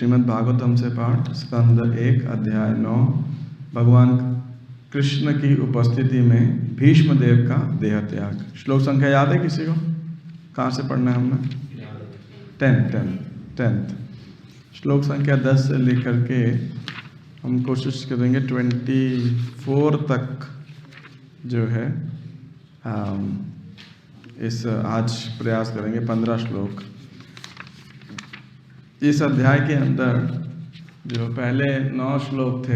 श्रीमद् भागवतम से पाठ, स्कंद 1 अध्याय 9। भगवान कृष्ण की उपस्थिति में भीष्म देव का देह त्याग। श्लोक संख्या याद है किसी को? कहाँ से पढ़ना है हमने? 10th श्लोक संख्या 10 से लेकर के हम कोशिश करेंगे 24 तक जो है इस आज प्रयास करेंगे 15 श्लोक। इस अध्याय के अंदर जो पहले 9 श्लोक थे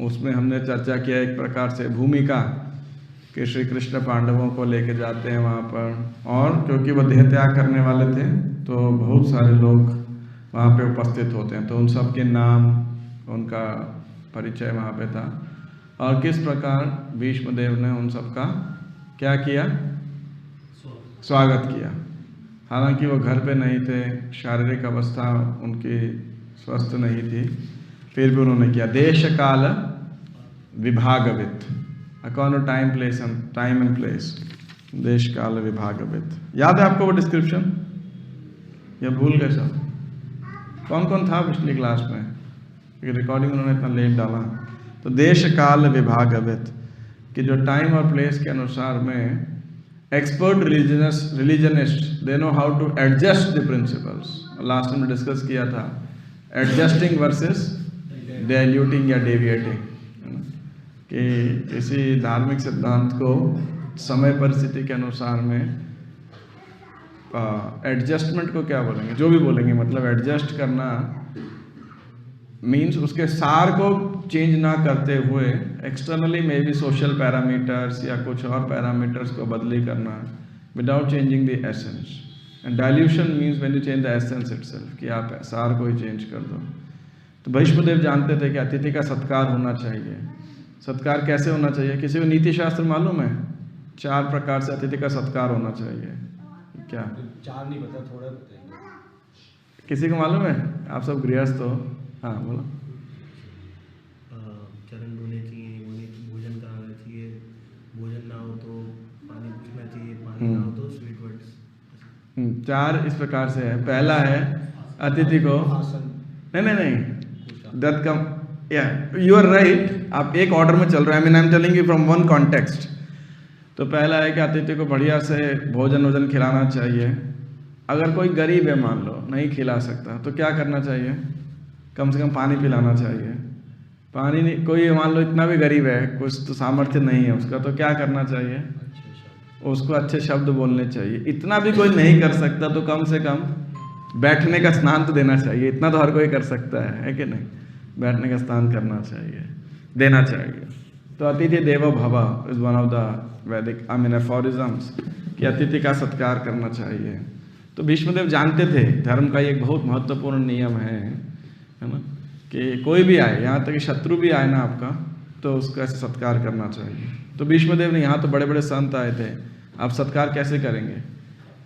उसमें हमने चर्चा किया एक प्रकार से भूमिका कि श्री कृष्ण पांडवों को लेके जाते हैं वहाँ पर, और क्योंकि वो देह त्याग करने वाले थे तो बहुत सारे लोग वहाँ पे उपस्थित होते हैं, तो उन सब के नाम, उनका परिचय वहाँ पे था और किस प्रकार भीष्म देव ने उन सब का क्या किया, स्वागत किया। हालांकि वो घर पे नहीं थे, शारीरिक अवस्था उनकी स्वस्थ नहीं थी, फिर भी उन्होंने किया। देश काल विभागवित, according to time and place, देश काल विभागवित। याद है आपको वो डिस्क्रिप्शन या भूल गए सब? कौन कौन था पिछली क्लास में? रिकॉर्डिंग उन्होंने इतना लेट डाला। तो देश काल विभागवित कि जो टाइम और प्लेस के अनुसार में expert religionist they know how to adjust the principles. Last में डिस्कस किया था एडजस्टिंग वर्सेस डाइल्यूटिंग या डेविएटिंग, कि किसी धार्मिक सिद्धांत को समय परिस्थिति के अनुसार में एडजस्टमेंट को क्या बोलेंगे, जो भी बोलेंगे, मतलब एडजस्ट करना मीन्स उसके सार को चेंज ना करते हुए externally may be social parameters या कुछ और पैरामीटर्स को बदली करना without changing the essence. And dilution means when you change the essence itself, कि आप सार को ही चेंज कर दो। तो भीष्मदेव जानते थे कि अतिथि का सत्कार होना चाहिए। सत्कार कैसे होना चाहिए? किसी को नीति शास्त्र मालूम है? 4 प्रकार से अतिथि का सत्कार होना चाहिए। क्या 4 नहीं पता, थोड़ा बताइए। किसी को मालूम है? आप सब गृहस्थ हो। हाँ बोलो। चरण धोने चाहिए, भोजन कराना चाहिए, भोजन ना हो तो पानी पूछना चाहिए, पानी ना हो तो स्वीट वर्ड्स। 4 इस प्रकार से है। पहला है अतिथि को नहीं दत्त कम, या यू आर राइट, आप एक ऑर्डर में चल रहे हैं। I am telling you from one context. तो पहला है कि अतिथि को बढ़िया से भोजन खिलाना चाहिए। अगर कोई गरीब है, मान लो नहीं खिला सकता, तो क्या करना चाहिए? कम से कम पानी पिलाना चाहिए। पानी नहीं, कोई मान लो इतना भी गरीब है, कुछ तो सामर्थ्य नहीं है उसका, तो क्या करना चाहिए? उसको अच्छे शब्द बोलने चाहिए। इतना भी कोई नहीं कर सकता तो कम से कम बैठने का स्नान तो देना चाहिए। इतना तो हर कोई कर सकता है कि नहीं? बैठने का स्थान करना चाहिए, देना चाहिए। तो अतिथि देवो भव इज वन ऑफ द वैदिक एफोरिज्म्स कि अतिथि का सत्कार करना चाहिए। तो भीष्मदेव जानते थे धर्म का एक बहुत महत्वपूर्ण नियम है ना, कि कोई भी आए, यहाँ तक कि शत्रु भी आए ना आपका, तो उसका सत्कार करना चाहिए। तो भीष्मदेव ने, यहाँ तो बड़े बड़े संत आए थे, आप सत्कार कैसे करेंगे?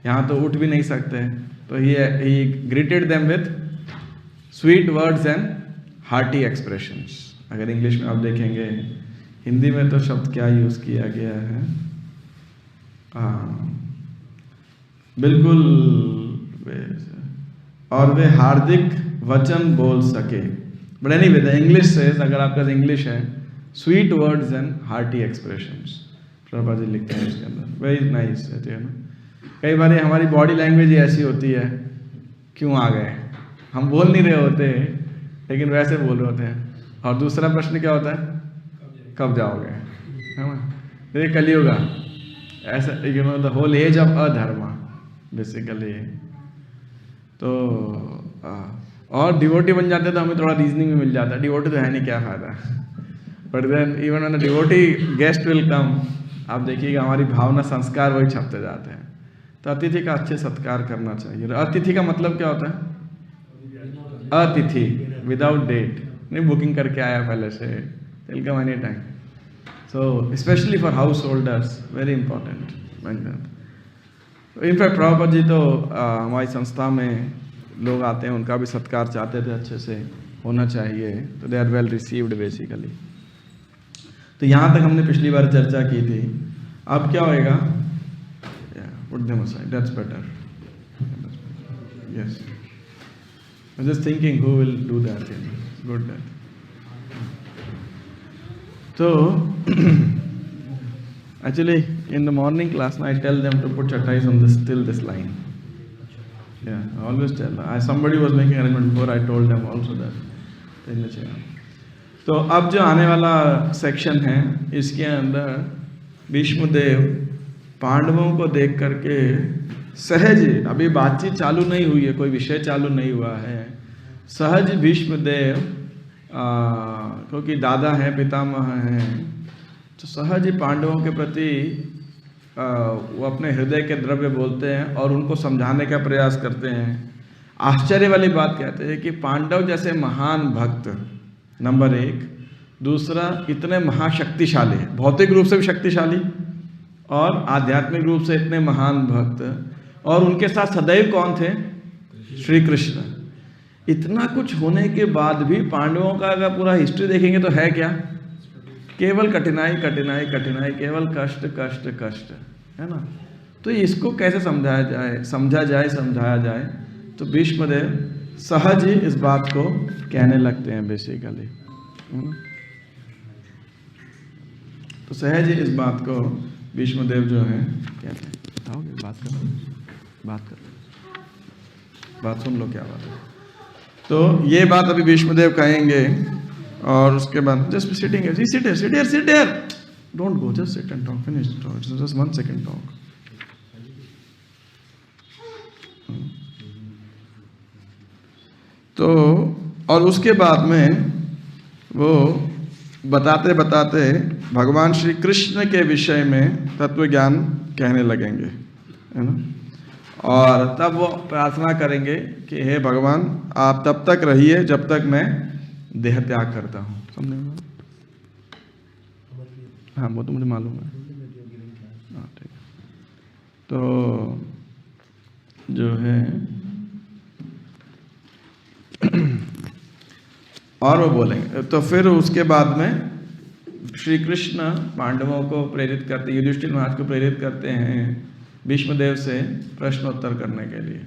यहाँ तो उठ भी नहीं सकते। तो ही greeted them with sweet words and hearty expressions. अगर इंग्लिश में आप देखेंगे, हिंदी में तो शब्द क्या यूज किया गया है, बिल्कुल, और वे हार्दिक वचन बोल सके। But anyway the English says, अगर आपका इंग्लिश है, sweet words and hearty expressions. Prabha ji लिखते हैं इसके अंदर, वेरी नाइस है ना। कई बार हमारी बॉडी लैंग्वेज ही ऐसी होती है, क्यों आ गए, हम बोल नहीं रहे होते लेकिन वैसे बोल रहे होते हैं। और दूसरा प्रश्न क्या होता है? कब जाओगे, है ना? तो ये कलियुग ऐसा, द होल एज ऑफ अधर्म बेसिकली। तो और डिवोटी बन जाते तो हमें थोड़ा रीजनिंग में मिल जाता है। डिवोटी तो है नहीं, क्या फायदा। But then even when devotee guest will come, आप देखिएगा हमारी भावना, संस्कार वही छपते जाते हैं। तो अतिथि का अच्छे सत्कार करना चाहिए। अतिथि का मतलब क्या होता है? अतिथि विदाउट डेट, नहीं बुकिंग करके आया पहले से, welcome any time. So specially for householders very important. In fact Prabhupada ji तो हमारी संस्था में लोग आते हैं, उनका भी सत्कार चाहते थे अच्छे से होना चाहिए। तो they are well received basically. तो यहाँ तक हमने पिछली बार चर्चा की थी। अब क्या होएगा? Put them aside, that's better. Yes. I was just thinking who will do that. Good that. So actually in the morning class I tell them to put chatais on this line. Yeah, I always tell. Somebody was making arrangement before, I told them also that. तो अब जो आने वाला section है इसके अंदर भीष्मदेव पांडवों को देख करके सहज, अभी बातचीत चालू नहीं हुई है, कोई विषय चालू नहीं हुआ है, सहज भीष्मदेव क्योंकि दादा हैं, पितामह हैं, तो सहज ही पांडवों के प्रति वो अपने हृदय के द्रव्य बोलते हैं और उनको समझाने का प्रयास करते हैं। आश्चर्य वाली बात कहते हैं कि पांडव जैसे महान भक्त नंबर एक, दूसरा इतने महाशक्तिशाली, भौतिक रूप से भी शक्तिशाली और आध्यात्मिक रूप से इतने महान भक्त, और उनके साथ सदैव कौन थे? श्री कृष्ण। इतना कुछ होने के बाद भी पांडवों का अगर पूरा हिस्ट्री देखेंगे तो है क्या? केवल कठिनाई कठिनाई कठिनाई, केवल कष्ट कष्ट कष्ट, है ना। तो इसको कैसे समझाया जाए? तो भीष्मदेव सहज ही इस बात को कहने लगते हैं बेसिकली। तो सहज ही इस बात को भीष्मदेव जो है कहते हैं। बताओगे? बात सुन लो क्या बात है। तो ये बात अभी भीष्मदेव कहेंगे और उसके बाद जस्ट सिटिंग है, sit here, don't go, just sit and talk, finish, just 1 second talk. तो और उसके बाद में वो बताते बताते भगवान श्री कृष्ण के विषय में तत्व ज्ञान कहने लगेंगे, है ना। और तब वो प्रार्थना करेंगे कि हे भगवान, आप तब तक रहिए जब तक मैं देह त्याग करता हूँ। समझ में? हाँ, वो तो मुझे मालूम है। हाँ, ठीक है। तो जो है और वो बोलेंगे, तो फिर उसके बाद में श्री कृष्ण पांडवों को प्रेरित करते, युधिष्ठिर महाराज को प्रेरित करते हैं भीष्मदेव से प्रश्नोत्तर करने के लिए।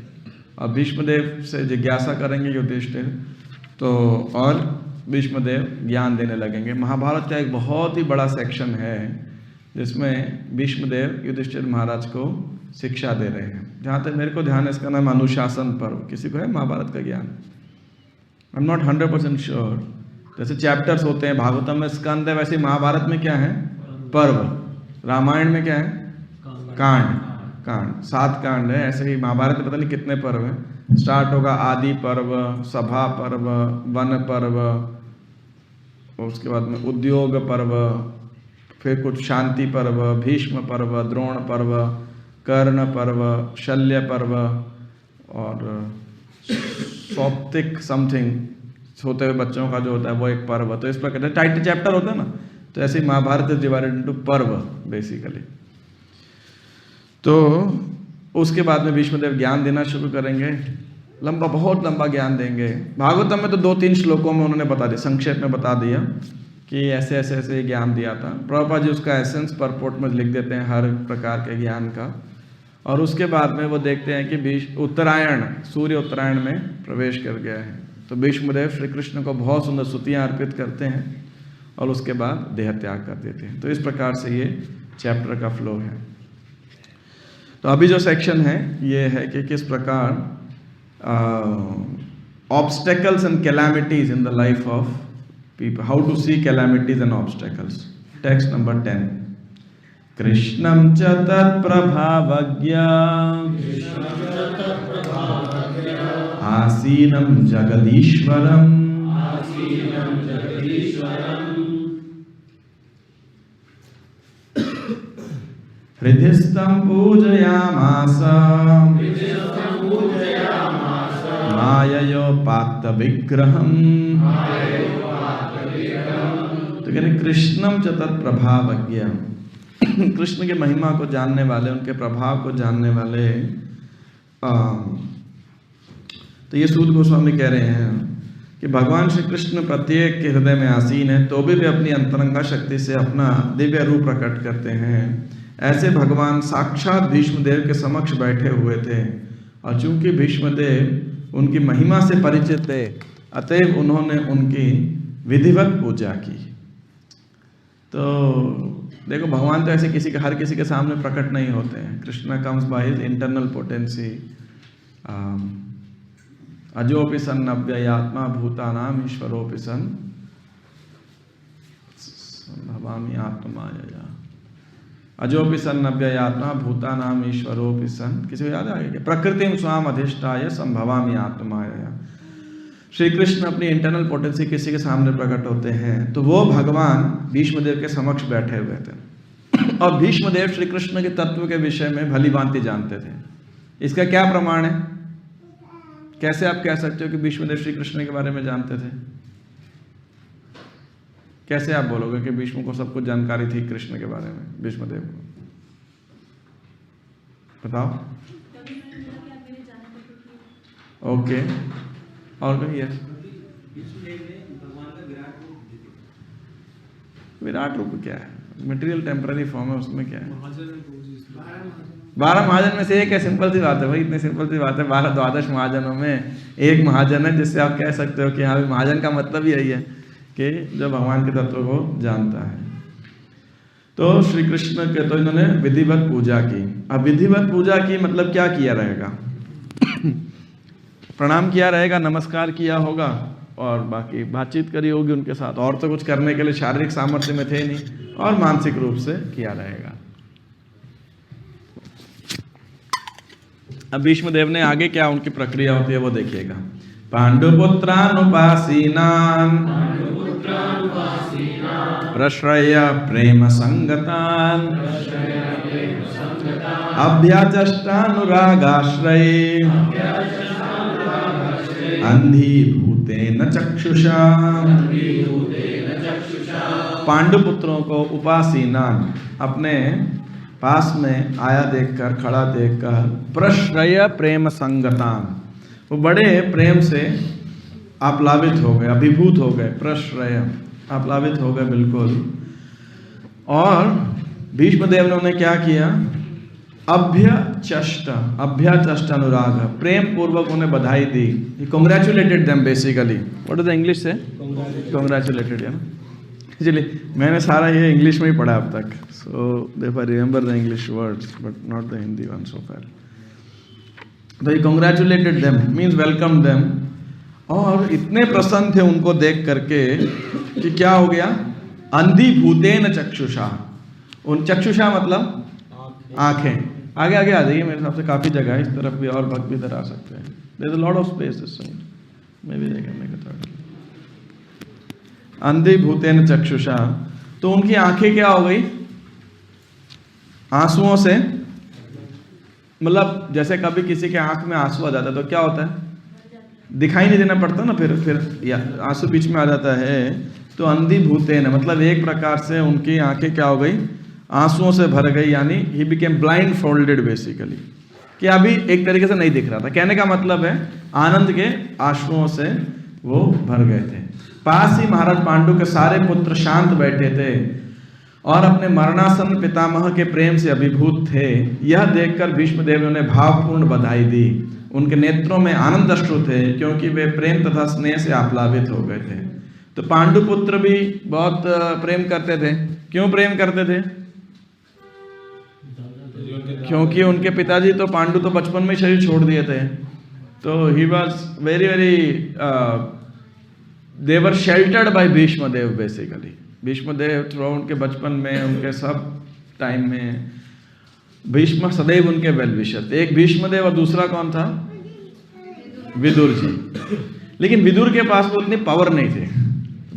और भीष्मदेव से जिज्ञासा करेंगे युधिष्ठिर, तो और भीष्मदेव ज्ञान देने लगेंगे। महाभारत का एक बहुत ही बड़ा सेक्शन है जिसमें भीष्मदेव युधिष्ठिर महाराज को शिक्षा दे रहे हैं। जहाँ तक मेरे को ध्यान है इसका नाम अनुशासन पर्व। किसी को है महाभारत का ज्ञान? आई एम नॉट 100% श्योर। जैसे चैप्टर्स होते हैं, भागवतम में स्कंद है, वैसे महाभारत में क्या है? पर्व। रामायण में क्या है? कांड 7 कांड है। ऐसे ही महाभारत में पता नहीं कितने पर्व हैं। स्टार्ट होगा आदि पर्व, सभा पर्व, वन पर्व, उसके बाद में उद्योग पर्व, फिर कुछ शांति पर्व, भीष्म पर्व, द्रोण पर्व, कर्ण पर्व, शल्य पर्व और सौप्तिक समथिंग होते हुए बच्चों का जो होता है वो एक पर्व। तो इस प्रकार टाइटल चैप्टर होता है ना, तो ऐसे ही महाभारत इज डिवाइडेड इनटू पर्व बेसिकली। तो उसके बाद में भीष्मदेव ज्ञान देना शुरू करेंगे, लंबा, बहुत लंबा ज्ञान देंगे। भागवतम में तो 2-3 श्लोकों में उन्होंने बता दिया, संक्षेप में बता दिया कि ऐसे ऐसे ऐसे ज्ञान दिया था। प्रभुपाद जी उसका एसेंस परपोर्ट में लिख देते हैं हर प्रकार के ज्ञान का। और उसके बाद में वो देखते हैं कि उत्तरायण, सूर्य उत्तरायण में प्रवेश कर गया है। तो भीष्मदेव श्री कृष्ण को बहुत सुंदर स्तुतियाँ अर्पित करते हैं और उसके बाद देह त्याग कर देते हैं। तो इस प्रकार से ये चैप्टर का फ्लो है। तो अभी जो सेक्शन है ये है कि किस प्रकार obstacles and calamities in the life of people, how to see calamities and obstacles. Text number 10। कृष्णं च तत्प्रभावज्ञा आसीनं जगदीश्वरम् हृदिस्थं पूजयामास माययोपात्तविग्रहम्। तो कहते कृष्णं च तत्प्रभावज्ञा, कृष्ण के महिमा को जानने वाले, उनके प्रभाव को जानने वाले। तो ये सूत गोस्वामी कह रहे हैं कि भगवान श्री कृष्ण प्रत्येक के हृदय में आसीन है, तो भी वे अपनी अंतरंगा शक्ति से अपना दिव्य रूप प्रकट करते हैं। ऐसे भगवान साक्षात भीष्मदेव के समक्ष बैठे हुए थे। और चूंकि भीष्मदेव उनकी महिमा से परिचित थे, अतएव उन्होंने उनकी विधिवत पूजा की। तो देखो भगवान तो ऐसे किसी के हर किसी के सामने प्रकट नहीं होते हैं। Krishna comes by his internal potency, अजोपि सन् अव्ययात्मा भूतानाम ईश्वरोपि सन् संभवामि आत्ममायया। अजोपि सन् अव्ययात्मा भूतानाम ईश्वरोपि सन्, किसी को याद आ गया? प्रकृतिम स्वाम अधिष्ठाय संभवामि आत्ममायया। श्री कृष्ण अपनी इंटरनल पोटेंसी किसी के सामने प्रकट होते हैं तो वो भगवान भीष्मदेव के समक्ष बैठे हुए थे और भीष्मदेव श्री कृष्ण के तत्व के विषय में भली भांति जानते थे। इसका क्या प्रमाण है? कैसे आप कह सकते हो कि भीष्मदेव श्री कृष्ण के बारे में जानते थे? कैसे आप बोलोगे कि भीष्म को सब कुछ जानकारी थी कृष्ण के बारे में, भीष्मदेव को? बताओ। ओके, और कहिए। विराट रूप क्या है? मटेरियल टेम्पररी फॉर्म है, उसमें क्या है? 12 महाजन में से एक है। सिंपल सी बात है भाई, इतनी सिंपल सी बात है। 12 द्वादश महाजनों में एक महाजन है जिससे आप कह सकते हो कि हाँ, महाजन का मतलब यही है कि जो भगवान के तत्व को जानता है। तो श्री कृष्ण के तो इन्होंने विधिवत पूजा की। अब विधिवत पूजा की मतलब क्या किया रहेगा? प्रणाम किया रहेगा, नमस्कार किया होगा और बाकी बातचीत करी होगी उनके साथ। और तो कुछ करने के लिए शारीरिक सामर्थ्य में थे नहीं, और मानसिक रूप से किया रहेगा। अब भीष्मदेव ने आगे क्या उनकी प्रक्रिया होती है वो देखिएगा। पांडुपुत्रानुपासीनान् प्रश्रय प्रेम संगतान् अभ्याचष्टानुरागाश्रये अंधीभूतेन चक्षुषा। पांडुपुत्रों को उपासीनान अपने पास में आया देखकर, खड़ा देखकर, प्रश्रय प्रेम संगतान, वो बड़े प्रेम से आप्लावित हो गए, अभिभूत हो गए। प्रश्रय, आप्लावित हो गए बिल्कुल। और भीष्मदेव ने उन्हें क्या किया? अभ्याचष्ट अनुराग, प्रेम पूर्वक उन्हें बधाई दी। Congratulated them basically. What is the English say? Congratulated है ना। चलिए, मैंने सारा ये इंग्लिश में ही पढ़ा अब तक, so therefore remember the English words but not the Hindi one so far. तो ये congratulated them means welcome them, और इतने प्रसन्न थे उनको देख करके कि क्या हो गया? अंधीभूतेन चक्षुषा। उन चक्षुषा मतलब आंखें। आगे आगे आ जाइए, मेरे हिसाब से काफी जगह है इस तरफ भी, और भक्त भी इधर आ सकते हैं। There is a lot of space this side, maybe they can make a third. अंधीभूतेन चक्षुषा, तो उनकी आंखें क्या हो गई? आंसुओं से, मतलब जैसे कभी किसी के आंख में आंसू आ जाता है तो क्या होता है? दिखाई नहीं देना पड़ता ना, फिर आंसू बीच में आ जाता है। तो अंधीभूतेन मतलब एक प्रकार से उनकी आंखें क्या हो गई? आंसुओं से भर गई, यानी he became blind folded basically, कि अभी एक तरीके से नहीं दिख रहा था। कहने का मतलब है आनंद के आंसुओं से वो भर गए थे। पास ही महाराज पांडु के सारे पुत्र शांत बैठे थे और अपने मरणासन्न पितामह के प्रेम से अभिभूत थे। यह देखकर भीष्मदेव ने उन्हें भावपूर्ण बधाई दी। उनके नेत्रों में आनंद अश्रु थे क्योंकि वे प्रेम तथा स्नेह से आप्लावित हो गए थे। तो पांडु पुत्र भी बहुत प्रेम करते थे। क्यों प्रेम करते थे? क्योंकि उनके पिताजी तो पांडु तो बचपन में शरीर छोड़ दिए थे। तो he was very they were sheltered by Bhishmadev basically. Bhishmadev through उनके बचपन में, उनके सब टाइम में भीष्म सदैव उनके वेल विशर। एक भीष्मदेव और दूसरा कौन था? विदुर जी। लेकिन विदुर के पास वो उतनी पावर नहीं थे।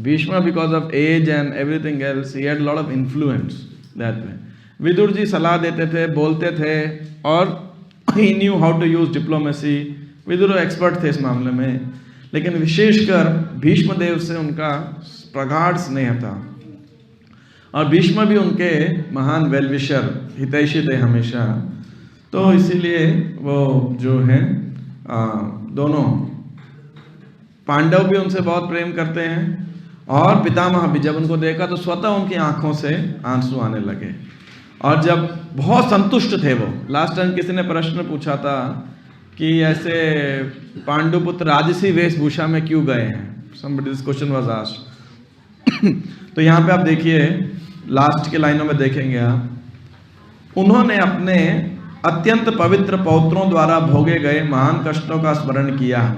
Bhishma because of age and everything else he had lot of influence that way. Vidur ji सलाह देते थे, बोलते थे, और he knew how to use diplomacy. Vidur expert थे इस मामले में। लेकिन विशेषकर भीष्मदेव से उनका प्रगाढ़ स्नेह था, और भीष्म भी उनके महान वेलविशर, हितैषी थे हमेशा। तो इसीलिए वो जो हैं दोनों पांडव भी उनसे बहुत प्रेम करते हैं, और पितामह भी जब उनको देखा तो स्वतः उनकी आंखों से आंसू आने लगे। और जब बहुत संतुष्ट थे वो, लास्ट टाइम किसी ने प्रश्न पूछा था कि ऐसे पांडुपुत्र राजसी वेशभूषा में क्यों गए हैं? Somebody this question was asked. तो यहाँ पे आप देखिए लास्ट के लाइनों में देखेंगे आप, उन्होंने अपने अत्यंत पवित्र पौत्रों द्वारा भोगे गए महान कष्टों का स्मरण किया।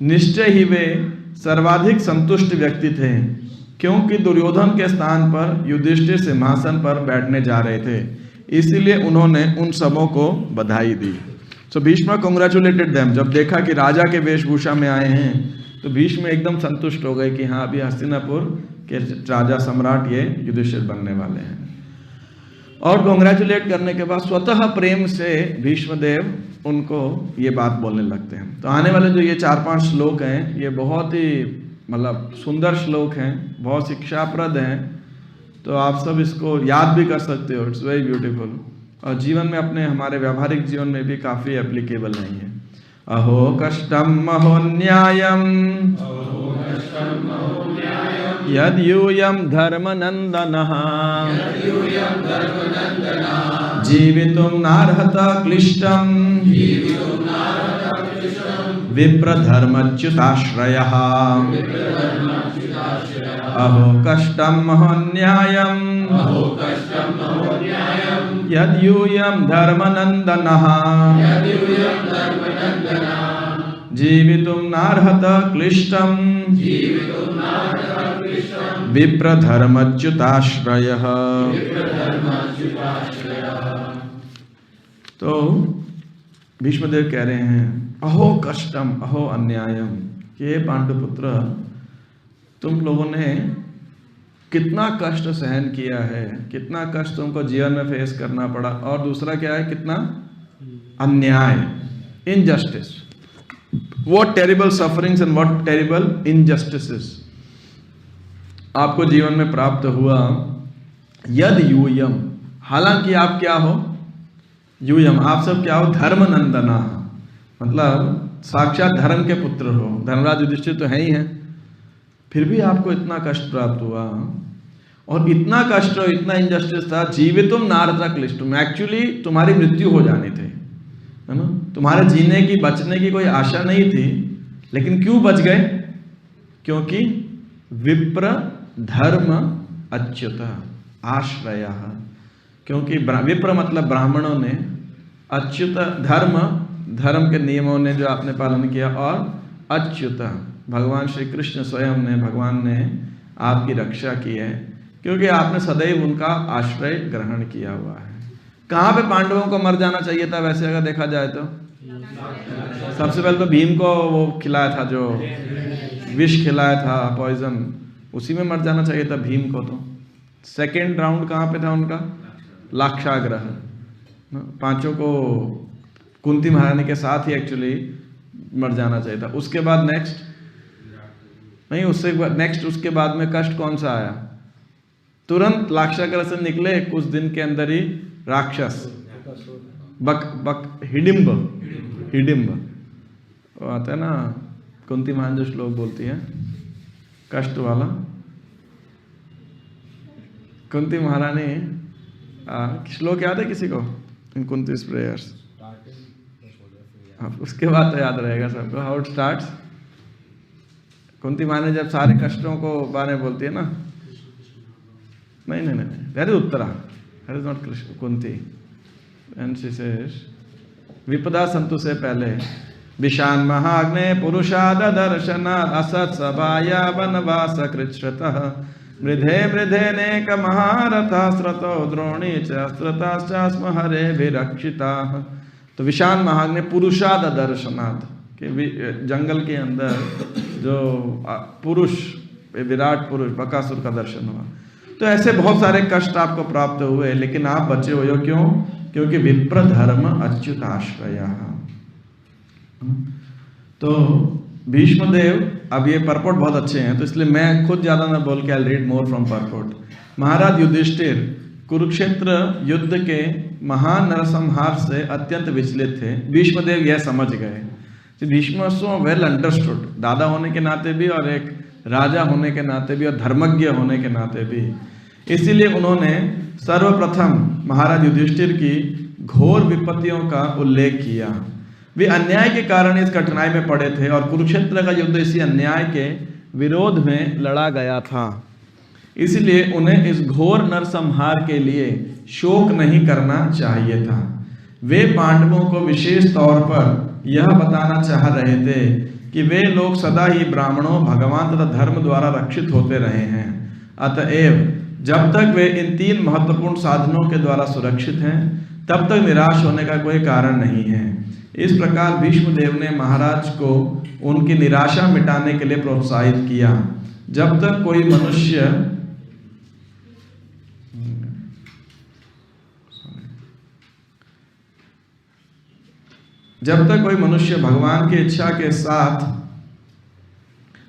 निश्चय ही वे सर्वाधिक संतुष्ट व्यक्ति थे, क्योंकि दुर्योधन के स्थान पर युधिष्ठिर सिंहासन पर बैठने जा रहे थे, इसीलिए उन्होंने उन सबों को बधाई दी। सो भीष्म कॉन्ग्रेचुलेटेड देम। जब देखा कि राजा के वेशभूषा में आए हैं तो भीष्म एकदम संतुष्ट हो गए कि हाँ, अभी हस्तिनापुर के राजा सम्राट ये युधिष्ठिर बनने वाले हैं। और कॉन्ग्रेचुलेट करने के बाद स्वतः प्रेम से भीष्मदेव उनको ये बात बोलने लगते हैं। तो आने वाले जो ये 4-5 श्लोक हैं, ये बहुत ही मतलब सुंदर श्लोक हैं, बहुत शिक्षाप्रद हैं, तो आप सब इसको याद भी कर सकते हो। इट्स वेरी ब्यूटीफुल, और जीवन में अपने हमारे व्यावहारिक जीवन में भी काफ़ी एप्लीकेबल नहीं है। अहो कष्टम अहो न्यायम यद यूयम धर्मनंदनः जीवितुम नार्हत क्लिष्टम विप्रधर्मच्युताश्रयः। अहो कष्टम अहो न्यायम यद यूयम धर्मनंदनः जीवितुम नार्हत क्लिष्टम विप्रधर्मच्युताश्रयः। तो भीष्मदेव कह रहे हैं अहो कष्टम अहो अन्यायम, ये पांडुपुत्र तुम लोगों ने कितना कष्ट सहन किया है, कितना कष्ट तुमको जीवन में फेस करना पड़ा, और दूसरा क्या है, कितना अन्याय, injustice, what terrible sufferings and what terrible injustices आपको जीवन में प्राप्त हुआ। यद यूयम, हालांकि आप क्या हो, यूयम आप सब क्या हो, धर्मनंदना, मतलब साक्षात धर्म के पुत्र हो, धर्मराज युधिष्ठिर तो है ही हैं, फिर भी आपको इतना कष्ट प्राप्त हुआ, और इतना कष्ट और इतना इंजस्टिस था। जीवितुम नारदा क्लिष्टुम, एक्चुअली तुम्हारी मृत्यु हो जानी थी, है ना, तुम्हारे जीने की बचने की कोई आशा नहीं थी, लेकिन क्यों बच गए? क्योंकि विप्र धर्म अच्युत आश्रय, क्योंकि विप्र मतलब ब्राह्मणों ने, अच्युत धर्म के नियमों ने जो आपने पालन किया, और अच्युत भगवान श्री कृष्ण स्वयं ने, भगवान ने आपकी रक्षा की है, क्योंकि आपने सदैव उनका आश्रय ग्रहण किया हुआ है। कहाँ पे पांडवों को मर जाना चाहिए था वैसे अगर देखा जाए तो? सबसे पहले तो भीम को वो खिलाया था, जो विष खिलाया था, पॉइजन, उसी में मर जाना चाहिए था भीम को। तो सेकेंड राउंड कहाँ पे था उनका? लाक्षागृह, पांचों को कुंती महारानी के साथ ही एक्चुअली मर जाना चाहिए था। उसके बाद नेक्स्ट नहीं, उससे नेक्स्ट उसके बाद में कष्ट कौन सा आया? तुरंत लाक्षागृह से निकले, कुछ दिन के अंदर ही राक्षस हिडिंब वो आता है ना, कुंती महारानी जो श्लोक बोलती है कष्ट वाला, कुंती महारानी श्लोक याद है किसी को इन कुंतीस प्रेयर्स? उसके बाद तो याद रहेगा सबको। हाउ इट स्टार्ट्स, कुंती महारानी जब सारे कष्टों को बारे में बोलती है ना, नहीं, that is Uttara, that is not Kunti, and she says विपदा संतु से पहले विशान महाग्ने पुरुषाद दर्शना असत सभाया वनवास कृच्छ्रतः मृधे नेक महारथा स्रतो द्रोणी च स्म हरे विरक्षिताः। तो विशान महाग्ने पुरुषाद दर्शनाथ, के जंगल के अंदर जो पुरुष, विराट पुरुष बकासुर का दर्शन हुआ। तो ऐसे बहुत सारे कष्ट आपको प्राप्त हुए, लेकिन आप बचे हुए हो, क्यों? क्योंकि विप्र धर्म अच्युत आश्रय। तो भीष्मदेव, अब ये परपोट बहुत अच्छे हैं, तो इसलिए मैं खुद ज्यादा ना बोल के आई रीड मोर फ्रॉम परपोट। महाराज युधिष्ठिर कुरुक्षेत्र युद्ध के महान नरसंहार से अत्यंत विचलित थे। भीष्मदेव यह समझ गए। भीष्म सो वेल अंडरस्टूड, दादा होने के नाते भी और एक राजा होने के नाते भी और धर्मज्ञ होने के नाते भी। इसीलिए उन्होंने सर्वप्रथम महाराज युधिष्ठिर की घोर विपत्तियों का उल्लेख किया। वे अन्याय के कारण इस कठिनाई में पड़े थे और कुरुक्षेत्र का युद्ध इसी अन्याय के विरोध में लड़ा गया था। इसलिए उन्हें इस घोर नरसंहार के लिए शोक नहीं करना चाहिए था। वे पांडवों को विशेष तौर पर यह बताना चाह रहे थे कि वे लोग सदा ही ब्राह्मणों, भगवान तथा धर्म द्वारा रक्षित होते रहे हैं। अतएव जब तक वे इन 3 महत्वपूर्ण साधनों के द्वारा सुरक्षित हैं, तब तक निराश होने का कोई कारण नहीं है। इस प्रकार भीष्मदेव ने महाराज को उनकी निराशा मिटाने के लिए प्रोत्साहित किया। जब तक कोई मनुष्य भगवान की इच्छा के साथ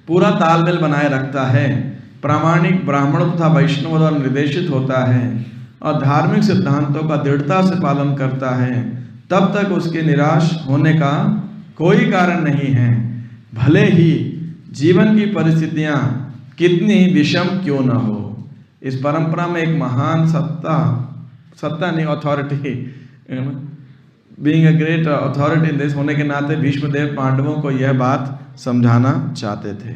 पूरा तालमेल बनाए रखता है, प्रामाणिक ब्राह्मणों तथा वैष्णव द्वारा निर्देशित होता है और धार्मिक सिद्धांतों का दृढ़ता से पालन करता है, तब तक उसके निराश होने का कोई कारण नहीं है। भले ही जीवन की परिस्थितियां कितनी विषम क्यों न हो। इस परंपरा में एक महान सत्ता नहीं, authority, being a great authority in this होने के नाते भीष्मदेव पांडवों को यह बात समझाना चाहते थे।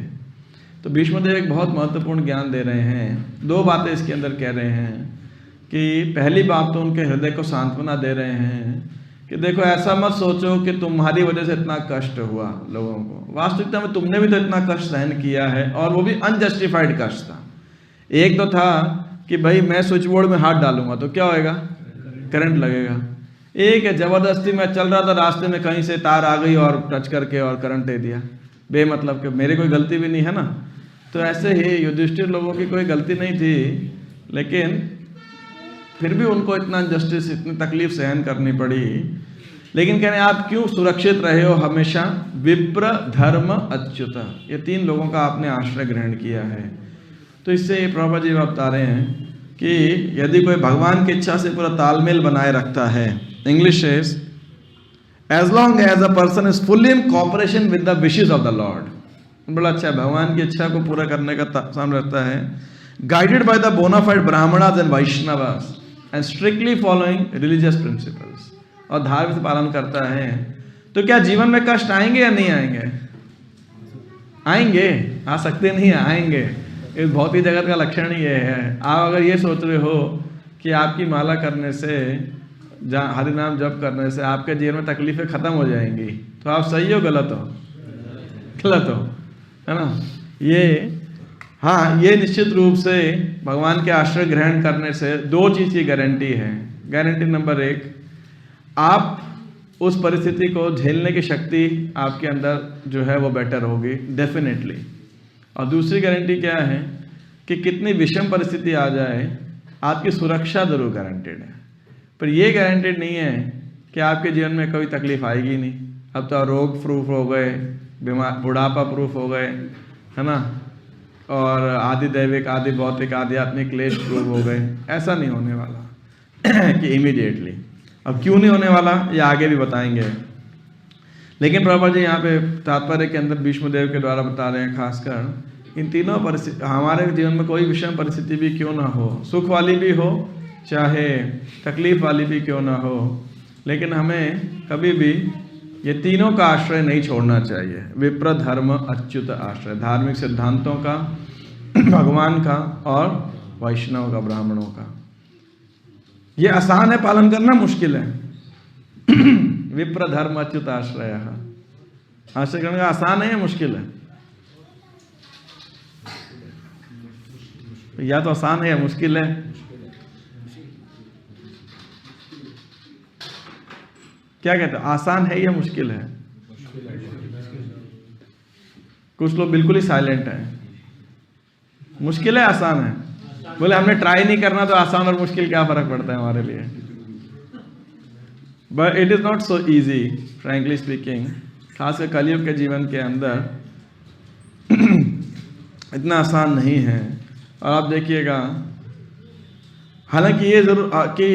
तो भीष्मदेव एक बहुत महत्वपूर्ण ज्ञान दे रहे हैं। 2 बातें इसके अंदर कह रहे हैं कि पहली बात तो उनके हृदय को सांत्वना दे रहे हैं कि देखो, ऐसा मत सोचो कि तुम्हारी वजह से इतना कष्ट हुआ लोगों को। वास्तविकता में तुमने भी तो इतना कष्ट सहन किया है, और वो भी अनजस्टिफाइड कष्ट था। एक तो था कि भाई मैं स्विच बोर्ड में हाथ डालूंगा तो क्या होएगा, करंट लगेगा। एक है जबरदस्ती मैं चल रहा था, रास्ते में कहीं से तार आ गई और टच करके और करंट दे दिया, बेमतलब के, मेरी कोई गलती भी नहीं है ना। तो ऐसे ही युधिष्ठिर लोगों की कोई गलती नहीं थी, लेकिन फिर भी उनको इतना जस्टिस, इतनी तकलीफ सहन करनी पड़ी। लेकिन कह रहे हैं आप क्यों सुरक्षित रहे हो हमेशा, विप्र धर्म अच्युत, ये 3 लोगों का आपने आश्रय ग्रहण किया है। तो इससे ये प्रभुपाद जी बता रहे हैं कि यदि कोई भगवान की इच्छा से पूरा तालमेल बनाए रखता है, English is as long as a person is fully in cooperation with the wishes of the Lord. बड़ा अच्छा है, भगवान की इच्छा को पूरा करने का सामने रहता है। Guided by the bonafide brahmanas and Vaishnavas and strictly following religious principles, और धार्मिक पालन करता है, तो क्या जीवन में कष्ट आएंगे या नहीं आएंगे? आएंगे, आ सकते नहीं, आएंगे। इस भौतिक जगत का लक्षण ही ये है। आप अगर ये सोच रहे हो कि आपकी माला करने से, हरि नाम जप करने से आपके जीवन में तकलीफें खत्म हो जाएंगी, तो आप सही हो गलत हो? गलत हो, है ना। ये निश्चित रूप से भगवान के आश्रय ग्रहण करने से 2 चीज़ की गारंटी है। गारंटी नंबर 1, आप उस परिस्थिति को झेलने की शक्ति आपके अंदर जो है वो बेटर होगी डेफिनेटली। और दूसरी गारंटी क्या है कि कितनी विषम परिस्थिति आ जाए, आपकी सुरक्षा जरूर गारंटेड है, पर ये गारंटेड नहीं है कि आपके जीवन में कोई तकलीफ आएगी नहीं। अब तो रोग प्रूफ हो गए, बीमार, बुढ़ापा प्रूफ हो गए, है ना, और आदि दैविक, आदि भौतिक, आध्यात्मिक क्लेश प्रूफ हो गए। ऐसा नहीं होने वाला कि इमीडिएटली। अब क्यों नहीं होने वाला ये आगे भी बताएंगे। लेकिन प्रभुपाद जी यहाँ पे तात्पर्य के अंदर भीष्मदेव के द्वारा बता रहे हैं, खासकर इन तीनों परिस्थिति, हमारे जीवन में कोई विषम परिस्थिति भी क्यों ना हो, सुख वाली भी हो चाहे तकलीफ वाली भी क्यों ना हो, लेकिन हमें कभी भी ये तीनों का आश्रय नहीं छोड़ना चाहिए। विप्र धर्म अच्युत आश्रय, धार्मिक सिद्धांतों का, भगवान का, और वैष्णव का, ब्राह्मणों का। ये आसान है, पालन करना मुश्किल है। विप्र धर्म अच्युत आश्रय, आश्रय करने का आसान है या मुश्किल है? या तो आसान है या मुश्किल है। क्या कहते हैं, आसान है या मुश्किल है? कुछ लोग बिल्कुल ही साइलेंट हैं। मुश्किल है आसान है? बोले हमने ट्राई नहीं करना तो आसान और मुश्किल क्या फर्क पड़ता है हमारे लिए। But it is not so easy frankly speaking, खासकर कलयुग के जीवन के अंदर इतना आसान नहीं है। और आप देखिएगा, हालांकि ये जरूर कि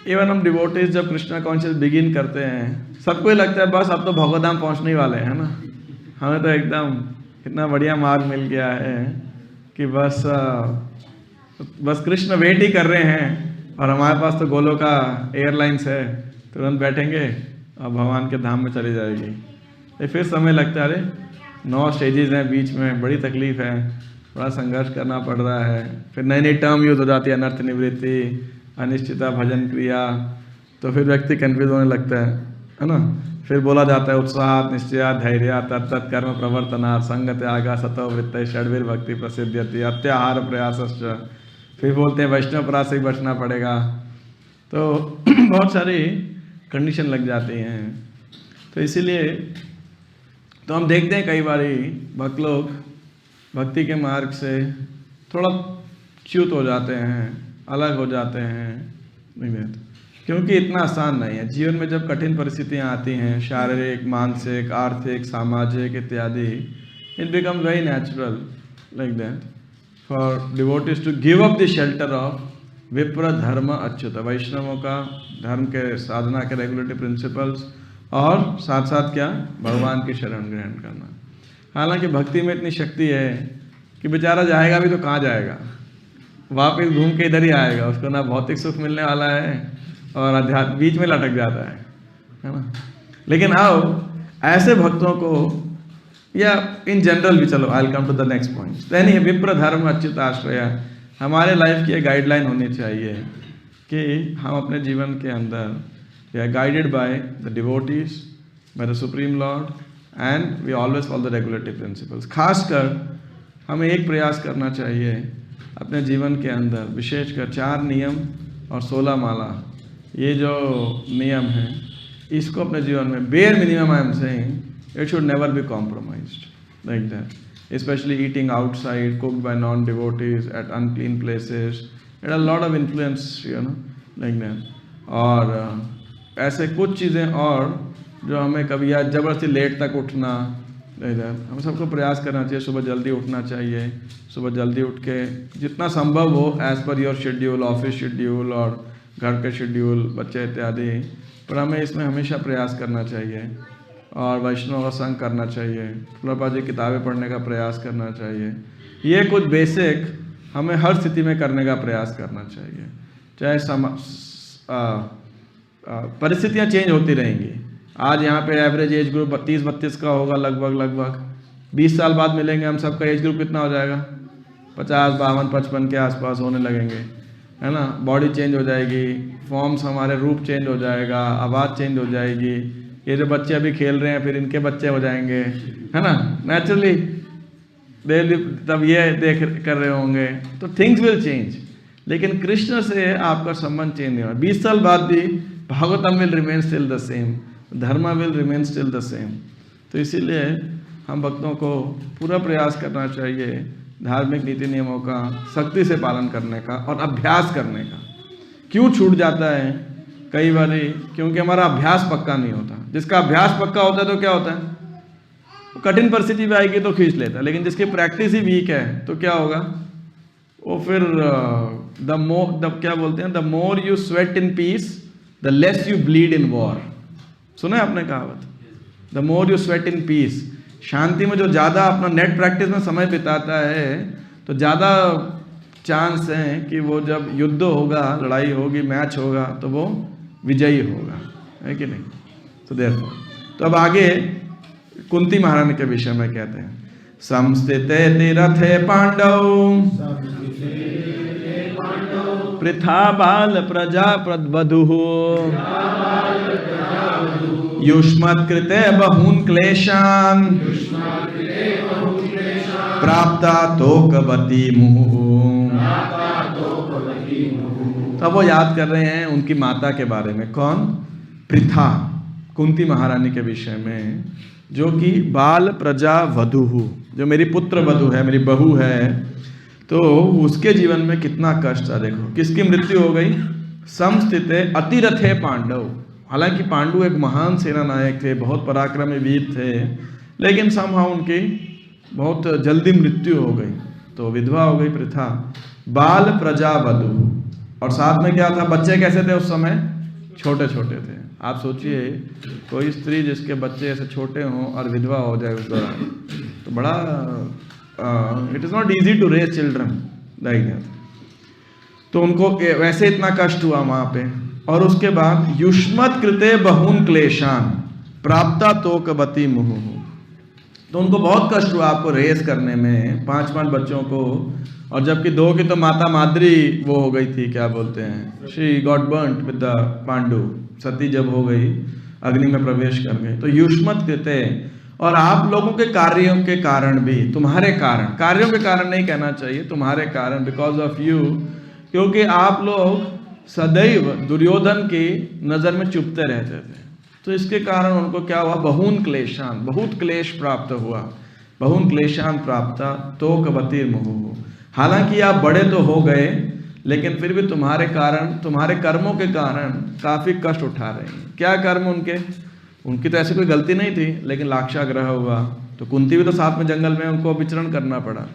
इवन हम डिवोटीज जब कृष्णा कॉन्शियस बिगिन करते हैं, सबको ही लगता है बस अब तो भगवधाम पहुंचने वाले हैं ना, हमें तो एकदम इतना बढ़िया मार्ग मिल गया है कि बस कृष्ण वेट ही कर रहे हैं, और हमारे पास तो गोलों का एयरलाइंस है, तुरंत बैठेंगे और भगवान के धाम में चली जाएगी। फिर समय लगता है, अरे 9 स्टेजेस हैं, बीच में बड़ी तकलीफ है, बड़ा संघर्ष करना पड़ रहा है। फिर नई नई टर्म यूज हो जाती है, अनर्थ निवृत्ति, अनिश्चिता, भजन क्रिया, तो फिर व्यक्ति कन्फ्यूज होने लगता है ना। फिर बोला जाता है उत्साह, निश्चय, धैर्य, तत्त कर्म प्रवर्तना, संग त्यागा, सतो वृत्ति, षड्वीर भक्ति प्रसिद्ध्यति, अत्याहार प्रयासश्च। फिर बोलते हैं वैष्णव परास से बचना पड़ेगा। तो बहुत सारी कंडीशन लग जाती हैं। तो इसीलिए तो हम देखते हैं कई बारी भक्त लोग भक्ति के मार्ग से थोड़ा च्युत हो जाते हैं, अलग हो जाते हैं, नहीं, क्योंकि इतना आसान नहीं है। जीवन में जब कठिन परिस्थितियां आती हैं, शारीरिक, मानसिक, आर्थिक, सामाजिक इत्यादि, it become very natural like that for devotees to give up the shelter of विप्र धर्म अच्युत, वैष्णवों का धर्म के साधना के रेगुलेटरी प्रिंसिपल्स, और साथ साथ क्या, भगवान की शरण ग्रहण करना। हालांकि भक्ति में इतनी शक्ति है कि बेचारा जाएगा भी तो कहाँ जाएगा, वापस घूम के इधर ही आएगा। उसको ना भौतिक सुख मिलने वाला है और अध्यात्म बीच में लटक जाता है ना। लेकिन आओ ऐसे भक्तों को, या इन जनरल भी, चलो I will come to the next point. यानी विप्र धर्म अच्युत आश्रय हमारे लाइफ की एक गाइडलाइन होनी चाहिए कि हम अपने जीवन के अंदर we are guided by the devotees, by the supreme Lord, and we always follow the regulatory principles. खासकर हमें एक प्रयास करना चाहिए अपने जीवन के अंदर, विशेषकर 4 नियम और 16 माला, ये जो नियम है, इसको अपने जीवन में bare minimum I am saying it should never be compromised like that, especially eating outside, cooked by non-devotees at unclean places. It has a lot of influence, you know, like that. और ऐसे कुछ चीज़ें और जो हमें कभी या ज़बरदस्ती लेट तक उठना, हम सबको प्रयास करना चाहिए, सुबह जल्दी उठना चाहिए, सुबह जल्दी उठ के जितना संभव हो as per your schedule, office schedule और घर के शेड्यूल, बच्चे इत्यादि, पर हमें इसमें हमेशा प्रयास करना चाहिए। और वैष्णव का संग करना चाहिए, प्रभुपाद जी किताबें पढ़ने का प्रयास करना चाहिए। ये कुछ बेसिक हमें हर स्थिति में करने का प्रयास करना चाहिए, चाहे परिस्थितियाँ चेंज होती रहेंगी। आज यहाँ पे एवरेज एज ग्रुप 30-32 का होगा लगभग 20 साल बाद मिलेंगे हम सबका एज ग्रुप कितना हो जाएगा, 50, 52, 55 के आसपास होने लगेंगे, है ना। बॉडी चेंज हो जाएगी, फॉर्म्स, हमारे रूप चेंज हो जाएगा, आवाज़ चेंज हो जाएगी। ये जो बच्चे अभी खेल रहे हैं फिर इनके बच्चे हो जाएंगे, है ना, नेचुरली तब ये देख कर रहे होंगे, तो थिंग्स विल चेंज। लेकिन कृष्ण से आपका संबंध चेंज नहीं होगा। 20 साल बाद भी Bhagavatam will remain still the same, dharma will remain still the same. तो इसीलिए हम भक्तों को पूरा प्रयास करना चाहिए धार्मिक नीति नियमों का सख्ती से पालन करने का और अभ्यास करने का। क्यों छूट जाता है कई बार? क्योंकि हमारा अभ्यास पक्का नहीं होता। जिसका अभ्यास पक्का होता है तो क्या होता है, कठिन परिस्थिति भी आएगी तो खींच लेता है। लेकिन जिसकी प्रैक्टिस ही वीक है तो क्या होगा, वो फिर क्या बोलते हैं, the more you sweat in peace the less you bleed in war. सुना है आपने कहावत, the more you sweat in peace. शांति में जो ज़्यादा अपना नेट प्रैक्टिस में समय बिताता है तो ज़्यादा चांस है कि वो जब युद्ध होगा, लड़ाई होगी, मैच होगा तो वो विजयी होगा, है कि नहीं। तो देखो, तो अब आगे कुंती महारानी के विषय में कहते हैं, संस्थिते तीरथे पांडव पृथा बाल प्रजा प्रद्वधुः युष्मत्कृते बहून् क्लेशान् प्राप्ता तोकवती मुहुः। तब वो याद कर रहे हैं उनकी माता के बारे में। कौन? पृथा, कुंती महारानी के विषय में, जो कि बाल प्रजा वधु, जो मेरी पुत्र वधु है, मेरी बहू है, तो उसके जीवन में कितना कष्ट था। देखो किसकी मृत्यु हो गई, समस्थिते अतिरथे पांडव। हालांकि पांडु एक महान सेना नायक थे, बहुत पराक्रमी वीर थे, लेकिन समहाउ उनकी बहुत जल्दी मृत्यु हो गई, तो विधवा हो गई पृथा। बाल प्रजा वधु, और साथ में क्या था, बच्चे कैसे थे उस समय, छोटे छोटे थे। आप सोचिए कोई स्त्री जिसके बच्चे ऐसे छोटे हों और विधवा हो जाए उस दौरान, तो बड़ा it is not easy to raise children like that. तो उनको वैसे इतना कष्ट हुआ वहाँ पे, और उसके बाद युष्मत कृते बहून क्लेशान प्राप्ता तोकवती मुहुः, तो उनको बहुत कष्ट हुआ आपको रेस करने में, 5 बच्चों को, और जबकि 2 की तो माता माद्री वो हो गई थी, क्या बोलते हैं, she got burnt with the Pandu, सती जब हो गई अग्नि में प्रवेश कर गए। तो युष्मत कृते, और आप लोगों के कार्यों के कारण भी, तुम्हारे कारण, कार्यों के कारण नहीं कहना चाहिए, तुम्हारे कारण, बिकॉज ऑफ यू, क्योंकि आप लोग सदैव दुर्योधन की नज़र में चुपते रहते थे, तो इसके कारण उनको क्या हुआ, बहून क्लेशान, बहुत क्लेश प्राप्त हुआ, बहून क्लेशान प्राप्त तोकवती मुहुः। हालांकि आप बड़े तो हो गए, लेकिन फिर भी तुम्हारे कारण, तुम्हारे कर्मों के कारण काफ़ी कष्ट उठा रहे हैं। क्या कर्म उनके, उनकी तो ऐसी कोई गलती नहीं थी, लेकिन लाक्षाग्रह हुआ, तो कुंती भी तो साथ में जंगल में उनको विचरण करना पड़ा।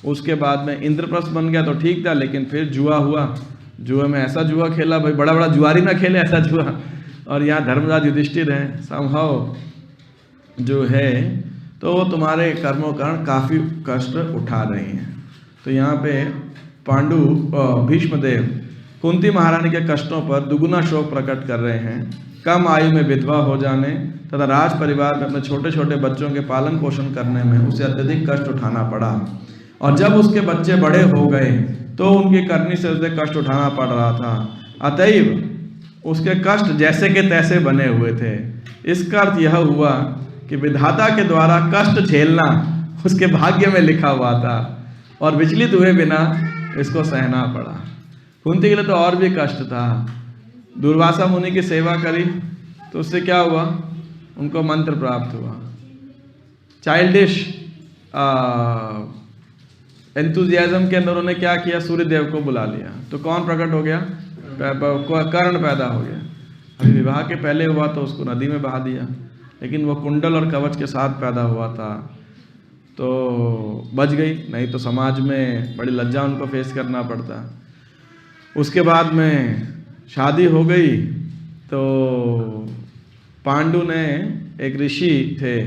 उसके बाद में इंद्रप्रस्थ बन गया तो ठीक था, लेकिन फिर जुआ हुआ, जुए में ऐसा जुआ खेला भाई, बड़ा बड़ा जुआरी ना खेले ऐसा जुआ, और यहाँ धर्मराज युधिष्ठिर हैं समहाउ जो है, तो वो तुम्हारे कर्मों के कारण काफ़ी कष्ट उठा रही हैं। तो यहाँ पे पांडु भीष्मदेव कुंती महारानी के कष्टों पर दुगुना शोक प्रकट कर रहे हैं। कम आयु में विधवा हो जाने तथा राज परिवार में अपने छोटे छोटे बच्चों के पालन पोषण करने में उसे अत्यधिक कष्ट उठाना पड़ा, और जब उसके बच्चे बड़े हो गए तो उनकी करनी से उसे कष्ट उठाना पड़ रहा था, अतएव उसके कष्ट जैसे के तैसे बने हुए थे। इसका अर्थ यह हुआ कि विधाता के द्वारा कष्ट झेलना उसके भाग्य में लिखा हुआ था, और विचलित हुए बिना इसको सहना पड़ा। कुंती के लिए तो और भी कष्ट था। दुर्वासा मुनि की सेवा करी तो उससे क्या हुआ, उनको मंत्र प्राप्त हुआ। चाइल्डिश एंथुजियाज्म के अंदर उन्होंने क्या किया, सूर्य देव को बुला लिया, तो कौन प्रकट हो गया, कर्ण पैदा हो गया। अभी विवाह के पहले हुआ तो उसको नदी में बहा दिया, लेकिन वो कुंडल और कवच के साथ पैदा हुआ था तो बच गई, नहीं तो समाज में बड़ी लज्जा उनको फेस करना पड़ता। उसके बाद में शादी हो गई तो पांडु ने, एक ऋषि थे,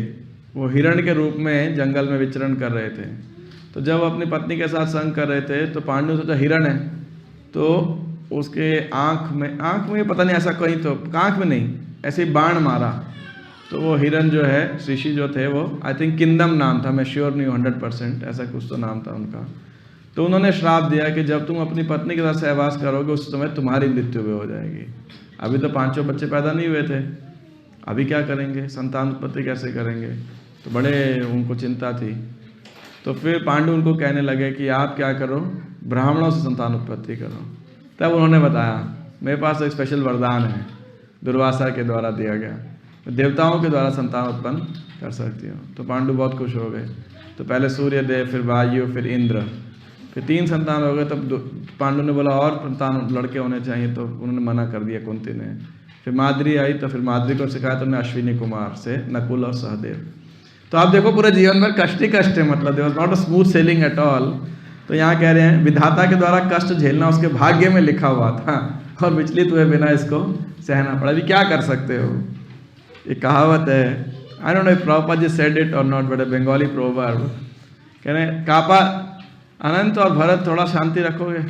वो हिरण के रूप में जंगल में विचरण कर रहे थे, तो जब अपनी पत्नी के साथ संग कर रहे थे तो पांडु सोचा हिरण है, तो उसके आँख में पता नहीं ऐसा कहीं, तो आँख में नहीं, ऐसे ही बाण मारा, तो वो हिरण जो है, ऋषि जो थे वो, आई थिंक किंदम नाम था, मैं श्योर नहीं हूँ 100%, ऐसा कुछ तो नाम था उनका। तो उन्होंने श्राप दिया कि जब तुम अपनी पत्नी के साथ सहवास करोगे उस समय तुम्हारी मृत्यु भी हो जाएगी। अभी तो 5 बच्चे पैदा नहीं हुए थे, अभी क्या करेंगे, संतान उत्पत्ति कैसे करेंगे, तो बड़े उनको चिंता थी। तो फिर पांडु उनको कहने लगे कि आप क्या करो, ब्राह्मणों से संतान उत्पत्ति करो। तब उन्होंने बताया मेरे पास एक स्पेशल वरदान है, दुर्वासा के द्वारा दिया गया, देवताओं के द्वारा संतान उत्पन्न कर सकती हूँ। तो पांडु बहुत खुश हो गए। तो पहले सूर्य देव, फिर वायु, फिर इंद्र, फिर 3 संतान हो गए। तब पांडु ने बोला और संतान लड़के होने चाहिए, तो उन्होंने मना कर दिया कुंती ने। फिर माद्री आई, तो फिर माद्री को सिखाया तो उन्हें अश्विनी कुमार से नकुल और सहदेव। तो आप देखो पूरे जीवन में कष्ट ही कष्ट है, मतलब there was not a smooth sailing at all. तो यहाँ कह रहे हैं विधाता के द्वारा कष्ट झेलना उसके भाग्य में लिखा हुआ था, और विचलित हुए बिना इसको सहना पड़ा। अभी क्या कर सकते हो, एक कहावत है, I don't know if Prabhupada ji said it or not, but a Bengali proverb, कह रहे हैं कापा अनंत और भरत थोड़ा शांति रखोगे,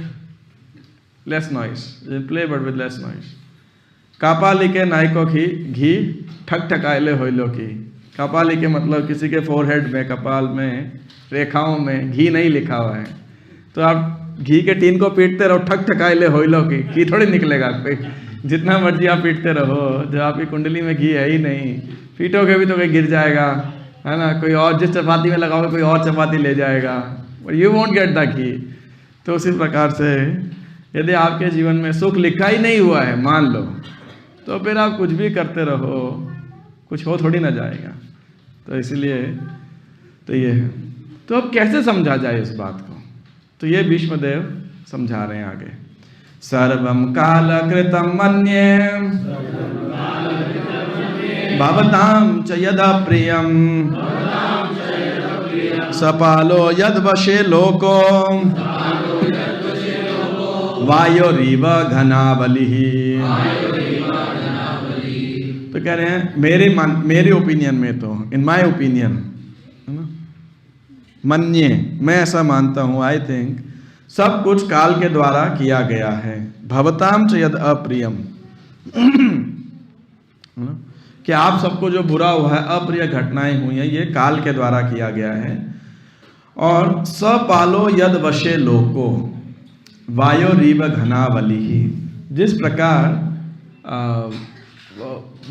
less noise, play but with less noise. कापाली के नायको घी ठक ठकायले होइलो की। कपाली के मतलब किसी के फोरहेड में, कपाल में, रेखाओं में घी नहीं लिखा हुआ है, तो आप घी के टीन को पीटते रहो, ठक ठकायले होइलो की, घी थोड़ी निकलेगा कोई, जितना मर्जी आप पीटते रहो, जब आपकी कुंडली में घी है ही नहीं, पीटोगे भी तो कहीं गिर जाएगा, है ना, कोई और जिस चपाती में लगाओगे कोई और चपाती ले जाएगा, यू वोंट गेट द घी। तो उसी प्रकार से यदि आपके जीवन में सुख लिखा ही नहीं हुआ है, मान लो, तो फिर आप कुछ भी करते रहो, कुछ हो थोड़ी ना जाएगा। तो इसलिए तो ये है। तो अब कैसे समझा जाए इस बात को, तो ये भीष्मदेव समझा रहे हैं आगे। सर्वम काल कृतम मन्ये भवताम च यदा प्रियम सपालो यद वशे लोको वायोरीव घनावली। तो कह रहे हैं मेरे ओपिनियन में, तो इन माय ओपिनियन, है ना, मन्ये, मैं ऐसा मानता हूँ, आई थिंक सब कुछ काल के द्वारा किया गया है। भवताम च यद अप्रियम, है ना, कि आप सबको जो बुरा हुआ है, अप्रिय घटनाएं हुई हैं, ये काल के द्वारा किया गया है। और सपालो यद वशे लोको वायो रीव घनावली ही, जिस प्रकार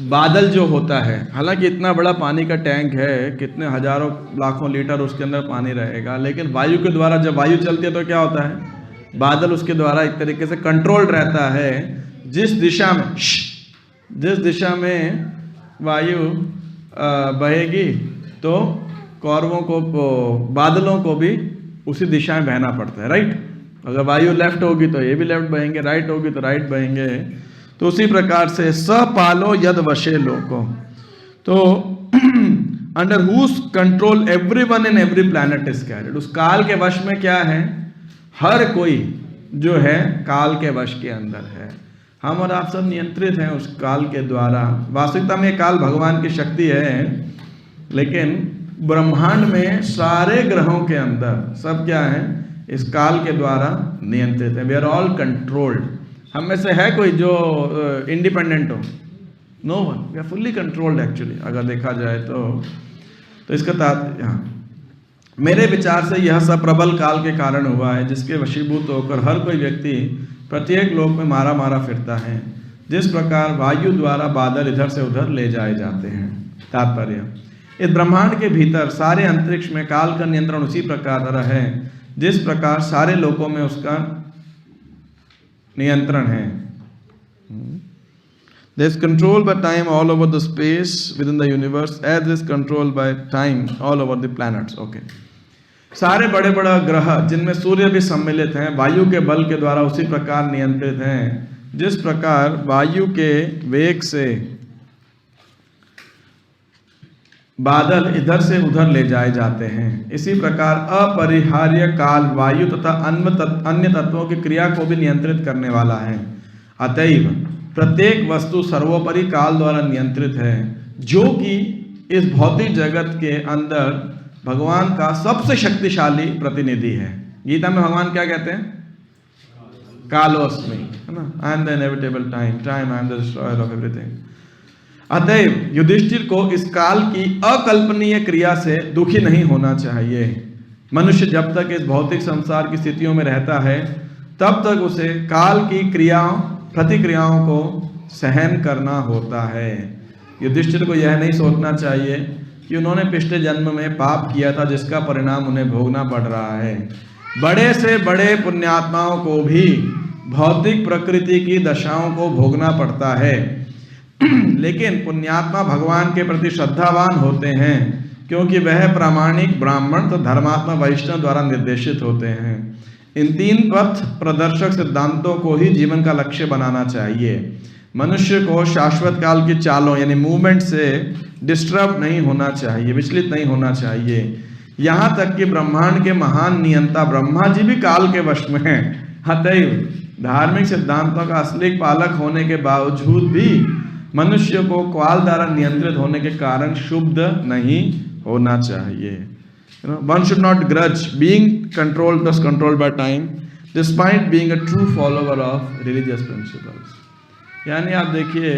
बादल जो होता है, हालांकि इतना बड़ा पानी का टैंक है, कितने हजारों लाखों लीटर उसके अंदर पानी रहेगा, लेकिन वायु के द्वारा जब वायु चलती है तो क्या होता है, बादल उसके द्वारा एक तरीके से कंट्रोल रहता है। जिस दिशा में वायु बहेगी तो कौरवों को, बादलों को भी उसी दिशा में बहना पड़ता है, राइट। अगर वायु लेफ्ट होगी तो ये भी लेफ्ट बहेंगे, राइट होगी तो राइट बहेंगे। तो उसी प्रकार से सपालो यद वशे लोको, तो under whose control everyone in every planet is carried, उस काल के वश में क्या है, हर कोई जो है काल के वश के अंदर है। हम और आप सब नियंत्रित हैं उस काल के द्वारा। वास्तविकता में काल भगवान की शक्ति है, लेकिन ब्रह्मांड में सारे ग्रहों के अंदर सब क्या है, इस काल के द्वारा नियंत्रित है। We are all controlled. हम में से है कोई जो इंडिपेंडेंट हो? No one. We are fully controlled actually, अगर देखा जाए तो इसका मेरे विचार से यह सब प्रबल काल के कारण हुआ है, जिसके वशीभूत होकर हर कोई व्यक्ति प्रत्येक लोक में मारा मारा फिरता है, जिस प्रकार वायु द्वारा बादल इधर से उधर ले जाए जाते हैं। तात्पर्य, इस ब्रह्मांड के भीतर सारे अंतरिक्ष में काल का नियंत्रण उसी प्रकार है जिस प्रकार सारे लोकों में उसका नियंत्रण है। There is control by time all over the space within the universe, as is control by time all over the planets. Okay. सारे बड़े बड़ा ग्रह जिनमें सूर्य भी सम्मिलित हैं, वायु के बल के द्वारा उसी प्रकार नियंत्रित हैं, जिस प्रकार वायु के वेग से बादल इधर से उधर ले जाए जाते हैं। इसी प्रकार अपरिहार्य काल वायु तथा अन्य तत्वों की क्रिया को भी नियंत्रित करने वाला है। अतएव प्रत्येक वस्तु सर्वोपरि काल द्वारा नियंत्रित है, जो कि इस भौतिक जगत के अंदर भगवान का सबसे शक्तिशाली प्रतिनिधि है। गीता में भगवान क्या कहते हैं? कालोस्मि, है ना, I am the inevitable time, I am the destroyer of everything. अतएव युधिष्ठिर को इस काल की अकल्पनीय क्रिया से दुखी नहीं होना चाहिए। मनुष्य जब तक इस भौतिक संसार की स्थितियों में रहता है, तब तक उसे काल की क्रियाओं प्रतिक्रियाओं को सहन करना होता है। युधिष्ठिर को यह नहीं सोचना चाहिए कि उन्होंने पिछले जन्म में पाप किया था, जिसका परिणाम उन्हें भोगना पड़ रहा है। बड़े से बड़े पुण्यात्माओं को भी भौतिक प्रकृति की दशाओं को भोगना पड़ता है, लेकिन पुण्यात्मा भगवान के प्रति श्रद्धावान होते हैं, क्योंकि वह प्रामाणिक ब्राह्मण तो धर्मात्मा वैष्णव द्वारा निर्देशित होते हैं। इन तीन पथ प्रदर्शक सिद्धांतों को ही जीवन का लक्ष्य बनाना चाहिए। मनुष्य को शाश्वत काल की चालों यानी मूवमेंट से डिस्टर्ब नहीं होना चाहिए, विचलित नहीं होना चाहिए। यहाँ तक कि ब्रह्मांड के महान नियंता ब्रह्मा जी भी काल के वश में हैं। अतएव धार्मिक सिद्धांतों का असली पालक होने के बावजूद भी मनुष्य को काल द्वारा नियंत्रित होने के कारण शुद्ध नहीं होना चाहिए। One should not grudge being controlled, thus controlled by time, despite being a true follower of religious principles. यानी आप देखिए,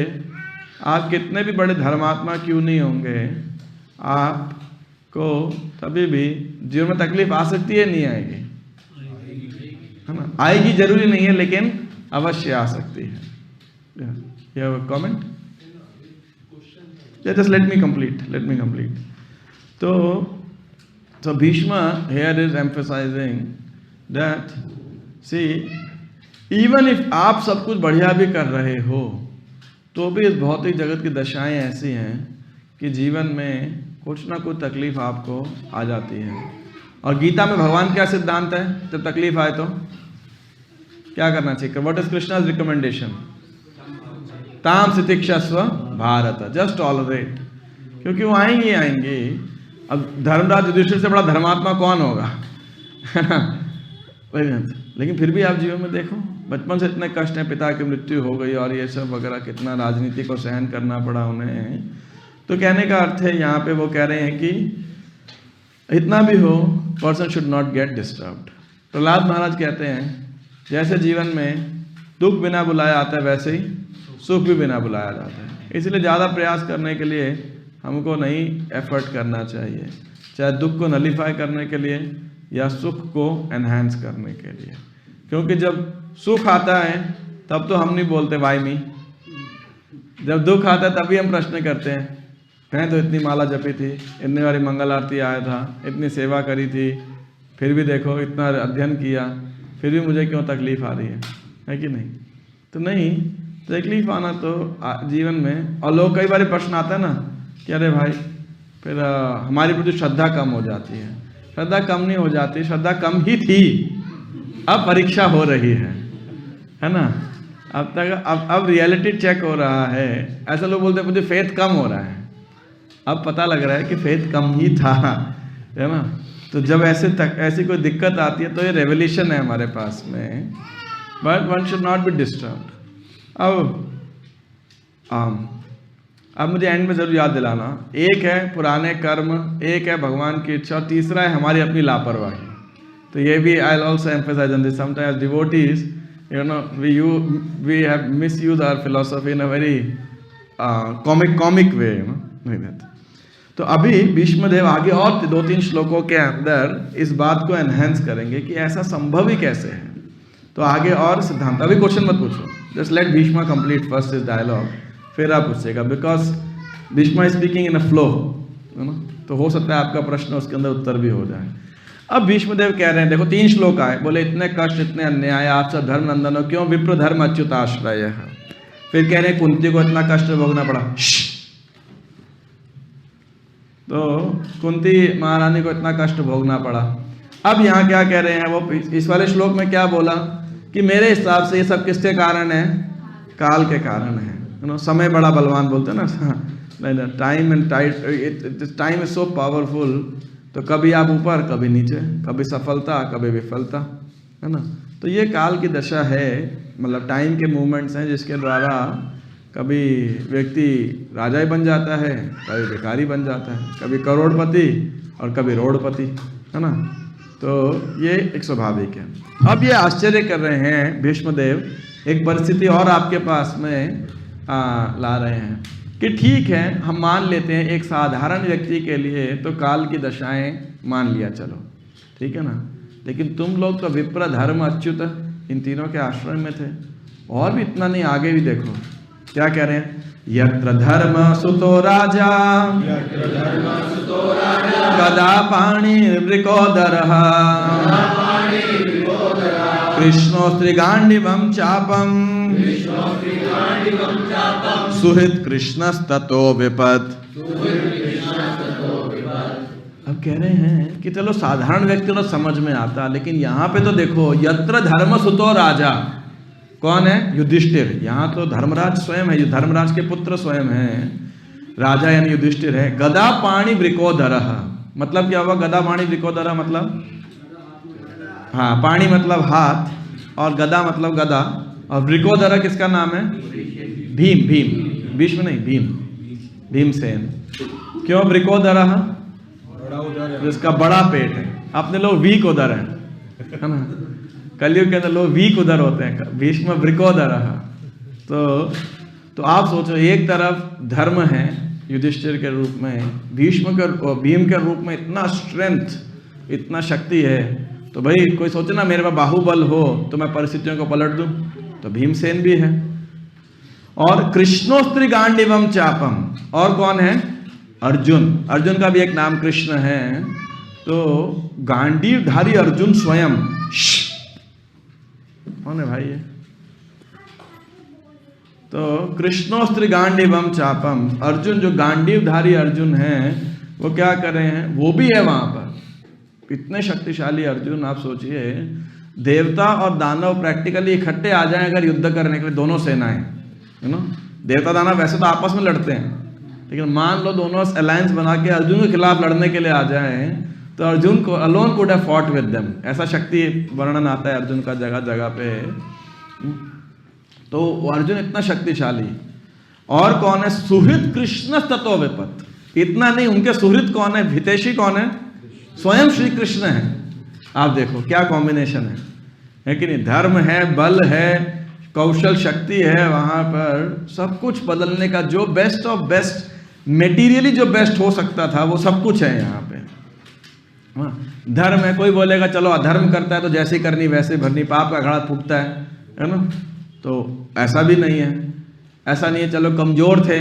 आप कितने भी बड़े धर्मात्मा क्यों नहीं होंगे, आपको कभी भी जीवन में तकलीफ आ सकती है, नहीं आएगी, है ना? आएगी जरूरी नहीं है, लेकिन अवश्य आ सकती है। You have a comment? Yeah, just let me complete. So Bhishma here is emphasizing that, see, even if आप सब कुछ बढ़िया भी कर रहे हो, तो भी इस भौतिक जगत की दशाएं ऐसी हैं कि जीवन में कुछ ना कुछ तकलीफ आपको आ जाती है। और गीता में भगवान क्या सिद्धांत है, जब तकलीफ आए तो क्या करना चाहिए? What is Krishna's recommendation? ताम सितिक्षस्व भारत, जस्ट टॉलरेट, क्योंकि वो आएंगे। अब धर्मराज युधिष्ठिर से बड़ा धर्मात्मा कौन होगा, है ना? लेकिन फिर भी आप जीवन में देखो, बचपन से इतने कष्ट हैं, पिता की मृत्यु हो गई और ये सब वगैरह, कितना राजनीति को सहन करना पड़ा उन्हें। तो कहने का अर्थ है यहाँ पे वो कह रहे हैं कि इतना भी हो, person should not get disturbed. Prahlad Maharaj कहते हैं, जैसे जीवन में दुख बिना बुलाए आता है, वैसे ही सुख भी बिना बुलाया जाता है। इसलिए ज़्यादा प्रयास करने के लिए हमको नहीं एफर्ट करना चाहिए, चाहे दुख को नलीफाई करने के लिए या सुख को एनहांस करने के लिए। क्योंकि जब सुख आता है तब तो हम नहीं बोलते वाई मी, जब दुख आता है तभी हम प्रश्न करते हैं, मैं तो इतनी माला जपी थी, इतनी बारी मंगल आरती आया था, इतनी सेवा करी थी, फिर भी देखो इतना अध्ययन किया, फिर भी मुझे क्यों तकलीफ आ रही है कि नहीं? तो नहीं, तकलीफ आना तो जीवन में, और लोग कई बार प्रश्न आता है ना कि अरे भाई फिर हमारी प्रति श्रद्धा कम हो जाती है। श्रद्धा कम नहीं हो जाती, श्रद्धा कम ही थी, अब परीक्षा हो रही है ना? अब तक अब रियलिटी चेक हो रहा है। ऐसे लोग बोलते हैं मुझे फेथ कम हो रहा है, अब पता लग रहा है कि फेथ कम ही था, है ना? तो जब ऐसी कोई दिक्कत आती है तो ये रेवल्यूशन है हमारे पास में, but one should not B disturbed. अब मुझे एंड में जरूर याद दिलाना, एक है पुराने कर्म, एक है भगवान की इच्छा, और तीसरा है हमारी अपनी लापरवाही। तो ये भी I will also emphasize on this, sometimes devotees we have misused our philosophy in a very comic way, like that. तो अभी भीष्मदेव आगे और 2-3 श्लोकों के अंदर इस बात को एनहेंस करेंगे कि ऐसा संभव ही कैसे है। तो आगे और सिद्धांत, अभी क्वेश्चन मत पूछो, just let Bhishma complete first is dialogue, फिर आप पूछेगा, because Bhishma speaking in a flow, है ना? तो हो सकता है आपका प्रश्न उसके अंदर उत्तर भी हो जाए। अब भीष्मदेव कह रहे हैं, देखो 3 श्लोक आए, बोले इतने कष्ट इतने अन्याय आप सब धर्म नंदन हो, क्यों विप्र धर्म अच्युताश्रय है। फिर कह रहे हैं कुंती को इतना कष्ट भोगना पड़ा, तो कुंती महारानी को इतना कष्ट भोगना पड़ा। अब यहाँ क्या कह रहे हैं, वो इस वाले श्लोक में क्या बोला कि मेरे हिसाब से ये सब किसके कारण है? काल के कारण है। समय बड़ा बलवान बोलते हैं ना, time and time is so powerful. तो कभी आप ऊपर, कभी नीचे, कभी सफलता, कभी विफलता, है ना? तो ये काल की दशा है, मतलब टाइम के मूवमेंट्स हैं जिसके द्वारा कभी व्यक्ति राजा ही बन जाता है, कभी भिखारी बन जाता है, कभी करोड़पति और कभी रोड़पति, है ना? तो ये एक स्वाभाविक है। अब ये आश्चर्य कर रहे हैं भीष्मदेव, एक परिस्थिति और आपके पास में ला रहे हैं कि ठीक है, हम मान लेते हैं एक साधारण व्यक्ति के लिए तो काल की दशाएं मान लिया, चलो ठीक है ना, लेकिन तुम लोग तो विप्र धर्म अच्युत इन तीनों के आश्रय में थे। और भी इतना नहीं, आगे भी देखो क्या कह रहे हैं, यत्र धर्म सुतो राजा गदा पाणि वृकोदरः कृष्णो स्त्रीगांडिवं चापम सुहृत कृष्णस्ततो विपत्। अब कह रहे हैं कि चलो साधारण व्यक्ति तो समझ में आता, लेकिन यहाँ पे तो देखो, यत्र धर्म सुतो राजा, कौन है? युधिष्ठिर। यहाँ तो धर्मराज स्वयं है, धर्मराज के पुत्र स्वयं हैं, राजा यानी युधिष्ठिर है। गदा पाणि वृकोदरः, मतलब क्या हुआ? गदा पाणि वृकोदरः मतलब, हाँ, पाणी मतलब हाथ और गदा मतलब गदा, और वृकोदरः किसका नाम है? भीम। भीष्म नहीं, भीमसेन। क्यों वृकोदरः? जिसका बड़ा पेट है। अपने लोग वीक उदर है ना? कलयुग के अंदर लोग वीक उदर होते हैं, भीष्म वृकोदरः। तो आप सोचो, एक तरफ धर्म है युधिष्ठिर के रूप में, भीम के रूप में इतना स्ट्रेंथ, इतना शक्ति है, तो भाई कोई सोचे ना मेरे पास बाहुबल हो तो मैं परिस्थितियों को पलट दूं, तो भीमसेन भी है। और कृष्णोस्त्री गांडीवम चापम, और कौन है? अर्जुन। अर्जुन का भी एक नाम कृष्ण है। तो गांडीवधारी अर्जुन स्वयं, कौन है भाई ये? तो कृष्णोस्त्री गांडीवम चापम, अर्जुन जो गांडीवधारी अर्जुन है, वो क्या कर रहे हैं? वो भी है वहां पर। इतने शक्तिशाली अर्जुन, आप सोचिए, देवता और दानव प्रैक्टिकली इकट्ठे आ जाएं अगर युद्ध करने के लिए, दोनों सेनाएं, यू नो, देवता दानव वैसे तो आपस में लड़ते हैं, लेकिन मान लो दोनों अलायंस बना के अर्जुन के खिलाफ लड़ने के लिए आ जाएं, तो अर्जुन को alone could have fought with them. ऐसा शक्ति वर्णन आता है अर्जुन का जगह जगह पे। तो अर्जुन इतना शक्तिशाली। और कौन है? सुहृद कृष्ण ततो विपत्। इतना नहीं, उनके सुहृद कौन है? हितैषी कौन है? स्वयं श्री कृष्ण है। आप देखो क्या कॉम्बिनेशन है कि नहीं? धर्म है, बल है, कौशल शक्ति है वहाँ पर सब कुछ बदलने का, जो बेस्ट ऑफ बेस्ट मेटीरियली जो बेस्ट हो सकता था वो सब कुछ है यहाँ पे। हाँ, धर्म है, कोई बोलेगा चलो अधर्म करता है तो जैसे करनी वैसे भरनी, पाप का घड़ा फूटता है ना, तो ऐसा भी नहीं है। ऐसा नहीं है चलो कमजोर थे,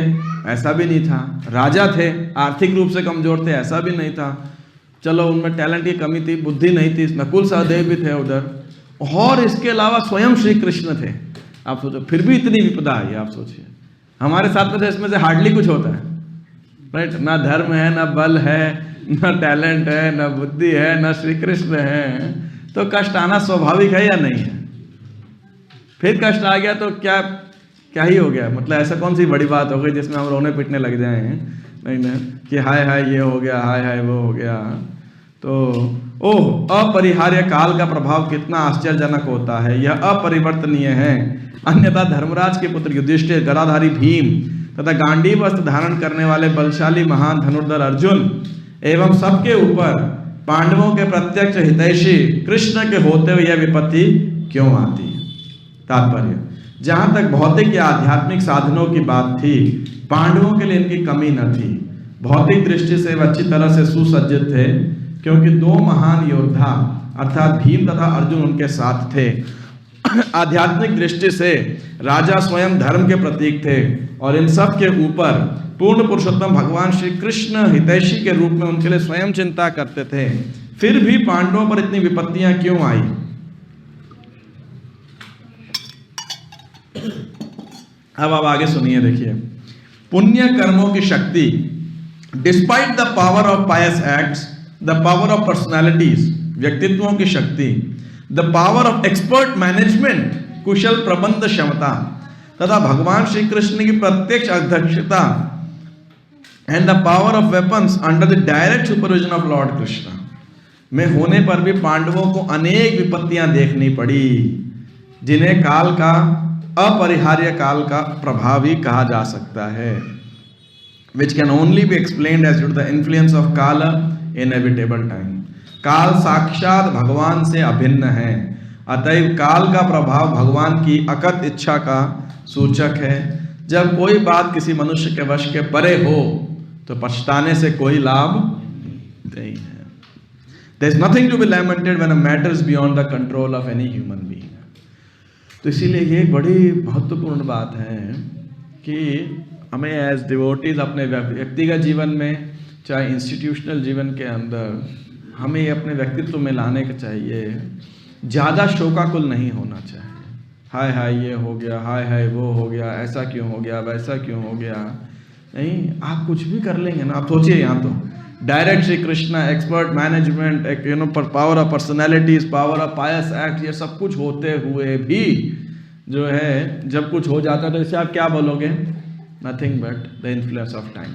ऐसा भी नहीं था। राजा थे, आर्थिक रूप से कमजोर थे, ऐसा भी नहीं था। चलो उनमें टैलेंट की कमी थी, बुद्धि नहीं थी, नकुल सहदेव भी थे उधर, और इसके अलावा स्वयं श्री कृष्ण थे। आप सोचो फिर भी इतनी विपदा आई, आप सोचिए। हमारे साथ में तो इसमें से हार्डली कुछ होता है, राइट। ना धर्म है, ना बल है, ना टैलेंट है, ना बुद्धि है, ना श्री कृष्ण है, तो कष्ट आना स्वाभाविक है या नहीं है? फिर कष्ट आ गया तो क्या ही हो गया, मतलब ऐसा कौन सी बड़ी बात हो गई जिसमें हम रोने पिटने लग जाए हैं? नहीं ना, कि हाय हाय ये हो गया, हाय हाय वो हो गया। तो ओह, अपरिहार्य काल का प्रभाव कितना आश्चर्यजनक होता है, यह अपरिवर्तनीय है। अन्यथा धर्मराज के पुत्र युधिष्ठिर, गदाधारी भीम तथा गांडीव वस्त्र धारण करने वाले बलशाली महान धनुर्धर अर्जुन एवं सबके ऊपर पांडवों के प्रत्यक्ष हितैषी कृष्ण के होते हुए यह विपत्ति क्यों आती? तात्पर्य, जहां तक भौतिक या आध्यात्मिक साधनों की बात थी, पांडवों के लिए इनकी कमी न थी। भौतिक दृष्टि से वे अच्छी तरह से सुसज्जित थे, क्योंकि दो महान योद्धा अर्थात भीम तथा अर्जुन उनके साथ थे। आध्यात्मिक दृष्टि से राजा स्वयं धर्म के प्रतीक थे, और इन सब के ऊपर पूर्ण पुरुषोत्तम भगवान श्री कृष्ण हितैषी के रूप में उनके लिए स्वयं चिंता करते थे। फिर भी पांडवों पर इतनी विपत्तियां क्यों आई? अब आप आगे सुनिए, देखिए। पुण्य कर्मों की शक्ति, despite the power of pious acts, the power of personalities, व्यक्तित्वों की शक्ति, the power of expert management, कुशल प्रबंध क्षमता, तथा भगवान श्री कृष्ण की प्रत्यक्ष अध्यक्षता, and the power of weapons under the direct supervision of Lord Krishna में होने पर भी पांडवों को अनेक विपत्तियां देखनी पड़ी, जिन्हें काल का, अपरिहार्य काल का प्रभाव ही कहा जा सकता है, which can only be explained as to the influence of काल इनएविटेबल टाइम। काल साक्षात भगवान से अभिन्न है, अतएव काल का प्रभाव भगवान की अकथ इच्छा का सूचक है। जब कोई बात किसी मनुष्य के वश के परे हो तो पछताने से कोई लाभ नहीं है। There is nothing to be lamented when a matter is beyond the control of any human being। तो इसीलिए ये एक बड़ी महत्वपूर्ण बात है कि हमें एज डिवोटीज अपने व्यक्तिगत जीवन में, चाहे इंस्टीट्यूशनल जीवन के अंदर, हमें ये अपने व्यक्तित्व में लाने का चाहिए। ज़्यादा शोकाकुल नहीं होना चाहिए। हाय हाय ये हो गया, हाय हाय वो हो गया, ऐसा क्यों हो गया, वैसा क्यों हो गया। नहीं, आप कुछ भी कर लेंगे ना। आप सोचिए, यहाँ तो direct Shri Krishna, expert management, power of personalities, power of pious act, ये सब कुछ होते हुए भी जो है जब कुछ हो जाता है तो इसे आप क्या बोलोगे? Nothing but the influence of time.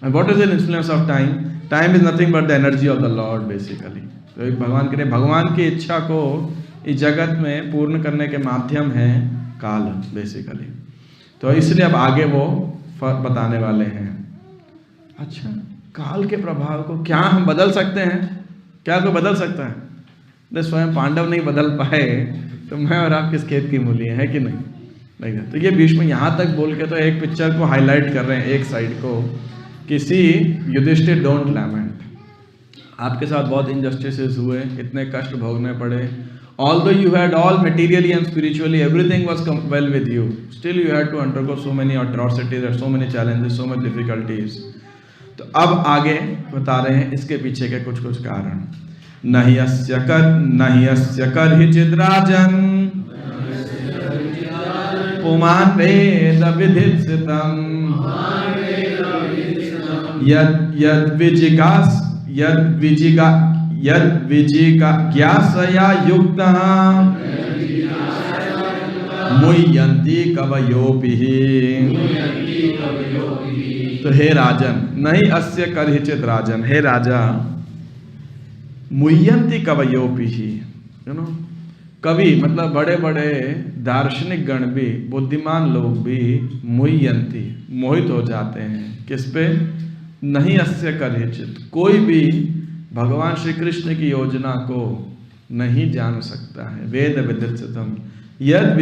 And what is the influence of time? Time is nothing but the energy of the Lord basically. तो एक भगवान के लिए, भगवान की इच्छा को इस जगत में पूर्ण करने के माध्यम है काल बेसिकली। तो इसलिए अब आगे वो बताने वाले हैं। अच्छा, काल के प्रभाव को क्या हम बदल सकते हैं? क्या कोई बदल सकता है? जब स्वयं पांडव नहीं बदल पाए तो मैं और आप किस खेत की मूली है कि नहीं? नहीं। तो ये भीष्म यहाँ तक बोल के तो एक पिक्चर को हाईलाइट कर रहे हैं, एक साइड को, किसी युधिष्ठिर डोंट लैमेंट। आपके साथ बहुत इनजस्टिसेस हुए, इतने कष्ट भोगने पड़े। Although you had all materially and spiritually everything was well with you, still you had to undergo so many atrocities and so many challenges, so many difficulties। तो अब आगे बता रहे हैं इसके पीछे के कुछ कुछ कारण। नहीं अस्य कर्हिचित् राजन् पुमान् वेद विधित्सितम् यद्विजिज्ञासया युक्तः मुह्यन्ति कवयोपिः। तो हे राजन, नहीं अस्य कर्हिचित् राजन, हे राजा, मुह्यन्ति कवयोपिः, कवि मतलब बड़े बड़े दार्शनिक गण भी, बुद्धिमान लोग भी मुह्यन्ति मोहित हो जाते हैं। किस पे? नहीं अस्य कर्हिचित्, कोई भी भगवान श्री कृष्ण की योजना को नहीं जान सकता है। वेद विदित्सितम्, यद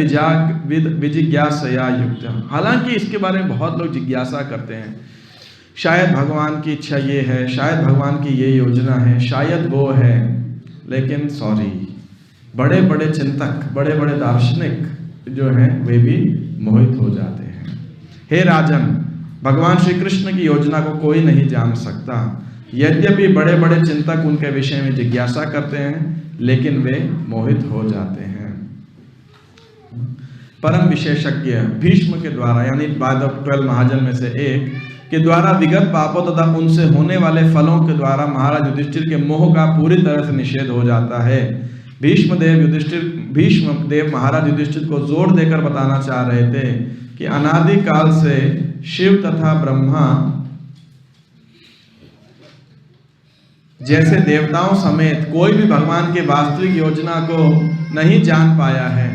विजिज्ञासया युक्त। हालांकि इसके बारे में बहुत लोग जिज्ञासा करते हैं, शायद भगवान की इच्छा ये है, शायद भगवान की ये योजना है, शायद वो है, लेकिन सॉरी, बड़े बड़े चिंतक, बड़े बड़े दार्शनिक जो हैं वे भी मोहित हो जाते हैं। हे राजन, भगवान श्री कृष्ण की योजना को कोई नहीं जान सकता। यद्यपि बड़े बड़े चिंतक उनके विषय में जिज्ञासा करते हैं, लेकिन वे मोहित हो जाते हैं। परम विशेषज्ञ भीष्म के द्वारा, यानी बाय द 12 महाजन में से एक के द्वारा विगत पापों तथा उनसे होने वाले फलों के द्वारा महाराज युधिष्ठिर के मोह का पूरी तरह से निषेध हो जाता है। भीष्म देव महाराज युधिष्ठिर को जोर देकर बताना चाह रहे थे कि अनादि काल से शिव तथा ब्रह्मा जैसे देवताओं समेत कोई भी भगवान की वास्तविक योजना को नहीं जान पाया है,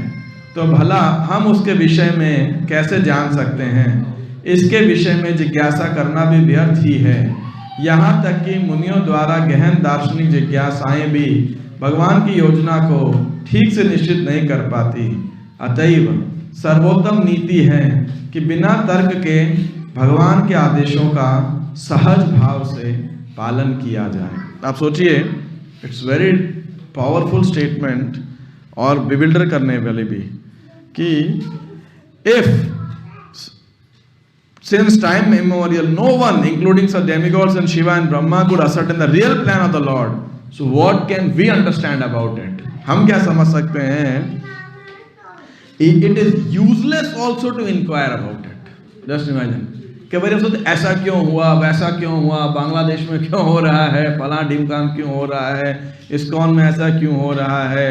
तो भला हम उसके विषय में कैसे जान सकते हैं। इसके विषय में जिज्ञासा करना भी व्यर्थ ही है। यहाँ तक कि मुनियों द्वारा गहन दार्शनिक जिज्ञासाएं भी भगवान की योजना को ठीक से निश्चित नहीं कर पाती। अतएव सर्वोत्तम नीति है कि बिना तर्क के भगवान के आदेशों का सहज भाव से पालन किया जाए। आप सोचिए, इट्स वेरी पावरफुल स्टेटमेंट और बिविल्डर करने वाले भी, कि if since time immemorial no one including such demigods and Shiva and Brahma could ascertain the real plan of the Lord, so what can we understand about it? हम क्या समझ सकते हैं? It is useless also to inquire about it. Just imagine कि भाई सोचते ऐसा क्यों हुआ, वैसा क्यों हुआ, बांग्लादेश में क्यों हो रहा है, फला ढिमकाम क्यों हो रहा है, इस्कॉन में ऐसा क्यों हो रहा है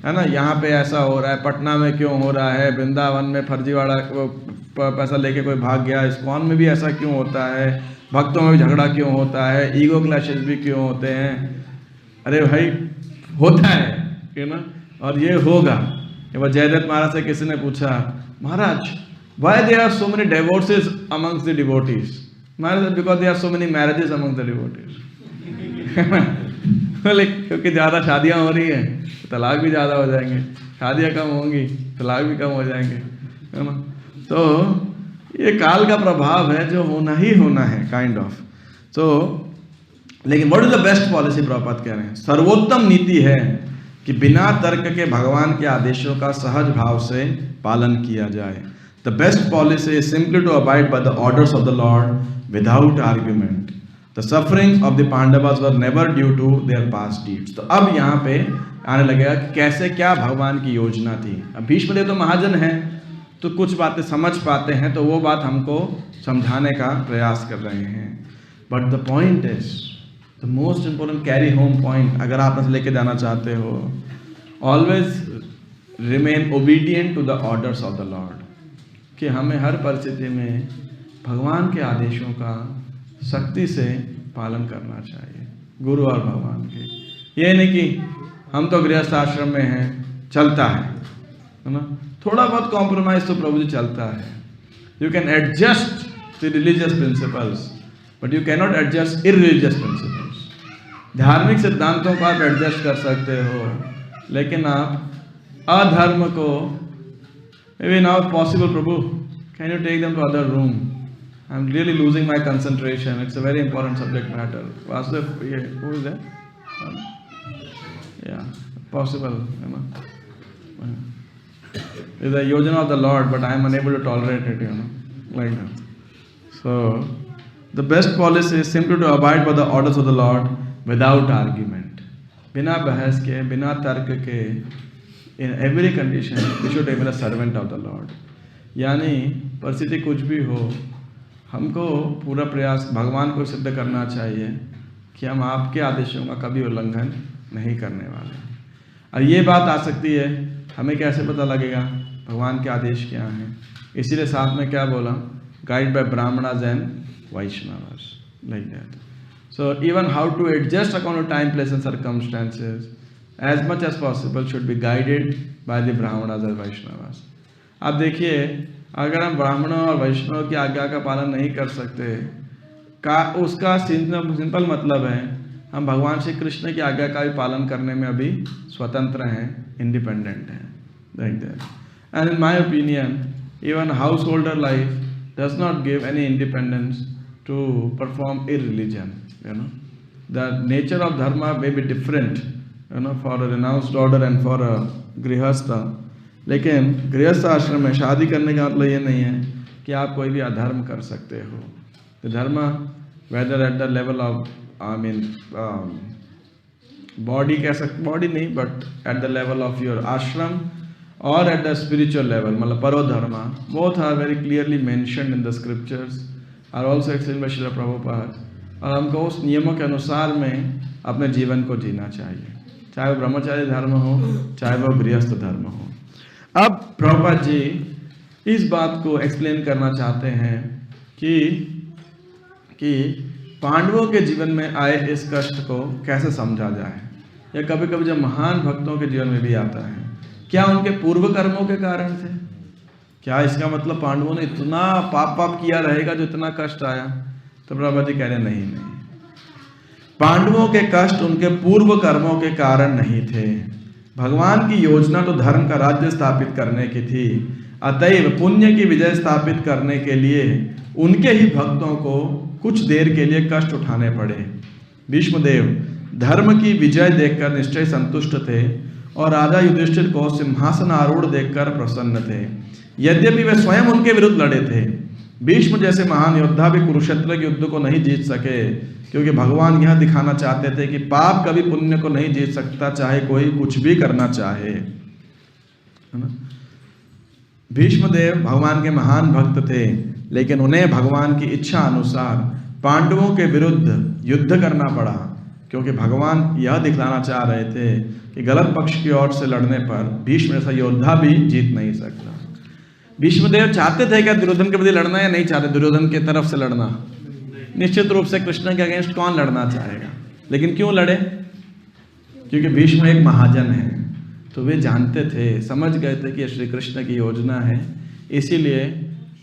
ना, यहाँ पे ऐसा हो रहा है, पटना में क्यों हो रहा है, वृंदावन में फर्जीवाड़ा पैसा लेके कोई भाग गया, इस्कॉन में भी ऐसा क्यों होता है, भक्तों में भी झगड़ा क्यों होता है, ईगो क्लैशेस भी क्यों होते हैं। अरे भाई होता है ना, और ये होगा। जयदत्त महाराज से किसी ने पूछा, महाराज why there are so many divorces amongst the devotees? Maharaj because there are so many marriages amongst the devotees. क्योंकि ज़्यादा शादियाँ हो रही हैं, तलाक भी ज़्यादा हो जाएंगे, शादियाँ कम होंगी, तलाक भी कम हो जाएंगे, है ना। तो ये काल का प्रभाव है जो होना ही होना है, काइंड ऑफ। तो लेकिन what is the best policy, Prabhupada कह रहे हैं सर्वोत्तम नीति है कि बिना तर्क के भगवान के आदेशों का सहज भाव से पालन किया जाए। The best policy is simply to abide by the orders of the Lord without argument. The sufferings of the Pandavas were never due to their past deeds. तो अब यहाँ पे आने लगेगा कैसे क्या भगवान की योजना थी। अब भीष्मदेव तो महाजन है, तो कुछ बातें समझ पाते हैं, तो वो बात हमको समझाने का प्रयास कर रहे हैं। But the point is the most important carry home point, अगर आप इसे लेके जाना चाहते हो, always remain obedient to the orders of the Lord, कि हमें हर परिस्थिति में भगवान के आदेशों का सख्ती से पालन करना चाहिए, गुरु और भगवान के। ये नहीं कि हम तो गृहस्थ आश्रम में हैं, चलता है ना, थोड़ा बहुत कॉम्प्रोमाइज तो प्रभु जी चलता है। You can adjust the religious principles, but you cannot adjust irreligious principles. धार्मिक सिद्धांतों को आप एडजस्ट कर सकते हो, लेकिन आप अधर्म को, maybe now if possible, Prabhu, can you take them to other room? I'm really losing my concentration. It's a very important subject matter. Vasudev, who is there? Yeah, possible, you know. It's a yojana of the Lord, but I am unable to tolerate it, you know, like that. So, the best policy is simply to abide by the orders of the Lord without argument. बिना बहस के, बिना तर्क के, in every condition we should remain a servant of the Lord. यानी परिस्थिति कुछ भी हो, हमको पूरा प्रयास भगवान को सिद्ध करना चाहिए कि हम आपके आदेशों का कभी उल्लंघन नहीं करने वाले। और ये बात आ सकती है, हमें कैसे पता लगेगा भगवान के आदेश क्या हैं? इसीलिए साथ में क्या बोला, guide by brahmanas and Vaishnavas, like that. So even how to adjust according to time, place and circumstances as much as possible should be guided by the brahmanas and vaishnavas. अब देखिए, अगर हम ब्राह्मणों और वैष्णव की आज्ञा का पालन नहीं कर सकते, का उसका सिंपल मतलब है हम भगवान श्री कृष्ण की आज्ञा का भी पालन करने में अभी स्वतंत्र हैं, इंडिपेंडेंट हैं, like that. And in my opinion, even householder life does not give any independence to perform a religion. The nature of dharma may be different, for a renounced order and for a गृहस्थ. लेकिन गृहस्थ आश्रम में शादी करने का मतलब ये नहीं है कि आप कोई भी अधर्म कर सकते हो. The dharma, whether at the level of, body कह सकते, body नहीं, but at the level of your ashram or at the spiritual level, मतलब परो धर्मा, both are very clearly mentioned in the scriptures, are also explained by Srila Prabhupada. और हमको उस नियमों के अनुसार में अपने जीवन को जीना चाहिए, चाहे वो ब्रह्मचारी धर्म हो, चाहे वो गृहस्थ धर्म हो. अब प्रभुपाद जी इस बात को एक्सप्लेन करना चाहते हैं कि पांडवों के जीवन में आए इस कष्ट को कैसे समझा जाए, या कभी कभी जब महान भक्तों के जीवन में भी आता है, क्या उनके पूर्व कर्मों के कारण थे? क्या इसका मतलब पांडवों ने इतना पाप किया रहेगा जो इतना कष्ट आया? तो प्रभुपाद जी कह रहे नहीं, पांडवों के कष्ट उनके पूर्व कर्मों के कारण नहीं थे. भगवान की योजना तो धर्म का राज्य स्थापित करने की थी, अतएव पुण्य की विजय स्थापित करने के लिए उनके ही भक्तों को कुछ देर के लिए कष्ट उठाने पड़े. भीष्मदेव धर्म की विजय देखकर निश्चय संतुष्ट थे और राजा युधिष्ठिर को सिंहासन आरूढ़ देखकर प्रसन्न थे. यद्यपि वे स्वयं उनके विरुद्ध लड़े थे. भीष्म जैसे महान योद्धा भी कुरुक्षेत्र के युद्ध को नहीं जीत सके, क्योंकि भगवान यह दिखाना चाहते थे कि पाप कभी पुण्य को नहीं जीत सकता, चाहे कोई कुछ भी करना चाहे, है ना. भीष्मदेव भगवान के महान भक्त थे, लेकिन उन्हें भगवान की इच्छा अनुसार पांडवों के विरुद्ध युद्ध करना पड़ा, क्योंकि भगवान यह दिखलाना चाह रहे थे कि गलत पक्ष की ओर से लड़ने पर भीष्म जैसा योद्धा भी जीत नहीं सकता. भीष्मदेव चाहते थे क्या दुर्योधन के प्रति लड़ना, या नहीं चाहते दुर्योधन के तरफ से लड़ना? निश्चित रूप से कृष्ण के अगेंस्ट कौन लड़ना चाहेगा, लेकिन क्यों लड़े? क्योंकि भीष्म एक महाजन है, तो वे जानते थे, समझ गए थे कि श्री कृष्ण की योजना है, इसीलिए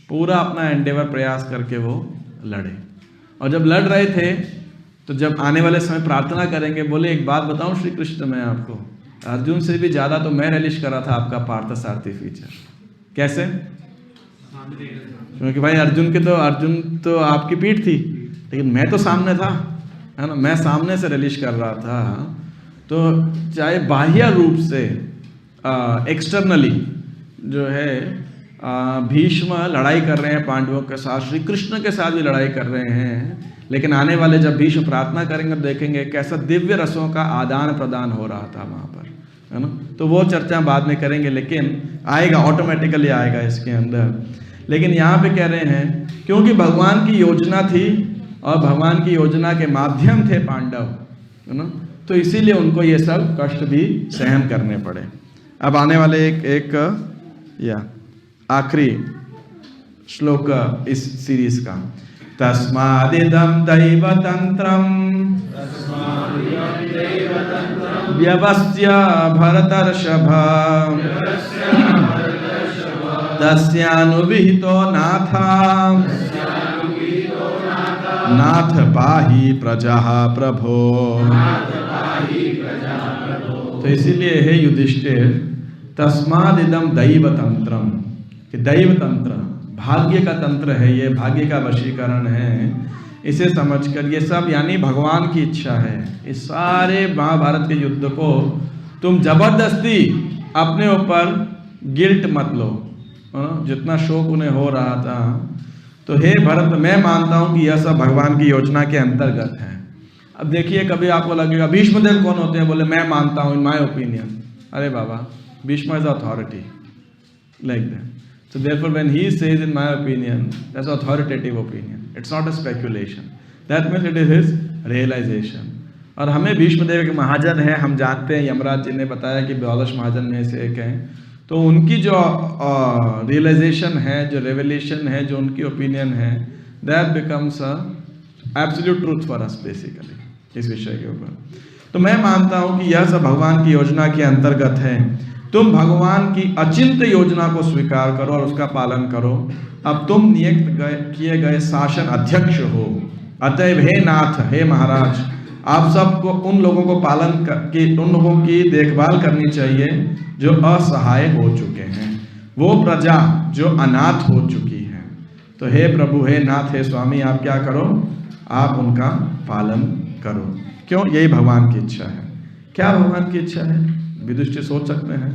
पूरा अपना एंडेवर प्रयास करके वो लड़े. और जब लड़ रहे थे तो जब आने वाले समय प्रार्थना करेंगे, बोले एक बात बताऊं श्री कृष्ण, मैं आपको अर्जुन से भी ज्यादा तो मैं रिलीज कर रहा था आपका पार्थ सारथी फीचर. कैसे? क्योंकि भाई अर्जुन तो आपकी पीठ थी, लेकिन मैं तो सामने था, है ना. मैं सामने से रिलीज कर रहा था, तो चाहे बाह्य रूप से एक्सटर्नली जो है भीष्म लड़ाई कर रहे हैं पांडवों के साथ, श्री कृष्ण के साथ भी लड़ाई कर रहे हैं, लेकिन आने वाले जब भीष्म प्रार्थना करेंगे देखेंगे कैसा दिव्य रसों का आदान प्रदान हो रहा था वहाँ पर, है ना. तो वो चर्चा बाद में करेंगे, लेकिन आएगा, ऑटोमेटिकली आएगा इसके अंदर. लेकिन यहाँ पे कह रहे हैं क्योंकि भगवान की योजना थी और भगवान की योजना के माध्यम थे पांडव, है ना, तो इसीलिए उनको ये सब कष्ट भी सहन करने पड़े. अब आने वाले एक या आखिरी श्लोक इस सीरीज का, तस्मादिदं दैवतंत्रं व्यवस्थ्य भरतर्षभ तस्यानुविहितो नाथ पाहि प्रजा प्रभो. तो इसीलिए हे युधिष्ठिर, तस्मादिदं दैवतंत्रम, कि दैव तंत्र भाग्य का तंत्र है, ये भाग्य का वशीकरण है, इसे समझकर ये सब यानी भगवान की इच्छा है. इस सारे महाभारत के युद्ध को तुम जबरदस्ती अपने ऊपर गिल्ट मत लो. जितना शोक उन्हें हो रहा था, तो हे भरत, मैं मानता हूं कि यह सब भगवान की योजना के अंतर्गत है. अब देखिए, कभी आपको लगेगा भीष्मदेव कौन होते हैं, बोले मैं मानता हूं, इन माय ओपिनियन. अरे बाबा, Bhishma is authority like that. So therefore, when he says, in my opinion, that's authoritative opinion. It's not a speculation. That means it is his realization. और हमें भीष्मदेव के महाजन है, हम जानते हैं, यमराज जी ने बताया कि 12 महाजन में से एक हैं, तो उनकी जो रियलाइजेशन है, जो रेवलेशन है, जो उनकी ओपिनियन है, that becomes a absolute truth for us basically इस विषय के ऊपर. तो मैं मानता हूँ कि यह सब भगवान की योजना के अंतर्गत है. तुम भगवान की अचिंत्य योजना को स्वीकार करो और उसका पालन करो. अब तुम नियुक्त किए गए शासन अध्यक्ष हो, अतएव हे नाथ, हे महाराज, आप सबको उन लोगों को उन लोगों की देखभाल करनी चाहिए जो असहाय हो चुके हैं. वो प्रजा जो अनाथ हो चुकी है। तो हे प्रभु, हे नाथ, हे स्वामी, आप क्या करो, आप उनका पालन करो। क्यों? यही भगवान की इच्छा है। क्या भगवान की इच्छा है? विदुषी सोच सकते हैं,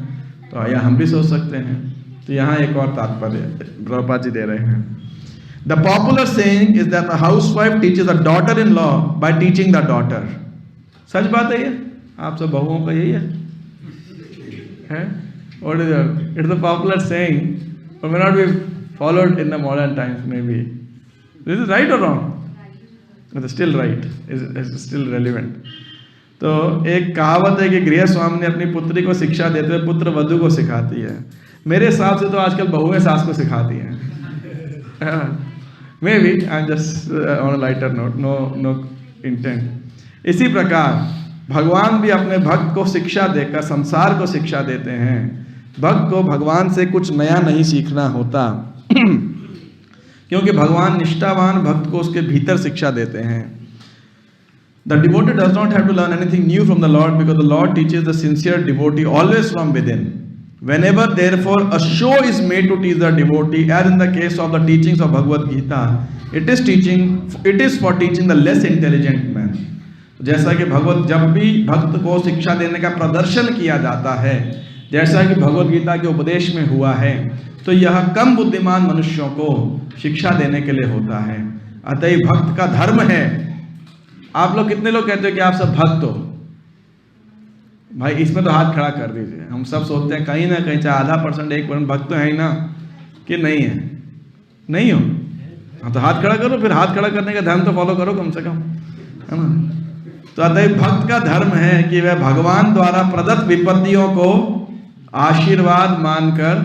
तो या हम भी सोच सकते हैं। तो यहाँ एक और तात्पर्य प्रभुपाद जी दे रहे हैं। The popular saying is that the housewife teaches the daughter in law by teaching the daughter. सच बात है ये, आप सब बहुओं का यही है? What is it? It's a popular saying, but may not be followed in the modern times. Maybe this is right or wrong? But it's still right. It's still relevant. तो एक कहावत है कि गृह स्वामी अपनी पुत्री को शिक्षा देते हुए पुत्र वधू को सिखाती है। मेरे हिसाब से तो आजकल बहुएं सास को सिखाती हैं। Maybe I am just on a lighter note, no intent. इसी प्रकार भगवान भी अपने भक्त को शिक्षा देकर संसार को शिक्षा देते हैं। भक्त को भगवान से कुछ नया नहीं सीखना होता क्योंकि भगवान निष्ठावान भक्त को उसके भीतर शिक्षा देते हैं। The devotee does not have to learn anything new from the Lord because the Lord teaches the sincere devotee always from within. Whenever therefore a show is made to teach the devotee, as in the case of the teachings of Bhagavad Gita, it is for teaching the less intelligent man. जैसा कि जब भी भक्त को शिक्षा देने का प्रदर्शन किया जाता है, जैसा कि भगवद गीता के उपदेश में हुआ है, तो यह कम बुद्धिमान मनुष्यों को शिक्षा देने के लिए होता है। अतः भक्त का धर्म है। आप लोग कितने लोग कहते हो कि आप सब भक्त हो? भाई इसमें तो हाथ खड़ा कर दीजिए। हम सब सोचते हैं कहीं ना कहीं चाहे आधा % 1% भक्त तो है ही ना, कि नहीं है? नहीं हो? हाँ तो हाथ खड़ा करो, फिर हाथ खड़ा करने का धर्म तो फॉलो करो कम से कम, है ना? तो अतः भक्त का धर्म है कि वह भगवान द्वारा प्रदत्त विपत्तियों को आशीर्वाद मानकर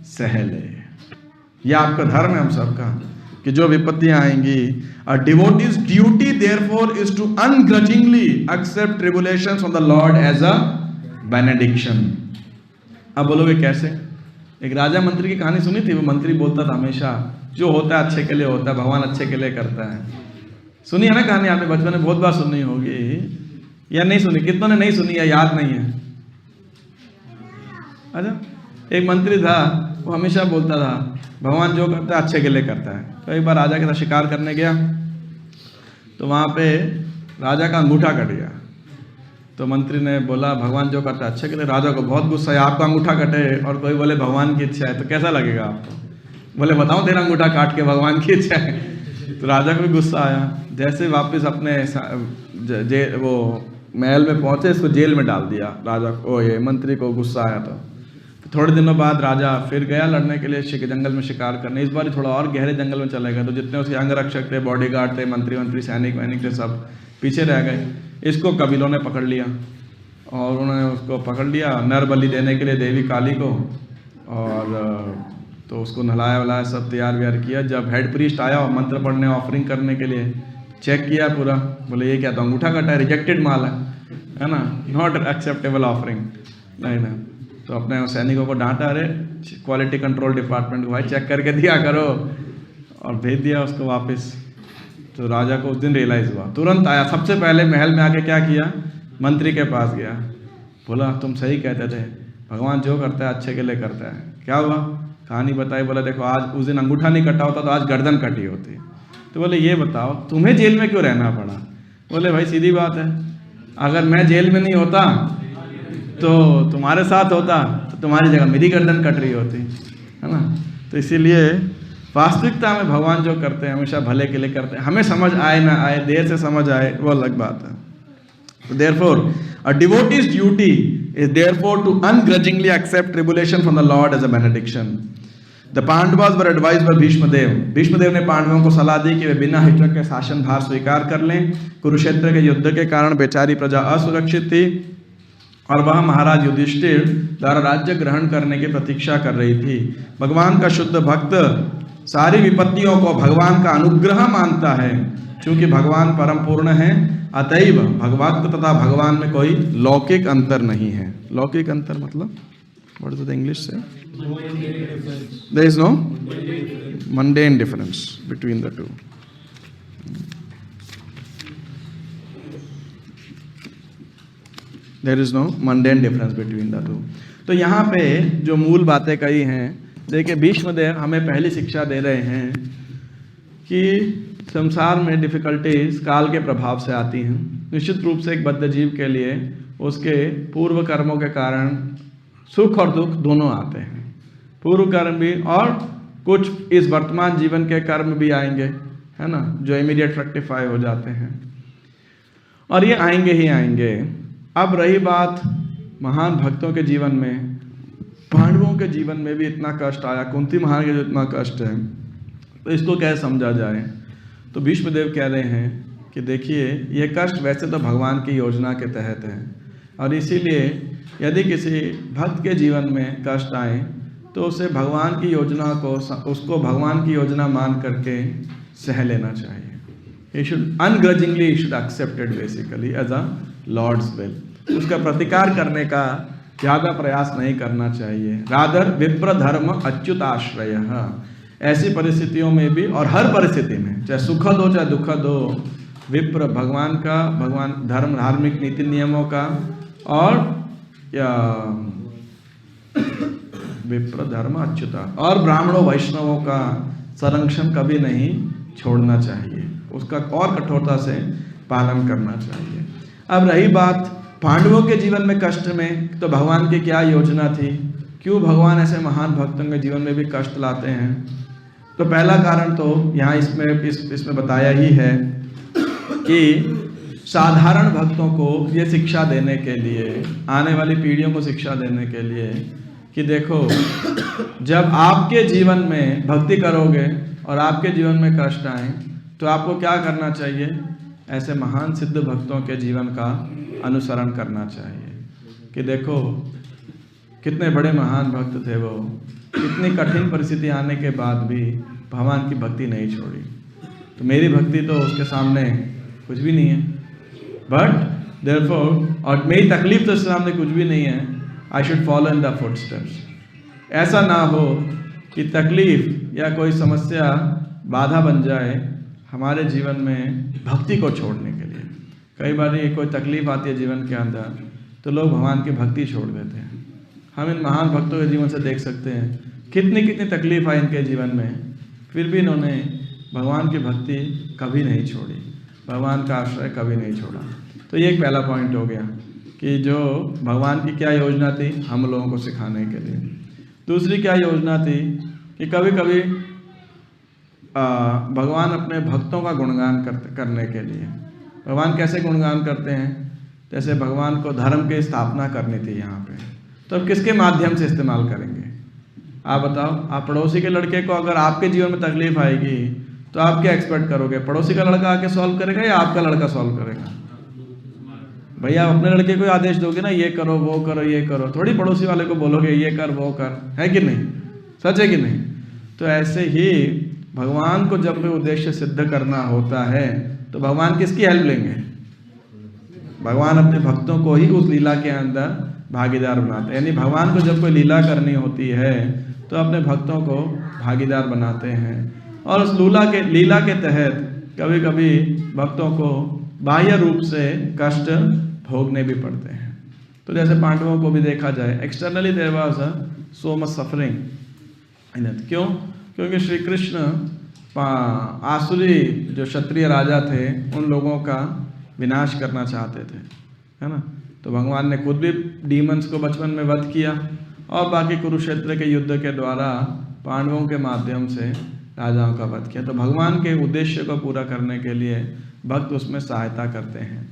सह ले। यह आपका धर्म है हम सबका कि जो विपत्तियां आएंगी, a devotee's duty therefore is to ungrudgingly accept tribulations from the Lord as a benediction. अब बोलोगे कैसे? एक राजा मंत्री की कहानी सुनी थी। वो मंत्री बोलता था हमेशा जो होता है अच्छे के लिए होता है, भगवान अच्छे के लिए करता है। सुनी है ना कहानी? आपने बचपन में बहुत बार सुनी होगी या नहीं सुनी? कितनों ने नहीं सुनी या याद नहीं है? अच्छा, एक मंत्री था, वो हमेशा बोलता था भगवान जो करता है अच्छे के लिए करता है। तो एक बार राजा के साथ शिकार करने गया, तो वहाँ पे राजा का अंगूठा कट गया। तो मंत्री ने बोला भगवान जो करता है अच्छे के लिए। राजा को बहुत गुस्सा है, आपका अंगूठा कटे और कोई बोले भगवान की इच्छा है तो कैसा लगेगा आपको? बोले बताओ तेरा अंगूठा काट के भगवान की इच्छा है। तो राजा को भी गुस्सा आया। जैसे वापस अपने वो महल में पहुंचे, इसको जेल में डाल दिया राजा को। ये मंत्री को गुस्सा आया। तो थोड़े दिनों बाद राजा फिर गया लड़ने के लिए जंगल में शिकार करने। इस बार थोड़ा और गहरे जंगल में चले गए। तो जितने उसके अंगरक्षक थे, बॉडीगार्ड थे, मंत्री सैनिक वैनिक थे, सब पीछे रह गए। इसको कबीलों ने पकड़ लिया और उन्होंने उसको पकड़ लिया नर बलि देने के लिए देवी काली को। और तो उसको नहलाया वलाया, सब तैयार व्यार किया। जब हेड प्रीस्ट आया और मंत्र पढ़ने ऑफरिंग करने के लिए, चेक किया पूरा, बोले ये क्या? तो अंगूठा कटा है, रिजेक्टेड माल है ना, नॉट एक्सेप्टेबल ऑफरिंग। नहीं ना, तो अपने सैनिकों को डांटा, अरे क्वालिटी कंट्रोल डिपार्टमेंट को भाई चेक करके दिया करो, और भेज दिया उसको वापस। तो राजा को उस दिन रियलाइज़ हुआ, तुरंत आया, सबसे पहले महल में आके क्या किया, मंत्री के पास गया, बोला तुम सही कहते थे, भगवान जो करता है अच्छे के लिए करता है। क्या हुआ? कहानी बताई। बोला देखो आज उस दिन अंगूठा नहीं कटा होता तो आज गर्दन कटी होती। तो बोले ये बताओ तुम्हें जेल में क्यों रहना पड़ा? बोले भाई सीधी बात है, अगर मैं जेल में नहीं होता तो तुम्हारे साथ होता, तो तुम्हारी जगह मेरी गर्दन कट रही होती, है ना। तो इसीलिए वास्तविकता में भगवान जो करते हैं हमेशा भले के लिए करते हैं। हमें समझ आए ना आए, देर से समझ आए, वो अलग बात है। Therefore, a devotee's duty is therefore to ungrudgingly accept tribulation from the Lord as a benediction. The Pandavas were advised by Bhishmadev. Bhishmadev ने पांडवों को सलाह दी कि वे बिना हिचक के शासन भार स्वीकार कर लें। कुरुक्षेत्र के युद्ध के कारण बेचारी प्रजा असुरक्षित थी और वह महाराज युधिष्ठिर द्वारा राज्य ग्रहण करने की प्रतीक्षा कर रही थी। भगवान का शुद्ध भक्त सारी विपत्तियों को भगवान का अनुग्रह मानता है। क्योंकि भगवान परम पूर्ण है, अतएव भगवत तथा भगवान में कोई लौकिक अंतर नहीं है। लौकिक अंतर मतलब व्हाट इज द इंग्लिश से? There is no mundane difference between the two. There is no mundane difference between the two. तो यहाँ पे जो मूल बातें कही हैं देखिए भीष्मदेव हमें पहली शिक्षा दे रहे हैं कि संसार में डिफिकल्टीज काल के प्रभाव से आती हैं। निश्चित रूप से एक बद्ध जीव के लिए उसके पूर्व कर्मों के कारण सुख और दुख दोनों आते हैं। पूर्व कर्म भी और कुछ इस वर्तमान जीवन के कर्म भी आएंगे, है ना, जो इमीडिएट रेक्टिफाई हो जाते हैं, और ये आएंगे ही आएंगे। अब रही बात महान भक्तों के जीवन में, पांडवों के जीवन में भी इतना कष्ट आया, कुंती महाराज के जो इतना कष्ट है, तो इसको कैसे समझा जाए। तो भीष्मदेव कह रहे हैं कि देखिए ये कष्ट वैसे तो भगवान की योजना के तहत है, और इसीलिए यदि किसी भक्त के जीवन में कष्ट आए तो उसे भगवान की योजना को, उसको भगवान की योजना मान करके सह लेना चाहिए। He should ungrudgingly should accept it basically as a Lord's will. उसका प्रतिकार करने का ज़्यादा प्रयास नहीं करना चाहिए। रादर विप्र धर्म अच्युत आश्रय, ऐसी परिस्थितियों में भी और हर परिस्थिति में, चाहे सुखद हो चाहे दुखद हो, विप्र भगवान का, भगवान धर्म धार्मिक नीति नियमों का, और या विप्र धर्म अच्युता, और ब्राह्मणों वैष्णवों का संरक्षण कभी नहीं छोड़ना चाहिए, उसका और कठोरता से पालन करना चाहिए। अब रही बात पांडवों के जीवन में कष्ट में, तो भगवान की क्या योजना थी, क्यों भगवान ऐसे महान भक्तों के जीवन में भी कष्ट लाते हैं। तो पहला कारण तो यहाँ इसमें बताया ही है कि साधारण भक्तों को ये शिक्षा देने के लिए, आने वाली पीढ़ियों को शिक्षा देने के लिए कि देखो जब आपके जीवन में भक्ति करोगे और आपके जीवन में कष्ट आए तो आपको क्या करना चाहिए, ऐसे महान सिद्ध भक्तों के जीवन का अनुसरण करना चाहिए कि देखो कितने बड़े महान भक्त थे वो, कितनी कठिन परिस्थिति आने के बाद भी भगवान की भक्ति नहीं छोड़ी। तो मेरी भक्ति तो उसके सामने कुछ भी नहीं है, बट देयरफॉर, और मेरी तकलीफ तो उसके सामने कुछ भी नहीं है, I should follow in the footsteps. ऐसा ना हो कि तकलीफ या कोई समस्या बाधा बन जाए हमारे जीवन में भक्ति को छोड़ने के लिए। कई बार ये कोई तकलीफ आती है जीवन के अंदर तो लोग भगवान की भक्ति छोड़ देते हैं। हम इन महान भक्तों के जीवन से देख सकते हैं कितनी कितनी तकलीफ आई इनके जीवन में, फिर भी इन्होंने भगवान की भक्ति कभी नहीं छोड़ी, भगवान का आश्रय कभी नहीं छोड़ा। तो ये एक पहला पॉइंट हो गया कि जो भगवान की क्या योजना थी हम लोगों को सिखाने के लिए। दूसरी क्या योजना थी कि कभी कभी भगवान अपने भक्तों का गुणगान करने के लिए, भगवान कैसे गुणगान करते हैं, जैसे भगवान को धर्म की स्थापना करनी थी यहाँ पे, तो अब किसके माध्यम से इस्तेमाल करेंगे आप बताओ। आप पड़ोसी के लड़के को, अगर आपके जीवन में तकलीफ आएगी तो आप क्या एक्सपेक्ट करोगे, पड़ोसी का लड़का आके सॉल्व करेगा या आपका लड़का सॉल्व करेगा। भैया आप अपने लड़के को आदेश दोगे ना, ये करो वो करो ये करो, थोड़ी पड़ोसी वाले को बोलोगे ये कर वो कर, है कि नहीं, सच है कि नहीं। तो ऐसे ही भगवान को जब भी उद्देश्य सिद्ध करना होता है तो भगवान किसकी हेल्प लेंगे, भगवान अपने भक्तों को ही उस लीला के अंदर भागीदार बनाते हैं। यानी भगवान को जब कोई लीला करनी होती है तो अपने भक्तों को भागीदार बनाते हैं, और उस लीला के तहत कभी कभी भक्तों को बाह्य रूप से कष्ट भोगने भी पड़ते हैं। तो जैसे पांडवों को भी देखा जाए, externally there was so much suffering. क्यों? क्योंकि श्री कृष्ण आसुरी जो क्षत्रिय राजा थे उन लोगों का विनाश करना चाहते थे, है ना। तो भगवान ने खुद भी डीमंस को बचपन में वध किया, और बाकी कुरुक्षेत्र के युद्ध के द्वारा पांडवों के माध्यम से राजाओं का वध किया। तो भगवान के उद्देश्य को पूरा करने के लिए भक्त उसमें सहायता करते हैं।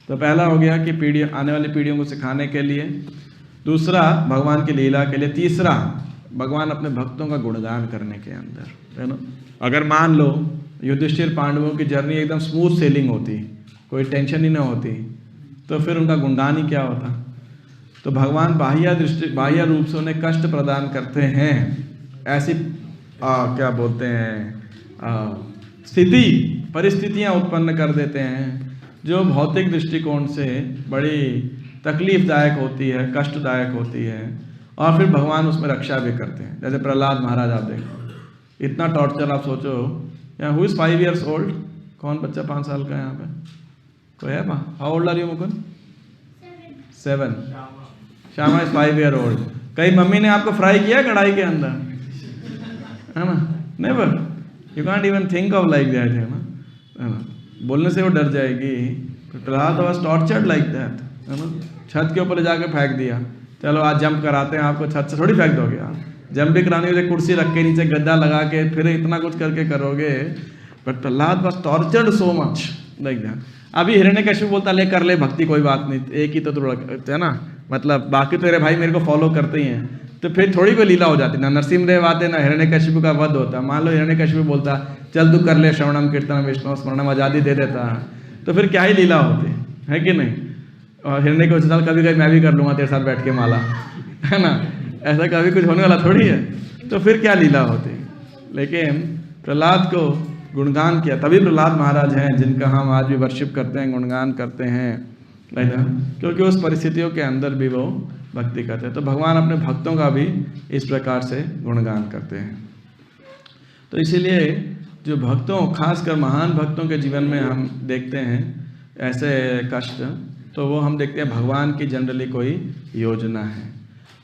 तो पहला हो गया कि पीढ़ी, आने वाली पीढ़ियों को सिखाने के लिए, दूसरा भगवान की लीला के लिए, तीसरा भगवान अपने भक्तों का गुणगान करने के अंदर, है ना। अगर मान लो युधिष्ठिर पांडवों की जर्नी एकदम स्मूथ सेलिंग होती, कोई टेंशन ही ना होती, तो फिर उनका गुणगान ही क्या होता। तो भगवान बाह्य रूप से उन्हें कष्ट प्रदान करते हैं, ऐसी क्या बोलते हैं परिस्थितियां उत्पन्न कर देते हैं जो भौतिक दृष्टिकोण से बड़ी तकलीफदायक होती है, कष्टदायक होती है, और फिर भगवान उसमें रक्षा भी करते हैं। जैसे प्रहलाद महाराज, आप देखो इतना टॉर्चर, आप सोचो यहाँ हु इज 5 years old, कौन बच्चा 5 साल का यहाँ पे कोई है? How old are you Mukund? 7। Shyama is 5 year old। कहीं मम्मी ने आपको फ्राई किया कढ़ाई के अंदर? है ना, never, you can't even think of like that, है ना, बोलने से वो डर जाएगी। Prahlad was tortured like that, है ना, छत के ऊपर जाके फेंक दिया, चलो आज जंप कराते हैं आपको, छत से थोड़ी फेंक दोगे आप, जंप भी कराने के लिए कुर्सी रख के नीचे गद्दा लगा के फिर इतना कुछ करके करोगे। But Prahlad was tortured so much like that. अभी हिरण्यकशिपु बोलता ले कर ले भक्ति, कोई बात नहीं, एक ही तो है ना, मतलब बाकी तेरे भाई मेरे को फॉलो करते ही हैं, तो फिर थोड़ी कोई लीला हो जाती, ना नरसिंहदेव आते ना हिरण्यकशिपु का वध होता। मान लो हिरण्यकशिपु बोलता चल तू कर ले श्रवणम कीर्तनम विष्णु स्मरणम, आजादी दे देता, तो फिर क्या ही लीला होती है कि नहीं। और हिरण्यकशिपु चल कभी कभी मैं भी कर लूँगा तेरे साथ बैठ के माला, है ना, ऐसा कभी कुछ होने वाला थोड़ी है, तो फिर क्या लीला होती। लेकिन प्रहलाद को गुणगान किया, तभी प्रहलाद महाराज हैं जिनका हम आज भी वर्शिप करते हैं, गुणगान करते हैं, क्योंकि उस परिस्थितियों के अंदर भी वो भक्ति करते हैं। तो भगवान अपने भक्तों का भी इस प्रकार से गुणगान करते हैं। तो इसीलिए जो भक्तों, खासकर महान भक्तों के जीवन में हम देखते हैं ऐसे कष्ट, तो वो हम देखते हैं भगवान की जनरली कोई योजना है।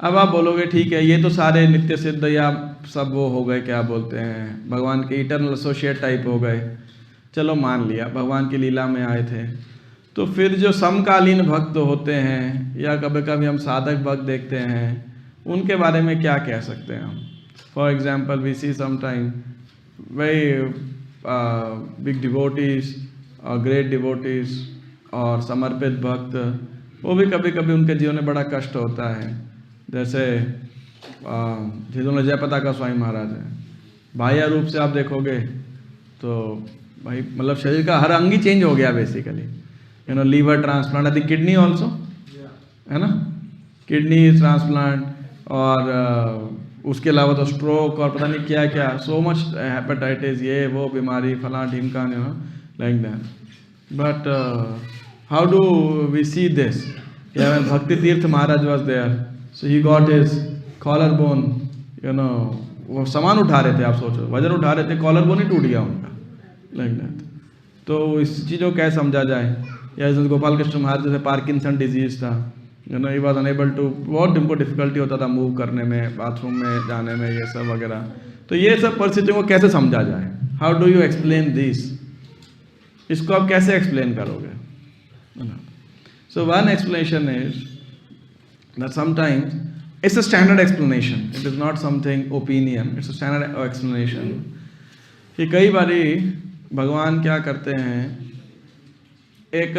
अब आप बोलोगे ठीक है, ये तो सारे नित्य सिद्ध या सब वो हो गए, क्या बोलते हैं, भगवान के इटर्नल एसोसिएट टाइप हो गए, चलो मान लिया भगवान की लीला में आए थे। तो फिर जो समकालीन भक्त होते हैं या कभी कभी हम साधक भक्त देखते हैं, उनके बारे में क्या कह सकते हैं हम। For example we see sometime very big devotees और ग्रेट डिवोटीज और समर्पित भक्त, वो भी कभी कभी उनके जीवन में बड़ा कष्ट होता है। जैसे जिन्होंने जयपताका स्वामी महाराज है, बाह्य रूप से आप देखोगे तो भाई मतलब शरीर का हर अंग ही चेंज हो गया basically, you know, liver transplant, I think kidney also, है ना, किडनी ट्रांसप्लांट, और उसके अलावा तो स्ट्रोक और पता नहीं क्या क्या, सो मच हेपेटाइटिस, ये वो बीमारी फला ढिमकान, you know, like that. But how do we see this? Bhakti Tirtha Maharaj was there, so he got his collar bone, you know, वो सामान उठा रहे थे, आप सोचो वजन उठा रहे थे, कॉलर बोन ही टूट गया उनका, लाइक दैट। तो इस चीज़ों को कैसे समझा जाए। या गोपाल कृष्ण महाराज जैसे पार्किंसन डिजीज था, you know, he was unable to, बहुत उनको डिफिकल्टी होता था मूव करने में, बाथरूम में जाने में, ये सब वगैरह। तो ये सब परिस्थितियों को कैसे समझा जाए, how do you explain this, इसको आप कैसे एक्सप्लेन करोगे। So one explanation is that sometimes it's a standard explanation, it is not something opinion, it's a standard explanation कि कई बारी भगवान क्या करते हैं, एक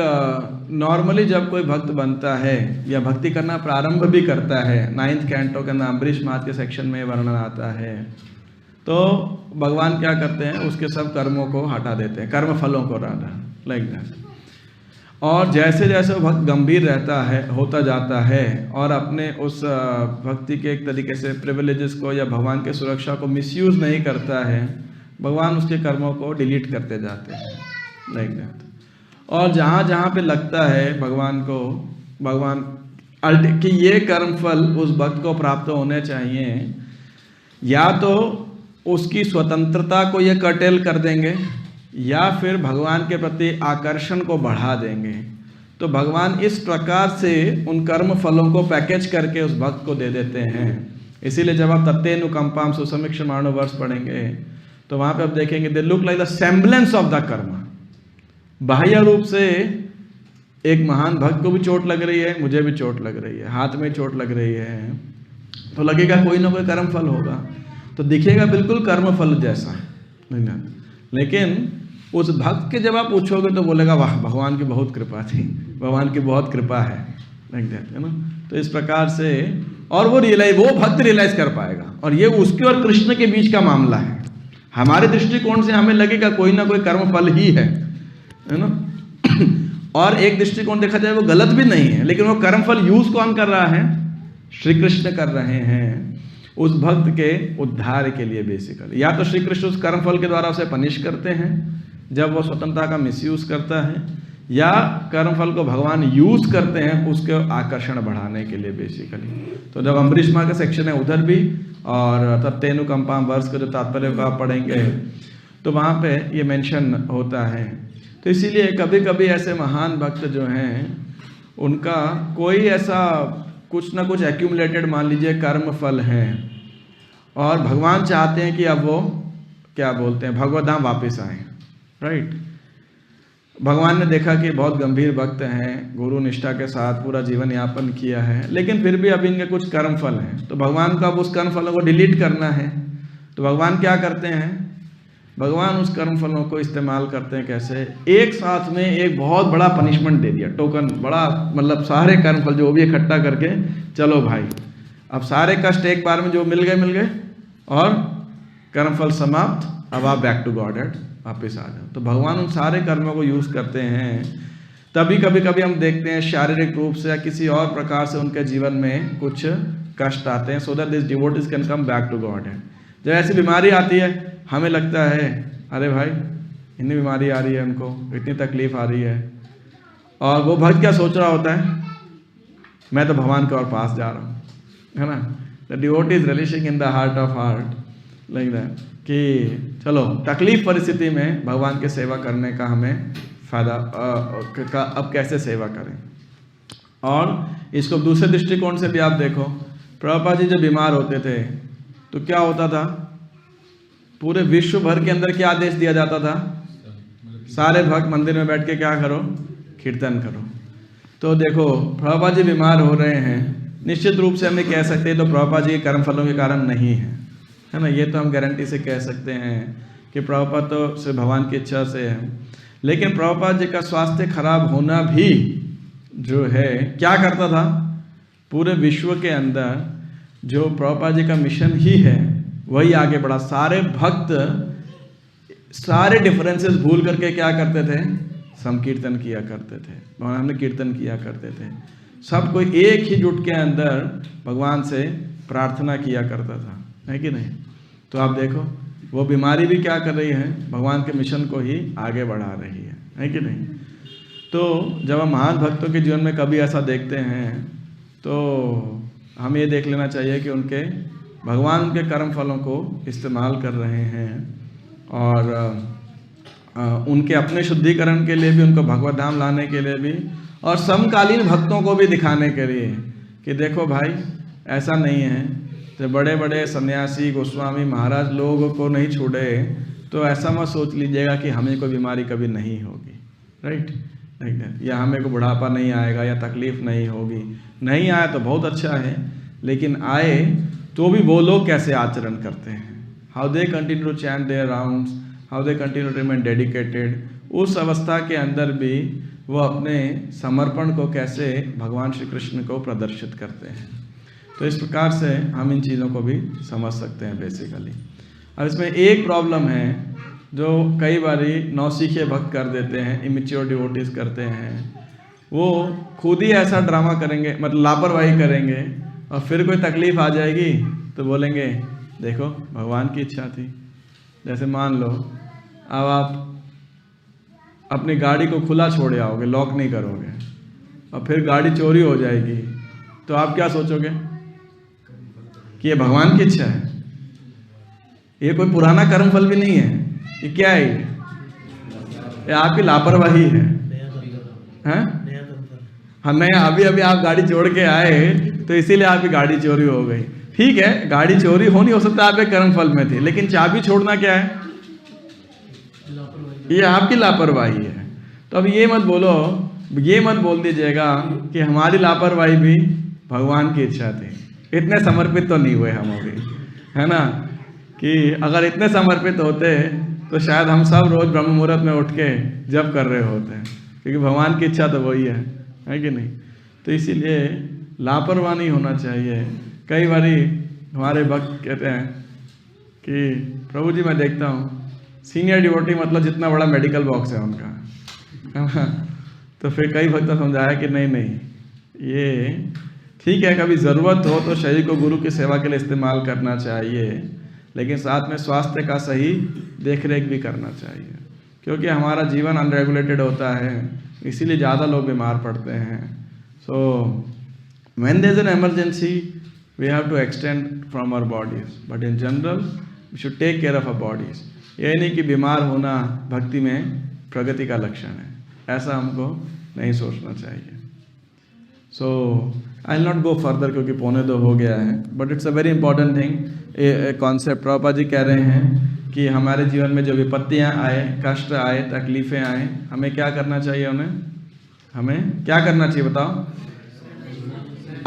नॉर्मली जब कोई भक्त बनता है या भक्ति करना प्रारंभ भी करता है, 9th कैंटो के अंदर अम्बरीश महाराज के सेक्शन में वर्णन आता है, तो भगवान क्या करते हैं, उसके सब कर्मों को हटा देते हैं, कर्म फलों को राधा, लाइक दैट। और जैसे जैसे वो भक्त गंभीर रहता है, होता जाता है, और अपने उस भक्ति के एक तरीके से प्रिविलेजेस को या भगवान के सुरक्षा को मिसयूज नहीं करता है, भगवान उसके कर्मों को डिलीट करते जाते हैं, लाइक दैट। और जहाँ जहाँ पे लगता है भगवान को, भगवान कि ये कर्म फल उस भक्त को प्राप्त होने चाहिए, या तो उसकी स्वतंत्रता को ये कर्टेल कर देंगे या फिर भगवान के प्रति आकर्षण को बढ़ा देंगे। तो भगवान इस प्रकार से उन कर्म फलों को पैकेज करके उस भक्त को दे देते हैं। इसीलिए जब आप तत्तेनुकंपाम सुसमीक्षमाणो वर्ष पढ़ेंगे तो वहाँ पे आप देखेंगे they look like the semblance of the कर्म। बाह्य रूप से एक महान भक्त को भी चोट लग रही है, मुझे भी चोट लग रही है, हाथ में चोट लग रही है, तो लगेगा कोई ना कोई कर्म फल होगा, तो दिखेगा बिल्कुल कर्म फल जैसा, नहीं ना। लेकिन उस भक्त के जब आप पूछोगे तो बोलेगा वाह भगवान की बहुत कृपा थी, भगवान की बहुत कृपा है, है ना। तो इस प्रकार से, और वो भक्त रियलाइज कर पाएगा, और ये उसके और कृष्ण के बीच का मामला है। हमारे दृष्टिकोण से हमें लगेगा कोई ना कोई कर्म फल ही है ना। और एक दृष्टिकोण देखा जाए वो गलत भी नहीं है, लेकिन वो कर्म फल यूज कौन कर रहा है, श्री कृष्ण कर रहे हैं उस भक्त के उद्धार के लिए बेसिकली। या तो श्री कृष्ण उस कर्म फल के द्वारा उसे पनिश करते हैं जब वो स्वतंत्रता का मिसयूज करता है, या कर्म फल को भगवान यूज करते हैं उसके आकर्षण बढ़ाने के लिए बेसिकली। तो जब अम्बरीश माँ का सेक्शन है उधर भी, और तब तेनुकंपाम वर्ष का जो तात्पर्य को आप पढ़ेंगे तो वहाँ पे ये मेंशन होता है। तो इसीलिए कभी कभी ऐसे महान भक्त जो हैं उनका कोई ऐसा कुछ ना कुछ एक्यूमुलेटेड मान लीजिए कर्म फल हैं, और भगवान चाहते हैं कि अब वो क्या बोलते हैं भगवत धाम वापस आए, राइट। भगवान ने देखा कि बहुत गंभीर भक्त हैं, गुरु निष्ठा के साथ पूरा जीवन यापन किया है, लेकिन फिर भी अभी इनके कुछ कर्म फल हैं, तो भगवान को अब उस कर्म फलों को डिलीट करना है। तो भगवान क्या करते हैं, भगवान उस कर्म फलों को इस्तेमाल करते हैं कैसे, एक साथ में एक बहुत बड़ा पनिशमेंट दे दिया, टोकन बड़ा, मतलब सारे कर्म फल जो भी इकट्ठा करके, चलो भाई अब सारे कष्ट एक बार में जो मिल गए और कर्मफल समाप्त, अब आप बैक टू गॉड वापिस आ जाओ। तो भगवान उन सारे कर्मों को यूज करते हैं। तभी कभी हम देखते हैं शारीरिक रूप से या किसी और प्रकार से उनके जीवन में कुछ कष्ट आते हैं, so that this devotees can come back to God. जब ऐसी बीमारी आती है, हमें लगता है अरे भाई इतनी बीमारी आ रही है, उनको इतनी तकलीफ आ रही है, और वो भक्त क्या सोच रहा होता है, मैं तो भगवान के और पास जा रहा हूँ, है ना। The devotee is relishing in the heart of heart like that, कि चलो तकलीफ परिस्थिति में भगवान की सेवा करने का हमें फायदा का, अब कैसे सेवा करें। और इसको दूसरे दृष्टिकोण से भी आप देखो, प्रभुपाद जी जब बीमार होते थे तो क्या होता था, पूरे विश्व भर के अंदर क्या आदेश दिया जाता था, सारे भक्त मंदिर में बैठ के क्या करो, कीर्तन करो। तो देखो प्रभुपाद जी बीमार हो रहे हैं, निश्चित रूप से हमें कह सकते हैं तो प्रभुपाद जी के कर्म फलों के कारण नहीं है ना, ये तो हम गारंटी से कह सकते हैं कि प्रभुपाद तो से भगवान की इच्छा से है। लेकिन प्रभुपाद जी का स्वास्थ्य खराब होना भी जो है क्या करता था, पूरे विश्व के अंदर जो प्रभुपाद जी का मिशन ही है वही आगे बढ़ा। सारे भक्त सारे डिफरेंसेस भूल करके क्या करते थे, संकीर्तन किया करते थे, भगवान में कीर्तन किया करते थे। सब कोई एक ही जुट के अंदर भगवान से प्रार्थना किया करता था, है कि नहीं। तो आप देखो वो बीमारी भी क्या कर रही है, भगवान के मिशन को ही आगे बढ़ा रही है कि नहीं। तो जब हम महान भक्तों के जीवन में कभी ऐसा देखते हैं तो हम ये देख लेना चाहिए कि उनके भगवान उनके कर्म फलों को इस्तेमाल कर रहे हैं, और उनके अपने शुद्धिकरण के लिए भी, उनको भगवत धाम लाने के लिए भी, और समकालीन भक्तों को भी दिखाने के लिए कि देखो भाई ऐसा नहीं है, तो बड़े बड़े सन्यासी गोस्वामी महाराज लोगों को नहीं छोड़े तो ऐसा मत सोच लीजिएगा कि हमें कोई बीमारी कभी नहीं होगी, राइट, या हमें को बुढ़ापा नहीं आएगा या तकलीफ नहीं होगी। नहीं आया तो बहुत अच्छा है, लेकिन आए तो भी वो लोग कैसे आचरण करते हैं, how they continue to chant their rounds, how they continue to remain dedicated. उस अवस्था के अंदर भी वो अपने समर्पण को कैसे भगवान श्री कृष्ण को प्रदर्शित करते हैं। तो इस प्रकार से हम इन चीज़ों को भी समझ सकते हैं बेसिकली। अब इसमें एक प्रॉब्लम है जो कई बारी नौसीखे भक्त कर देते हैं, इमेच्योर डिवोटीज करते हैं, वो खुद ही ऐसा ड्रामा करेंगे, मतलब लापरवाही करेंगे, और फिर कोई तकलीफ आ जाएगी तो बोलेंगे देखो भगवान की इच्छा थी। जैसे मान लो अब आप अपनी गाड़ी को खुला छोड़े आओगे, लॉक नहीं करोगे, और फिर गाड़ी चोरी हो जाएगी, तो आप क्या सोचोगे कि ये भगवान की इच्छा है, ये कोई पुराना कर्म फल भी नहीं है, ये क्या है, ये आपकी लापरवाही है। हाँ नया, अभी आप गाड़ी छोड़ के आए तो इसीलिए आपकी गाड़ी चोरी हो गई। ठीक है, गाड़ी चोरी होनी, हो सकता है आपके कर्म फल में थी, लेकिन चाबी छोड़ना क्या है, ये आपकी लापरवाही है। तो अब ये मत बोल दीजिएगा कि हमारी लापरवाही भी भगवान की इच्छा थी। इतने समर्पित तो नहीं हुए हम अभी, है ना, कि अगर इतने समर्पित होते तो शायद हम सब रोज ब्रह्म मुहूर्त में उठ के जप कर रहे होते हैं, क्योंकि भगवान की इच्छा तो वही है कि नहीं। तो इसीलिए लापरवाह नहीं होना चाहिए। कई बारी हमारे भक्त कहते हैं कि प्रभु जी मैं देखता हूँ सीनियर डिवोटी मतलब जितना बड़ा मेडिकल बॉक्स है उनका, है ना। तो फिर कई भक्त समझाया कि नहीं ये ठीक है, कभी ज़रूरत हो तो शरीर को गुरु की सेवा के लिए इस्तेमाल करना चाहिए, लेकिन साथ में स्वास्थ्य का सही देखरेख भी करना चाहिए, क्योंकि हमारा जीवन अनरेगुलेटेड होता है, इसीलिए ज़्यादा लोग बीमार पड़ते हैं। So when there is an emergency we have to extend from our bodies, but in general we should take care of our bodies. ये नहीं कि बीमार होना भक्ति में प्रगति का लक्षण है, ऐसा हमको नहीं सोचना चाहिए। So I will not go further क्योंकि 1:45 हो गया है, but it's a very important thing. Concept Prabhupada ji कह रहे हैं कि हमारे जीवन में जो विपत्तियां आए, कष्ट आए, तकलीफें आए, हमें क्या करना चाहिए? उन्हें हमें क्या करना चाहिए बताओ?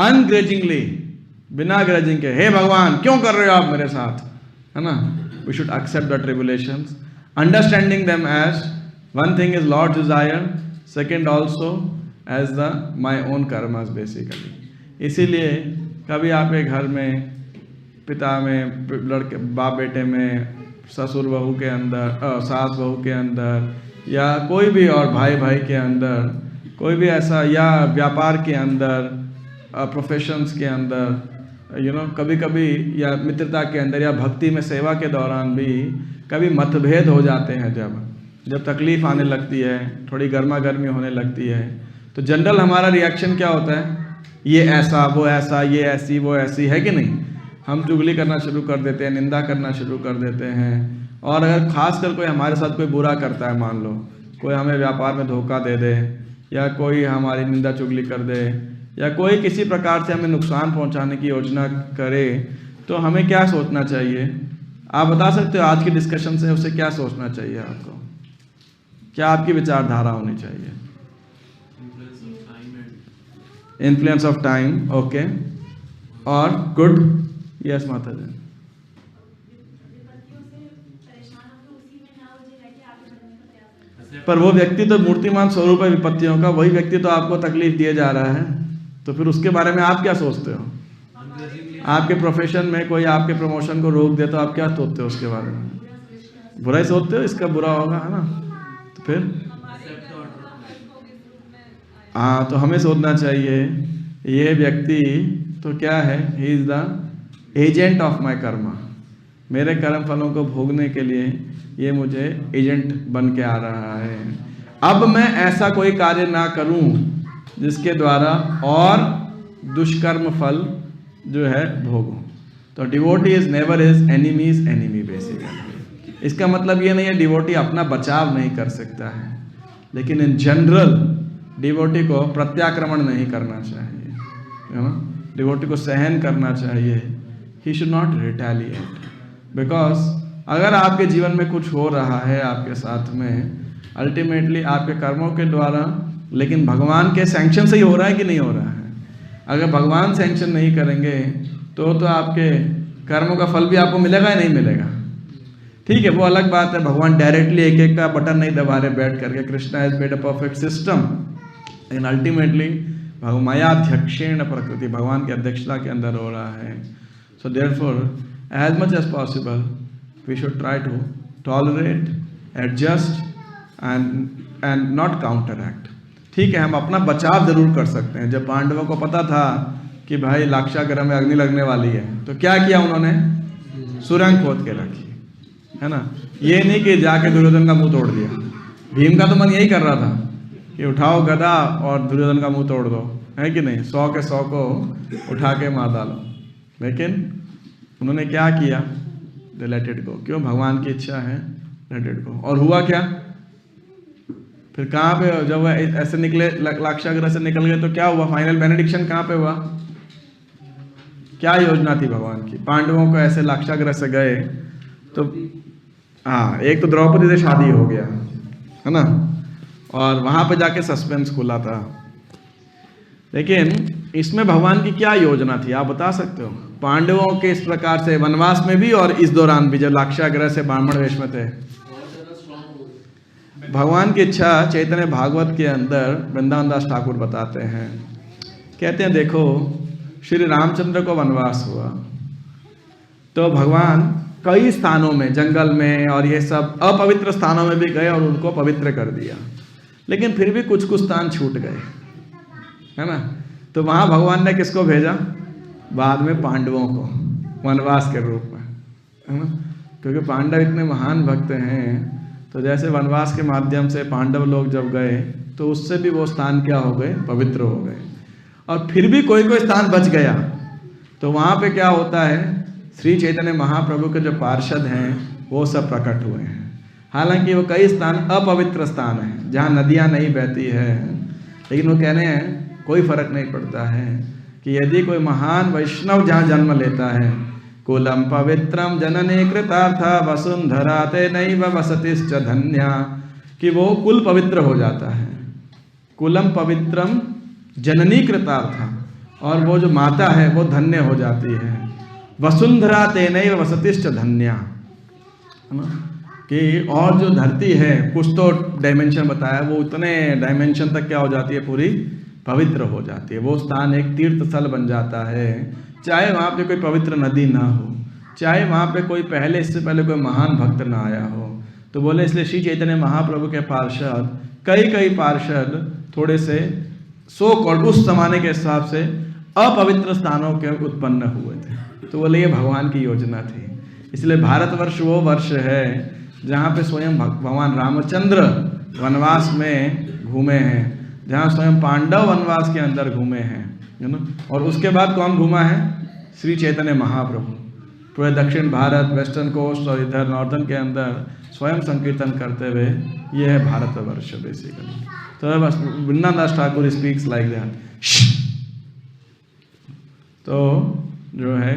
अनग्रेजिंगली, बिना ग्रजिंग के, हे भगवान क्यों कर रहे हो आप मेरे साथ, है ना? We should accept the tribulations, understanding them as one thing is Lord desire, second also as the my own karmas basically. इसीलिए कभी आपके घर में, पिता में, लड़के बाप बेटे में, ससुर बहू के अंदर, सास बहू के अंदर, या कोई भी और भाई भाई के अंदर, कोई भी ऐसा, या व्यापार के अंदर, प्रोफेशंस के अंदर, कभी कभी, या मित्रता के अंदर, या भक्ति में सेवा के दौरान भी कभी मतभेद हो जाते हैं। जब तकलीफ आने लगती है, थोड़ी गर्मा गर्मी होने लगती है, तो जनरल हमारा रिएक्शन क्या होता है? ये ऐसा, वो ऐसा, ये ऐसी, वो ऐसी, है कि नहीं? हम चुगली करना शुरू कर देते हैं, निंदा करना शुरू कर देते हैं। और अगर खासकर कोई हमारे साथ कोई बुरा करता है, मान लो कोई हमें व्यापार में धोखा दे दे, या कोई हमारी निंदा चुगली कर दे, या कोई किसी प्रकार से हमें नुकसान पहुंचाने की योजना करे, तो हमें क्या सोचना चाहिए? आप बता सकते हो आज की डिस्कशन से उसे क्या सोचना चाहिए? आपको क्या आपकी विचारधारा होनी चाहिए? इन्फ्लुएंस ऑफ टाइम, ओके, और गुड, यस माता जी। पर वो व्यक्ति तो मूर्तिमान स्वरूप है विपत्तियों का, वही व्यक्ति तो आपको तकलीफ दिए जा रहा है, तो फिर उसके बारे में आप क्या सोचते हो? आपके प्रोफेशन में कोई आपके प्रमोशन को रोक दे तो आप क्या सोचते हो उसके बारे में? बुरा ही सोचते हो, इसका बुरा होगा, है ना? तो फिर हाँ, तो हमें सोचना चाहिए ये व्यक्ति तो क्या है? He is the agent of my Karma. मेरे कर्म फलों को भोगने के लिए ये मुझे एजेंट बन के आ रहा है। अब मैं ऐसा कोई कार्य ना करूं जिसके द्वारा और दुष्कर्म फल जो है भोगूं। तो devotee is never is enemies enemy basically. इसका मतलब ये नहीं है डिवोटी अपना बचाव नहीं कर सकता है, लेकिन इन जनरल डिवोटी को प्रत्याक्रमण नहीं करना चाहिए, है ना? डिवोटी को सहन करना चाहिए। He should not retaliate, because अगर आपके जीवन में कुछ हो रहा है आपके साथ में, अल्टीमेटली आपके कर्मों के द्वारा, लेकिन भगवान के सैंक्शन से ही हो रहा है कि नहीं हो रहा है? अगर भगवान सैंक्शन नहीं करेंगे तो आपके कर्मों का फल भी आपको मिलेगा या नहीं मिलेगा? ठीक है, वो अलग बात है, भगवान डायरेक्टली एक एक का बटन नहीं दबा रहे बैठ करके। Krishna has made a perfect system, लेकिन अल्टीमेटली मायाध्यक्षेण प्रकृति, भगवान की अध्यक्षता के अंदर हो रहा है। So therefore as much as possible we should try to tolerate, adjust and not counteract. ठीक है, हम अपना बचाव जरूर कर सकते हैं। जब पांडवों को पता था कि भाई लाक्षागृह में अग्नि लगने वाली है, तो क्या किया उन्होंने? सुरंग खोद के रखी, है ना? ये नहीं कि जाके दुर्योधन का मुंह तोड़ दिया। भीम का तो मन यही कर रहा था कि उठाओ गदा और दुर्योधन का मुंह तोड़ दो, है कि नहीं? 100 के 100 को उठा के मार डालो। लेकिन उन्होंने क्या किया? दे लेट इट गो। क्यों? भगवान की इच्छा है, लेट इट गो। और हुआ क्या? फिर कहाँ पे जब ऐसे निकले, लाक्षागृह से निकल गए, तो क्या हुआ? फाइनल बेनेडिक्शन कहाँ पे हुआ? क्या योजना थी भगवान की? पांडवों को ऐसे लाक्षागृह से गए तो हाँ, एक तो द्रौपदी से शादी हो गया, है ना? और वहां पे जाके सस्पेंस खुला था। लेकिन इसमें भगवान की क्या योजना थी, आप बता सकते हो? पांडवों के इस प्रकार से वनवास में भी और इस दौरान भी, जब लाक्षागृह से ब्राह्मण वेश में थे, भगवान की इच्छा चैतन्य भागवत के अंदर वृंदावन दास ठाकुर बताते हैं, कहते हैं देखो श्री रामचंद्र को वनवास हुआ तो भगवान कई स्थानों में, जंगल में और ये सब अपवित्र स्थानों में भी गए और उनको पवित्र कर दिया, लेकिन फिर भी कुछ कुछ स्थान छूट गए, है ना? तो वहां भगवान ने किसको भेजा? बाद में पांडवों को वनवास के रूप में, है ना? क्योंकि पांडव इतने महान भक्त हैं, तो जैसे वनवास के माध्यम से पांडव लोग जब गए तो उससे भी वो स्थान क्या हो गए? पवित्र हो गए। और फिर भी कोई कोई स्थान बच गया, तो वहाँ पे क्या होता है? श्री चैतन्य महाप्रभु के जो पार्षद हैं वो सब प्रकट हुए हैं। हालांकि वो कई स्थान अपवित्र स्थान हैं जहाँ नदियाँ नहीं बहती है, लेकिन वो कहने हैं कोई फर्क नहीं पड़ता है कि यदि कोई महान वैष्णव जहाँ जन्म लेता है, कुलम पवित्रम जननी कृतार्थ वसुंधरा तेनैव वसतिश्च धन्या, कि वो कुल पवित्र हो जाता है। कुलम पवित्रम जननी कृतार्थ, और वो जो माता है वो धन्य हो जाती है। वसुंधरा तेनैव वसतिश्च धन्या, है ना, कि और जो धरती है कुछ तो डायमेंशन बताया, वो उतने डायमेंशन तक क्या हो जाती है, पूरी पवित्र हो जाती है। वो स्थान एक तीर्थ स्थल बन जाता है, चाहे वहाँ पे कोई पवित्र नदी ना हो, चाहे वहाँ पे कोई पहले, इससे पहले कोई महान भक्त ना आया हो। तो बोले इसलिए श्री चैतन्य महाप्रभु के पार्षद, कई पार्षद थोड़े से सो कॉल्ड उस जमाने के हिसाब से अपवित्र स्थानों के उत्पन्न हुए थे। तो बोले ये भगवान की योजना थी। इसलिए भारतवर्ष वो वर्ष है जहाँ पे स्वयं भगवान रामचंद्र वनवास में घूमे हैं, जहाँ स्वयं पांडव वनवास के अंदर घूमे हैं, है ना। और उसके बाद कौन घूमा है, श्री चैतन्य महाप्रभु पूरे दक्षिण भारत, वेस्टर्न कोस्ट और इधर नॉर्दर्न के अंदर स्वयं संकीर्तन करते हुए, ये है भारतवर्ष बेसिकली। तो बस वृंदावन दास ठाकुर स्पीक्स लाइक दैट। तो जो है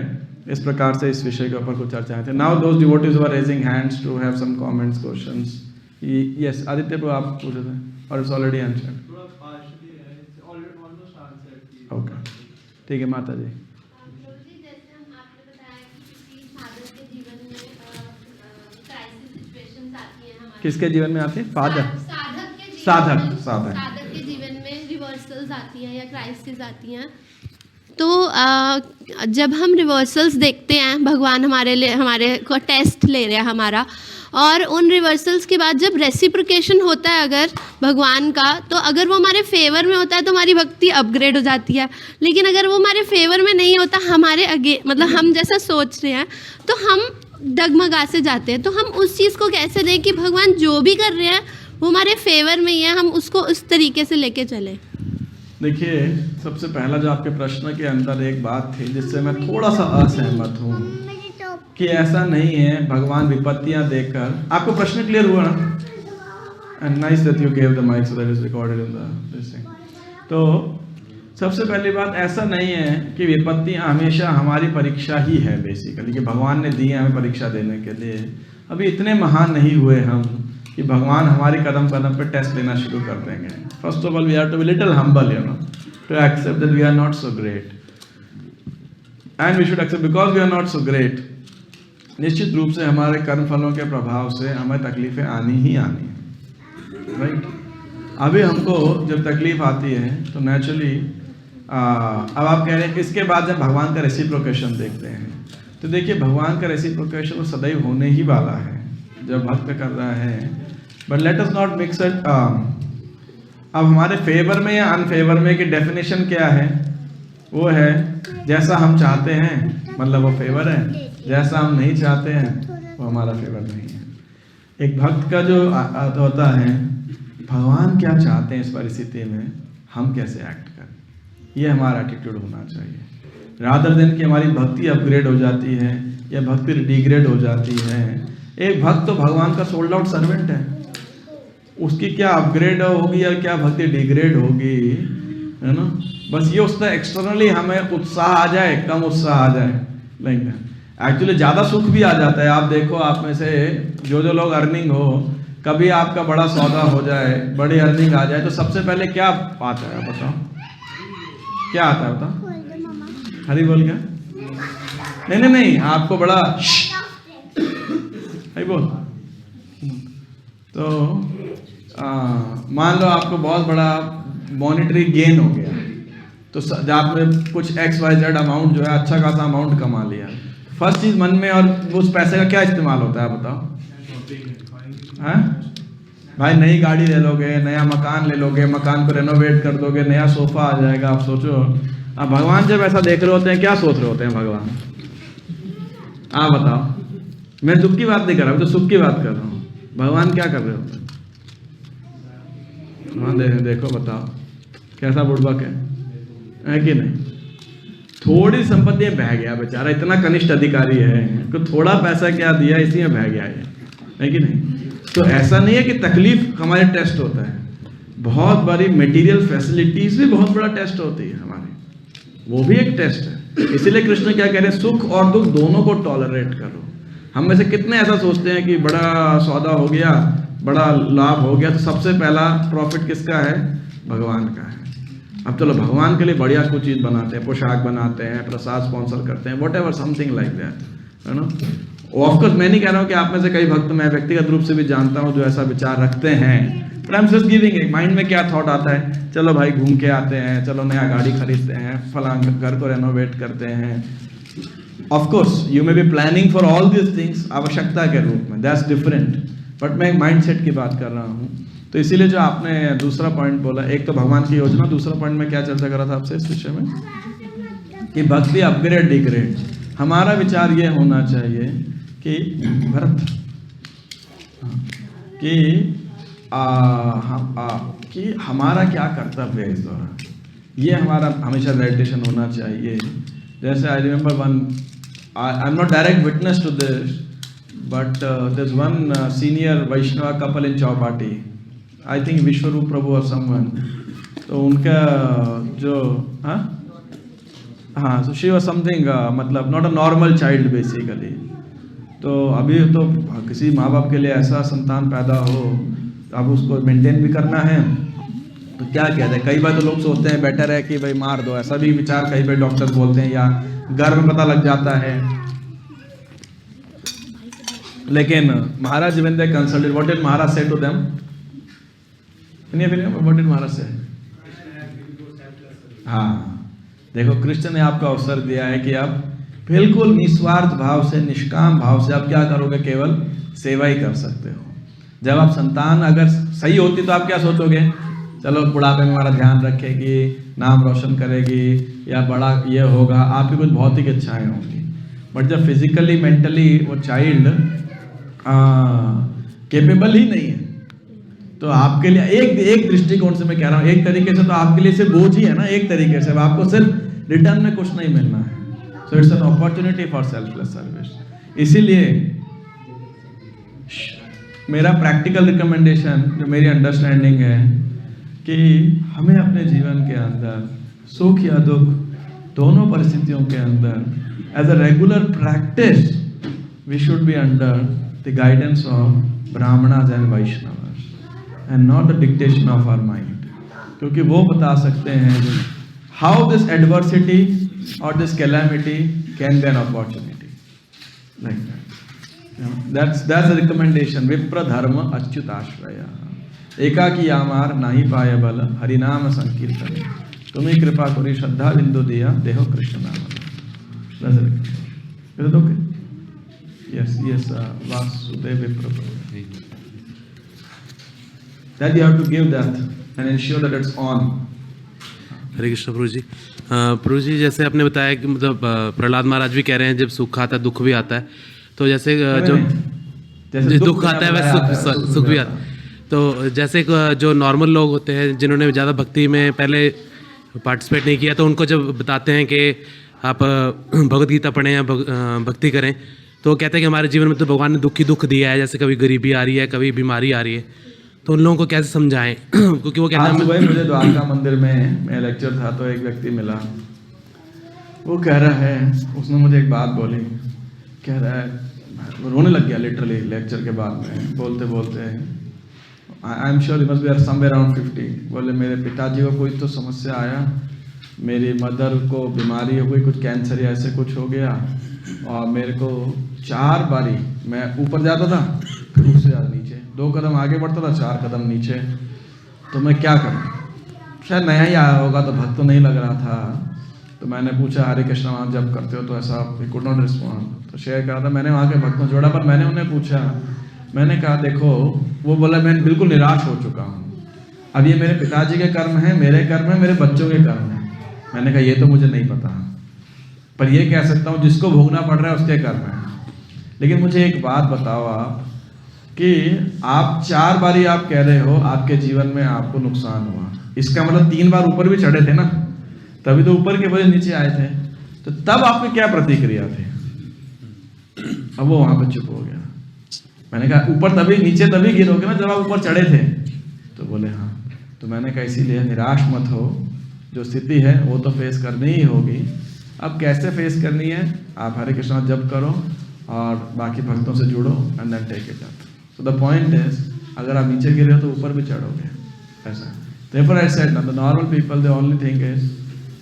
इस प्रकार से इस विषय के ऊपर कुछ चर्चाएं थे। Now those devotees were raising hands to have some comments, questions. Yes Aditya प्रभु, आप पूछ रहे थे और इट्स ऑलरेडी आंसर्ड। ओके, ठीक है माता जी। किसके जीवन में आती है? साधक के जीवन में रिवर्सल्स आती हैं या क्राइसिस आती हैं। तो जब हम रिवर्सल्स देखते हैं, भगवान हमारे को टेस्ट ले रहे हैं हमारा, और उन रिवर्सल्स के बाद जब रेसिप्रोकेशन होता है अगर भगवान का, तो अगर वो हमारे फेवर में होता है तो हमारी भक्ति अपग्रेड हो जाती है। लेकिन अगर वो हमारे फेवर में नहीं होता, हमारे मतलब हम जैसा सोच रहे हैं, तो हम डगमगा से जाते हैं। तो हम उस चीज़ को कैसे दें कि भगवान जो भी कर रहे हैं वो हमारे फेवर में ही है, हम उसको उस तरीके से लेके चलें। देखिए, सबसे पहला जो आपके प्रश्न के अंदर एक बात थी जिससे मैं थोड़ा सा असहमत हूँ कि ऐसा नहीं है भगवान विपत्तियां देकर। आपको प्रश्न क्लियर हुआ ना? And nice that you gave the mic so that is recorded in the this thing. तो सबसे पहली बात, ऐसा नहीं है कि विपत्तियां हमेशा हमारी परीक्षा ही है बेसिकली, कि भगवान ने दी है हमें परीक्षा देने के लिए। अभी इतने महान नहीं हुए हम कि भगवान हमारी कदम कदम पे टेस्ट लेना शुरू कर देंगे। First of all we have to be little humble, you know, to accept that we are not so great, and we should accept because we are not so great. निश्चित रूप से हमारे कर्म फलों के प्रभाव से हमें तकलीफें आनी ही आनी है, राइट। अभी हमको जब तकलीफ आती है तो नेचुरली अब आप कह रहे हैं इसके बाद जब भगवान का रेसिप्रोकेशन देखते हैं, तो देखिए भगवान का रेसिप्रोकेशन तो सदैव होने ही वाला है जब भक्त कर रहा है। But let us not mix it. अब हमारे फेवर में या अनफेवर में की डेफिनेशन क्या है? वो है जैसा हम चाहते हैं, मतलब वो फेवर है, जैसा हम नहीं चाहते हैं वो हमारा फेवर नहीं है। एक भक्त का जो होता है, भगवान क्या चाहते हैं इस परिस्थिति में, हम कैसे एक्ट करें, ये हमारा एटीट्यूड होना चाहिए। रादर देन कि हमारी भक्ति अपग्रेड हो जाती है या भक्ति डिग्रेड हो जाती है। एक भक्त तो भगवान का सोल्ड आउट सर्वेंट है, उसकी क्या अपग्रेड होगी या क्या भक्ति डिग्रेड होगी, है ना। बस ये उसका एक्सटर्नली हमें उत्साह आ जाए, कम उत्साह आ जाए, नहीं एक्चुअली ज़्यादा सुख भी आ जाता है। आप देखो, आप में से जो लोग अर्निंग हो, कभी आपका बड़ा सौदा हो जाए, बड़ी अर्निंग आ जाए, तो सबसे पहले क्या आता है बताओ? क्या आता है बताओ? हरी बोल क्या? नहीं, आपको बड़ा हरी बोल। तो मान लो आपको बहुत बड़ा मॉनेटरी गेन हो गया, तो आपने कुछ XYZ अमाउंट जो है अच्छा खासा अमाउंट कमा लिया। फर्स्ट चीज मन में और उस पैसे का क्या इस्तेमाल होता है बताओ? हैं भाई, नई गाड़ी ले लोगे, नया मकान ले लोगे, मकान को रेनोवेट कर दोगे, नया सोफा आ जाएगा। आप सोचो, अब भगवान जब ऐसा देख रहे होते हैं, क्या सोच रहे होते हैं भगवान? आप बताओ। मैं दुख की बात नहीं कर रहा हूँ, तो सुख की बात कर रहा हूँ। भगवान क्या कर रहे होते हैं? हाँ देखो बताओ, कैसा बुड़बक है कि नहीं? थोड़ी संपत्ति में बह गया बेचारा, इतना कनिष्ठ अधिकारी है, तो थोड़ा पैसा क्या दिया इसी में बह गया है कि नहीं? तो ऐसा नहीं है कि तकलीफ हमारे टेस्ट होता है, बहुत बड़ी मटेरियल फैसिलिटीज भी बहुत बड़ा टेस्ट होती है हमारे, वो भी एक टेस्ट है। इसीलिए कृष्ण क्या कह रहे हैं, सुख और दुख दोनों को टॉलरेट करो। हम में से कितने ऐसा सोचते हैं कि बड़ा सौदा हो गया, बड़ा लाभ हो गया, तो सबसे पहला प्रॉफिट किसका है? भगवान का है। अब चलो भगवान के लिए बढ़िया कुछ चीज़ बनाते हैं, पोशाक बनाते हैं, प्रसाद स्पॉन्सर करते हैं, what ever something like that, है ना। ऑफकोर्स मैं नहीं कह रहा हूँ कि आप में से कई भक्त मैं व्यक्तिगत रूप से भी जानता हूँ जो ऐसा विचार रखते हैं, but I am just giving एक माइंड में क्या थॉट आता है, चलो भाई घूम के आते हैं, चलो नया गाड़ी खरीदते हैं, फलां घर को रेनोवेट करते हैं। Of course you may be planning for all this things आवश्यकता के रूप में, दैट्स डिफरेंट, बट मैं एक माइंडसेट की बात कर रहा हूँ। तो इसीलिए जो आपने दूसरा पॉइंट बोला, एक तो भगवान की योजना, दूसरा पॉइंट में क्या चर्चा कर रहा था आपसे इस विषय में कि भक्ति अपग्रेड डिग्रेड। हमारा विचार ये होना चाहिए कि भरत कि हमारा क्या कर्तव्य है इस दौरान, ये हमारा हमेशा मेडिटेशन होना चाहिए। जैसे I remember one, I am not direct witness to this, but there's one senior Vaishnava couple in Chowpatty, I think Vishwarup Prabhu और समवन, तो उनका जो हाँ so she was something मतलब not a normal child basically। तो अभी तो किसी माँ बाप के लिए ऐसा संतान पैदा हो, अब उसको मेंटेन भी करना है, तो क्या कहते हैं, कई बार तो लोग सोचते हैं बेटर है कि भाई मार दो, ऐसा भी विचार कई बार डॉक्टर्स बोलते हैं, या घर में पता लग जाता है। लेकिन महाराज when they consulted, what did Maharaj say to them? What did Maharaj say? हाँ, देखो कृष्ण ने आपको अवसर दिया है कि आप बिल्कुल निस्वार्थ भाव से, निष्काम भाव से आप क्या करोगे, केवल सेवा ही कर सकते हो। जब आप संतान अगर सही होती तो आप क्या सोचोगे, चलो बुढ़ापे में हमारा ध्यान रखेगी, नाम रोशन करेगी, या बड़ा ये होगा, आपकी कुछ भौतिक इच्छाएं होंगी। बट जब फिजिकली मेंटली वो चाइल्ड कैपेबल ही नहीं है, तो आपके लिए एक दृष्टिकोण से मैं कह रहा हूँ, एक तरीके से तो आपके लिए सिर्फ बोझ ही है ना, एक तरीके से आपको सिर्फ रिटर्न में कुछ नहीं मिलना है। So it's an opportunity for selfless service. इसीलिए मेरा प्रैक्टिकल रिकमेंडेशन, जो मेरी अंडरस्टैंडिंग है, कि हमें अपने जीवन के अंदर सुख या दुख दोनों परिस्थितियों के अंदर as a regular practice we should be under the guidance of brahmanas and Vaishnavas and not the dictation of our mind, क्योंकि वो बता सकते हैं हाउ दिस एडवर्सिटी और this calamity can be an opportunity like that. That's the recommendation. विप्र धर्म अच्युताश्रय एकाकी यामार नाही पाय बल हरिनाम संकीर्तन तुम्हें कृपा करी श्रद्धा बिंदु दिया देहो कृष्ण नाम। Is it okay? Yes, Vasudev Vipra. That you have to give that and ensure that it's on. हरे कृष्ण प्रभु जी। प्रभु जी जैसे आपने बताया कि मतलब प्रहलाद महाराज भी कह रहे हैं जब सुख आता है दुख भी आता है, तो जैसे जो दुख आता है वैसे सुख भी आता है। तो जैसे जो नॉर्मल लोग होते हैं जिन्होंने ज़्यादा भक्ति में पहले पार्टिसिपेट नहीं किया, तो उनको जब बताते हैं कि आप भगवद गीता पढ़ें या भक्ति करें, तो वो कहते हैं कि हमारे जीवन में तो भगवान ने दुख ही दुख दिया है, जैसे कभी गरीबी आ रही है, कभी बीमारी आ रही है, तो उन लोगों को कैसे समझाएं? क्योंकि वो कहते हैं सुबह मुझे द्वारका मंदिर में मैं लेक्चर था, तो एक व्यक्ति मिला, वो कह रहा है, उसने मुझे एक बात बोली, कह रहा है, रोने लग गया लिटरली लेक्चर के बाद में, बोलते बोलते I am sure he must be somewhere around 50। बोले मेरे पिताजी को कोई तो समस्या आया, मेरी मदर को बीमारी हो गई, कुछ कैंसर या ऐसे कुछ हो गया, और मेरे को 4 बारी मैं ऊपर जाता था, फिर उससे ज़्यादा नीचे, 2 कदम आगे बढ़ता था, 4 कदम नीचे, तो मैं क्या करूँ? शायद नया ही आया होगा तो भक्त तो नहीं लग रहा था। तो मैंने पूछा हरे कृष्ण आप जब करते हो तो ऐसा, वी कुड नॉट रिस्पॉन्ड। तो शेयर करा था मैंने वहाँ के भक्तों जोड़ा, पर मैंने उन्हें पूछा, मैंने कहा देखो, वो बोला मैं बिल्कुल निराश हो चुका हूँ, अब ये मेरे पिताजी के कर्म हैं, मेरे कर्म हैं, मेरे बच्चों के कर्म हैं। मैंने कहा ये तो मुझे नहीं पता, पर ये कह सकता हूँ जिसको भोगना पड़ रहा है उसके कर्म हैं। लेकिन मुझे एक बात बताओ आप, कि आप 4 बारी आप कह रहे हो आपके जीवन में आपको नुकसान हुआ, इसका मतलब 3 बार ऊपर भी चढ़े थे ना, तभी तो ऊपर के वजह नीचे आए थे, तो तब आपकी क्या प्रतिक्रिया थी? अब वो वहां पर चुप हो गया। मैंने कहा ऊपर तभी, नीचे तभी गिरोगे ना जब आप ऊपर चढ़े थे। तो बोले हाँ। तो मैंने कहा इसीलिए निराश मत हो, जो स्थिति है वो तो फेस करनी ही होगी, अब कैसे फेस करनी है, आप हरे कृष्णा जप करो और बाकी भक्तों से जुड़ो and then take it up. So the point is, अगर आप नीचे गिरे हो तो ऊपर भी चढ़ोगे, ऐसा। Therefore I said, now the normal people, the only thing is,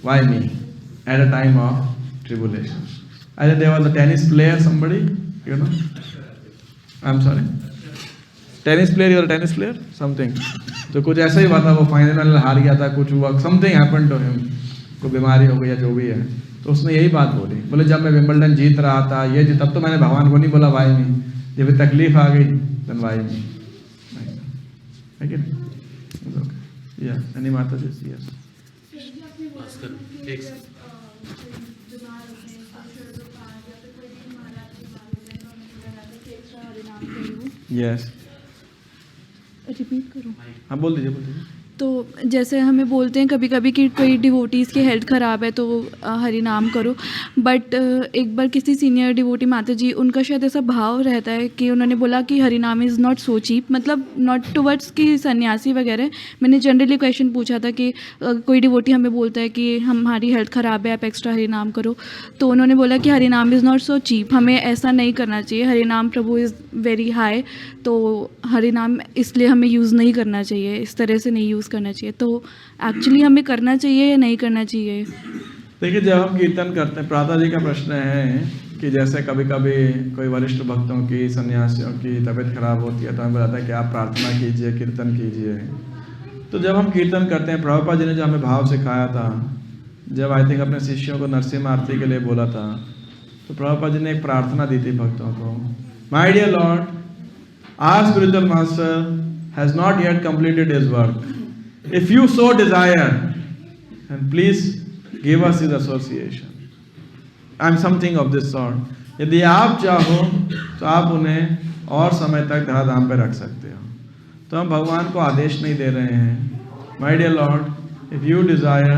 why me at a time of tribulation? I think there was a tennis player, somebody, you know, I'm sorry, tennis player, you're a tennis player, something. तो कुछ ऐसा ही हुआ था, वो final हार गया था, कुछ हुआ, समथिंग हैपेंड टू हिम, कोई बीमारी हो गई या जो भी है, तो उसने यही बात बोली, बोले जब मैं विंबलडन जीत रहा था, ये जीत, तब तो मैंने भगवान को नहीं बोला वाई मी, जब तकलीफ आ गई देन वाई मी, है कि नहीं? Yeah, any माता जी, yes. Yes. रिपीट करो। हाँ बोल दीजिए। तो जैसे हमें बोलते हैं कभी कभी कि कोई डिवोटीज़ की हेल्थ ख़राब है तो हरि नाम करो, बट एक बार किसी सीनियर डिवोटी माता जी, उनका शायद ऐसा भाव रहता है कि उन्होंने बोला कि हरि नाम इज़ नॉट सो चीप, मतलब नॉट टुवर्ड्स कि सन्यासी वगैरह। मैंने जनरली क्वेश्चन पूछा था कि कोई डिवोटी हमें बोलता है कि हमारी हेल्थ ख़राब है, आप एक्स्ट्रा हरि नाम करो, तो उन्होंने बोला कि हरि नाम इज़ नॉट सो चीप, हमें ऐसा नहीं करना चाहिए, हरि नाम प्रभु इज़ वेरी हाई, तो हरि नाम इसलिए हमें यूज़ नहीं करना चाहिए, इस तरह से नहीं यूज़ करना चाहिए। तो एक्चुअली हमें करना चाहिए या नहीं करना चाहिए? देखिए, जब हम कीर्तन करते हैं, प्राता जी का प्रश्न है कि जैसे कभी कभी कोई वरिष्ठ भक्तों की, सन्यासियों की तबीयत खराब होती है तो हमें बताता है कि आप प्रार्थना कीजिए, कीर्तन कीजिए। तो जब हम कीर्तन करते हैं, प्रभुपाद जी ने जो हमें भाव सिखाया था, जब आई थिंक अपने शिष्यों को नरसिम्हा आरती के लिए बोला था, तो प्रभुपाद जी ने एक प्रार्थना दी थी भक्तों को, my dear lord, our spiritual master has not yet completed his work, if you so desire, and please give us his association. I'm something of this sort. यदि आप चाहो तो आप उन्हें और समय तक धराधाम पे रख सकते हो। तो हम भगवान को आदेश नहीं दे रहे हैं, my dear Lord, if you desire,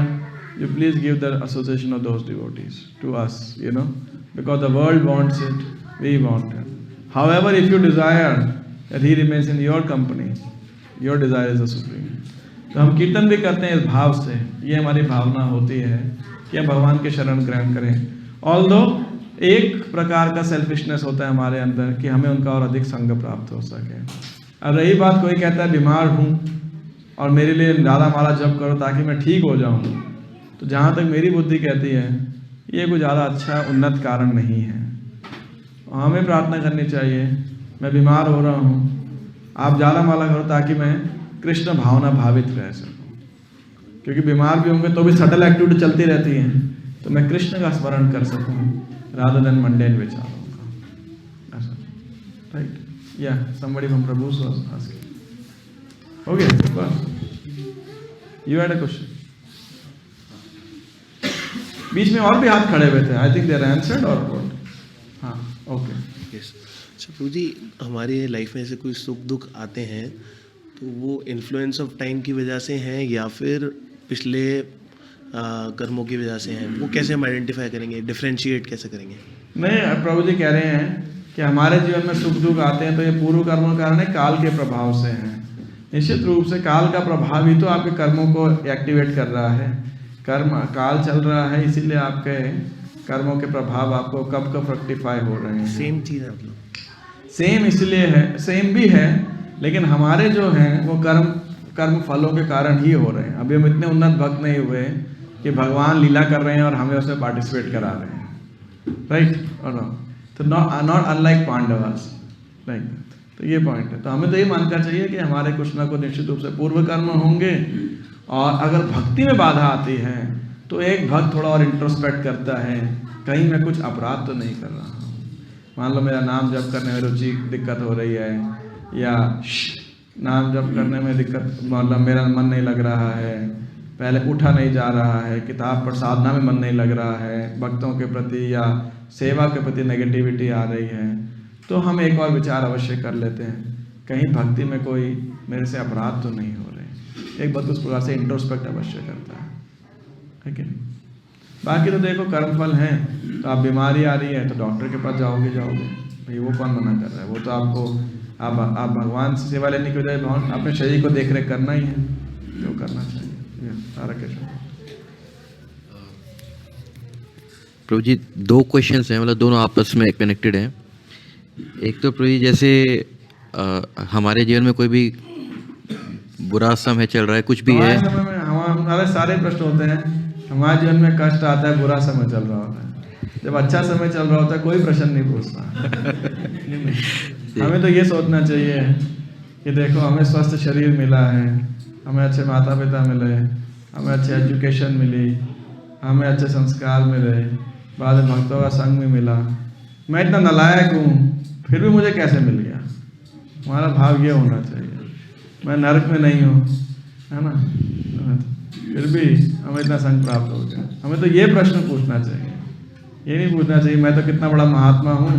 you please give the association of those devotees to us, you know, because the world wants it, we want it. However, if you desire that he remains in your company, your desire is the supreme. तो हम कीर्तन भी करते हैं इस भाव से, ये हमारी भावना होती है कि हम भगवान के शरण ग्रहण करें। ऑल्दो एक प्रकार का सेल्फिशनेस होता है हमारे अंदर कि हमें उनका और अधिक संग प्राप्त हो सके। अब रही बात, कोई कहता है बीमार हूँ और मेरे लिए ज़्यादा माला जप करो ताकि मैं ठीक हो जाऊँ, तो जहाँ तक मेरी बुद्धि कहती है ये कोई ज़्यादा अच्छा उन्नत कारण नहीं है। हमें प्रार्थना करनी चाहिए, मैं बीमार हो रहा हूँ, आप ज़्यादा माला करो ताकि मैं कृष्ण भावना भावित रह सकूं, क्योंकि बीमार भी होंगे तो भी सटल एक्टिविटी चलती रहती है, तो मैं कृष्ण का स्मरण कर सकूं रादर देन मंडेन विचारों का, ऐसा, राइट? या somebody from Prabhu was asking. Okay, you had a question. बीच में और भी हाथ खड़े हुए थे, I think they are answered और व्हाट? हाँ, ओके। यस, अच्छा प्रभु जी, हमारी लाइफ में ऐसे कोई सुख दुख आते हैं तो वो इन्फ्लुएंस ऑफ टाइम की वजह से हैं या फिर पिछले कर्मों की वजह से हैं, वो कैसे हम आइडेंटिफाई करेंगे, डिफरेंशिएट कैसे करेंगे? नहीं, प्रभु जी कह रहे हैं कि हमारे जीवन में सुख दुख आते हैं तो ये पूर्व कर्मों के कारण है, काल के प्रभाव से हैं। निश्चित रूप से काल का प्रभाव ही तो आपके कर्मों को एक्टिवेट कर रहा है, कर्म काल चल रहा है, इसीलिए आपके कर्मों के प्रभाव आपको कब कब फ्रक्टिफाई हो रहे हैं। सेम चीज़ है, मतलब सेम इसलिए है, सेम भी है, लेकिन हमारे जो हैं वो कर्म फलों के कारण ही हो रहे हैं। अभी हम इतने उन्नत भक्त नहीं हुए कि भगवान लीला कर रहे हैं और हमें उसमें पार्टिसिपेट करा रहे हैं, राइट और नो? तो नॉट अनलाइक पांडवास, लाइक। तो ये पॉइंट है। तो हमें तो ये मानना चाहिए कि हमारे कुछ ना कुछ निश्चित रूप से पूर्व कर्म होंगे, और अगर भक्ति में बाधा आती है तो एक भक्त थोड़ा और इंट्रोस्पेक्ट करता है, कहीं मैं कुछ अपराध तो नहीं कर रहा हूँ। मान लो मेरा नाम जप करने में रुचि दिक्कत हो रही है, या नाम जप करने में दिक्कत, मतलब मेरा मन नहीं लग रहा है, पहले उठा नहीं जा रहा है, किताब पर साधना में मन नहीं लग रहा है, भक्तों के प्रति या सेवा के प्रति नेगेटिविटी आ रही है, तो हम एक और विचार अवश्य कर लेते हैं, कहीं भक्ति में कोई मेरे से अपराध तो नहीं हो रहे। एक भक्त उस प्रकार से इंट्रोस्पेक्ट अवश्य करता है कि नहीं? बाकी तो देखो कर्मफल हैं, तो आप बीमारी आ रही है तो डॉक्टर के पास जाओगे भाई, वो कौन मना कर रहा है? वो तो आपको आप भगवान से सेवा लेने की बजाय अपने शरीर को देख रेख करना ही है, जो करना चाहिए। सारा कैसे प्रभु जी 2 क्वेश्चंस हैं, मतलब दोनों आपस में कनेक्टेड हैं। एक तो प्रभु जी जैसे हमारे जीवन में कोई भी बुरा समय चल रहा है, कुछ भी है, हमारे समय में हमारे सारे प्रश्न होते हैं। हमारे जीवन में कष्ट आता है, बुरा समय चल रहा होता है। जब अच्छा समय चल रहा होता है कोई प्रश्न नहीं पूछता। हमें तो ये सोचना चाहिए कि देखो हमें स्वस्थ शरीर मिला है, हमें अच्छे माता पिता मिले, हमें अच्छी एजुकेशन मिली, हमें अच्छे संस्कार मिले, बाद में भक्तों का संग भी मिला। मैं इतना नालायक हूँ फिर भी मुझे कैसे मिल गया? हमारा भाव ये होना चाहिए, मैं नरक में नहीं हूँ, है ना, फिर भी हमें इतना संग प्राप्त हो गया। हमें तो ये प्रश्न पूछना चाहिए, ये नहीं पूछना चाहिए मैं तो कितना बड़ा महात्मा हूँ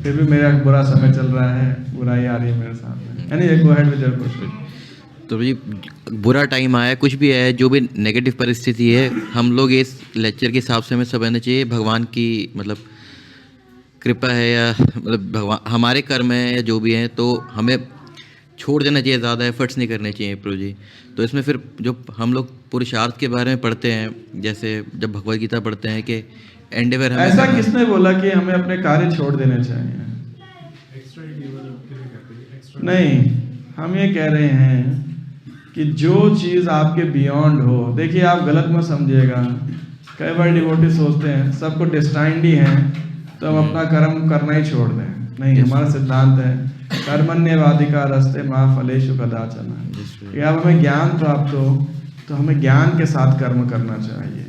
फिर भी मेरा बुरा समय चल रहा है, बुराई आ रही है मेरे सामने। यानी go ahead with your question. तो जी बुरा टाइम आया, कुछ भी है, जो भी नेगेटिव परिस्थिति है, हम लोग इस लेक्चर के हिसाब से हमें समझना चाहिए भगवान की मतलब कृपा है या मतलब भगवान हमारे कर्म है या जो भी है, तो हमें छोड़ देना चाहिए, ज़्यादा एफर्ट्स नहीं करने चाहिए प्रभु जी। तो इसमें फिर जो हम लोग पुरुषार्थ के बारे में पढ़ते हैं, जैसे जब भगवद गीता पढ़ते हैं कि एंडेवर हमें ऐसा किसने बोला कि हमें अपने कार्य छोड़ देने चाहिए? नहीं, हम ये कह रहे हैं कि जो चीज़ आपके बियॉन्ड हो, देखिए आप गलत मत समझिएगा। कई बार डिवोटी सोचते हैं सबको डेस्टाइंड ही है तो हम अपना कर्म करना ही छोड़ दें। नहीं, हमारा सिद्धांत है कर्मण्येवाधिका रस्ते माँ फलेषु कदाचन। कि अब हमें ज्ञान प्राप्त हो तो हमें ज्ञान के साथ कर्म करना चाहिए,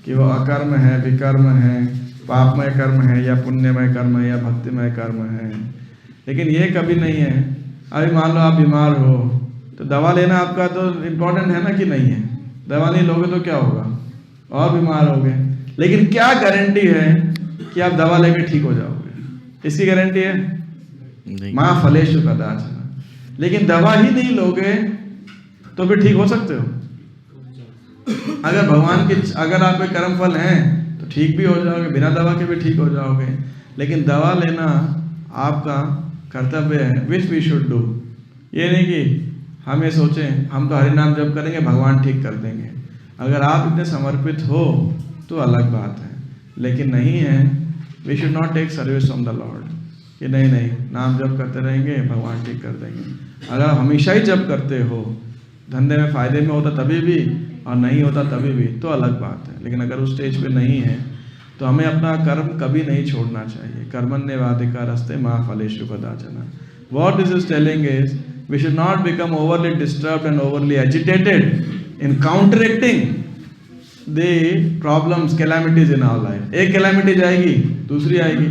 कि वो अकर्म है, विकर्म है, पापमय कर्म है या पुण्यमय कर्म है या भक्तिमय कर्म है। लेकिन ये कभी नहीं है अभी मान लो आप बीमार हो तो दवा लेना आपका तो इम्पोर्टेंट है ना कि नहीं है? दवा नहीं लोगे तो क्या होगा? और बीमार होगे। लेकिन क्या गारंटी है कि आप दवा लेके ठीक हो जाओगे? इसकी गारंटी है नहीं। माँ फलेषु कदाचन। लेकिन दवा ही नहीं लोगे तो फिर ठीक हो सकते हो? अगर भगवान के अगर आप पे कर्म फल हैं तो ठीक भी हो जाओगे, बिना दवा के भी ठीक हो जाओगे। लेकिन दवा लेना आपका कर्तव्य है, विच वी शुड डू। ये नहीं कि हम ये सोचें हम तो हरि नाम जप करेंगे भगवान ठीक कर देंगे। अगर आप इतने समर्पित हो तो अलग बात है, लेकिन नहीं है we should not take service from the Lord कि नहीं नहीं नाम जप करते रहेंगे भगवान ठीक कर देंगे। अगर आप हमेशा ही जप करते हो, धंधे में फ़ायदे में होता तभी भी और नहीं होता तभी भी तो अलग बात है। लेकिन अगर उस स्टेज पे नहीं है तो हमें अपना कर्म कभी नहीं छोड़ना चाहिए। कर्मण्येवाधिका रस्ते माँ फलेषु कदाचन। What this is telling is we should not become overly disturbed and overly agitated in counteracting the problems, calamities in our life. एक calamity जाएगी, दूसरी आएगी,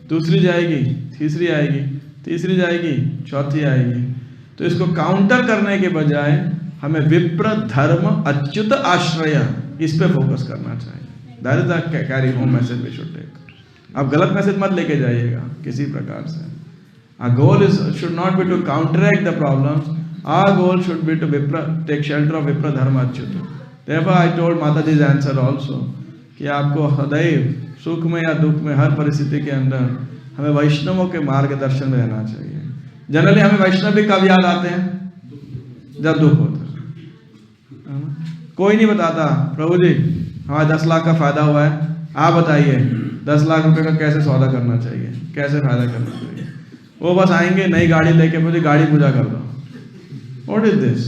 दूसरी जाएगी, तीसरी आएगी, तीसरी जाएगी, चौथी आएगी। तो इसको काउंटर करने के बजाय हमें विप्र धर्म अच्युत आश्रय इस पे फोकस करना चाहिए। That is the carry home message we should take. आप गलत मैसेज मत लेके जाइएगा किसी प्रकार से। Our goal should not be to counteract the problems. Our goal should be to take shelter of Vipra Dharma Achyuta. Therefore, I told Mataji's answer also कि आपको सदैव सुख में या दुख में हर परिस्थिति के अंदर हमें वैष्णवों के मार्गदर्शन में रहना चाहिए। जनरली हमें वैष्णव भी कब याद आते हैं? जब दुख होता है ना? कोई नहीं बताता प्रभु जी हमारा 10 लाख का फायदा हुआ है, आप बताइए 10 लाख रुपए का कैसे सौदा करना चाहिए, कैसे फायदा करना चाहिए। वो बस आएंगे नई गाड़ी लेके, मुझे गाड़ी पूजा कर दो। What is this?